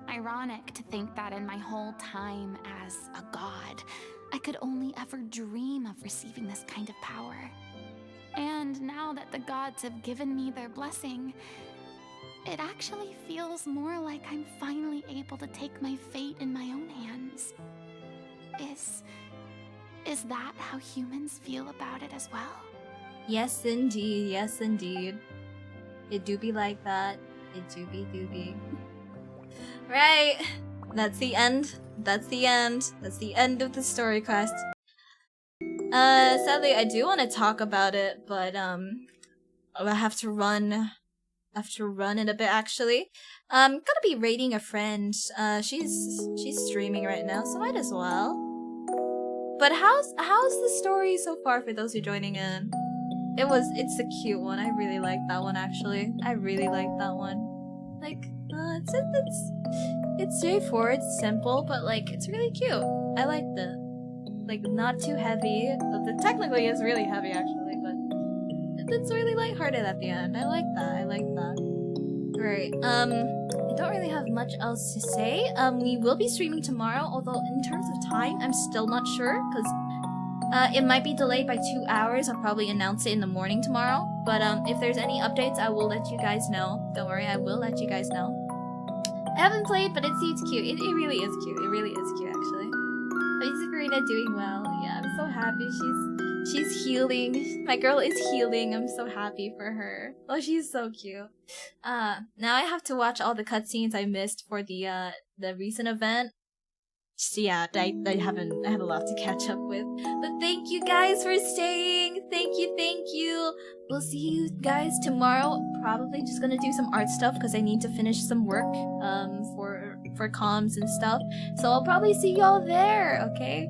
ironic to think that in my whole time as a god, I could only ever dream of receiving this kind of power. And now that the gods have given me their blessing, it actually feels more like I'm finally able to take my fate in my own hands. Is that how humans feel about it as well? Yes, indeed. Yes, indeed. It do be like that. It do be. Right. That's the end. That's the end. That's the end of the story quest. Sadly, I do want to talk about it, but, I have to run. I have to run in a bit, actually. I'm gonna be raiding a friend. She's streaming right now, so might as well. But how's the story so far for those who are joining in? It's a cute one. I really like that one, actually. I really like that one. Like, it's straightforward, simple, but like it's really cute. I liked it. Like, not too heavy. It technically is really heavy, actually, but it's really lighthearted at the end. I like that. I like that. Right. I don't really have much else to say. We will be streaming tomorrow, although in terms of time, I'm still not sure, because it might be delayed by 2 hours. I'll probably announce it in the morning tomorrow. But if there's any updates, I will let you guys know. Don't worry, I will let you guys know. I haven't played, but it's cute. It really is cute. It really is cute, actually. Is Furina doing well? Yeah, so happy. She's healing. My girl is healing. I'm so happy for her. Oh, she's so cute. Now I have to watch all the cutscenes I missed for the recent event. So yeah, I have a lot to catch up with. But thank you guys for staying. Thank you. We'll see you guys tomorrow. Probably just gonna do some art stuff because I need to finish some work for comms and stuff. So I'll probably see y'all there, okay?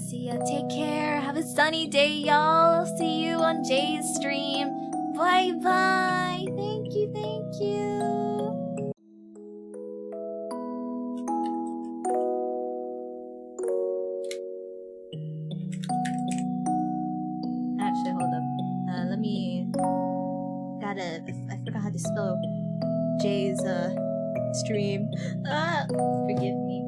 See ya. Take care. Have a sunny day, y'all. See you on Jay's stream. Bye bye. Thank you. Actually, hold up. Let me. I forgot how to spell Jay's stream. Forgive me.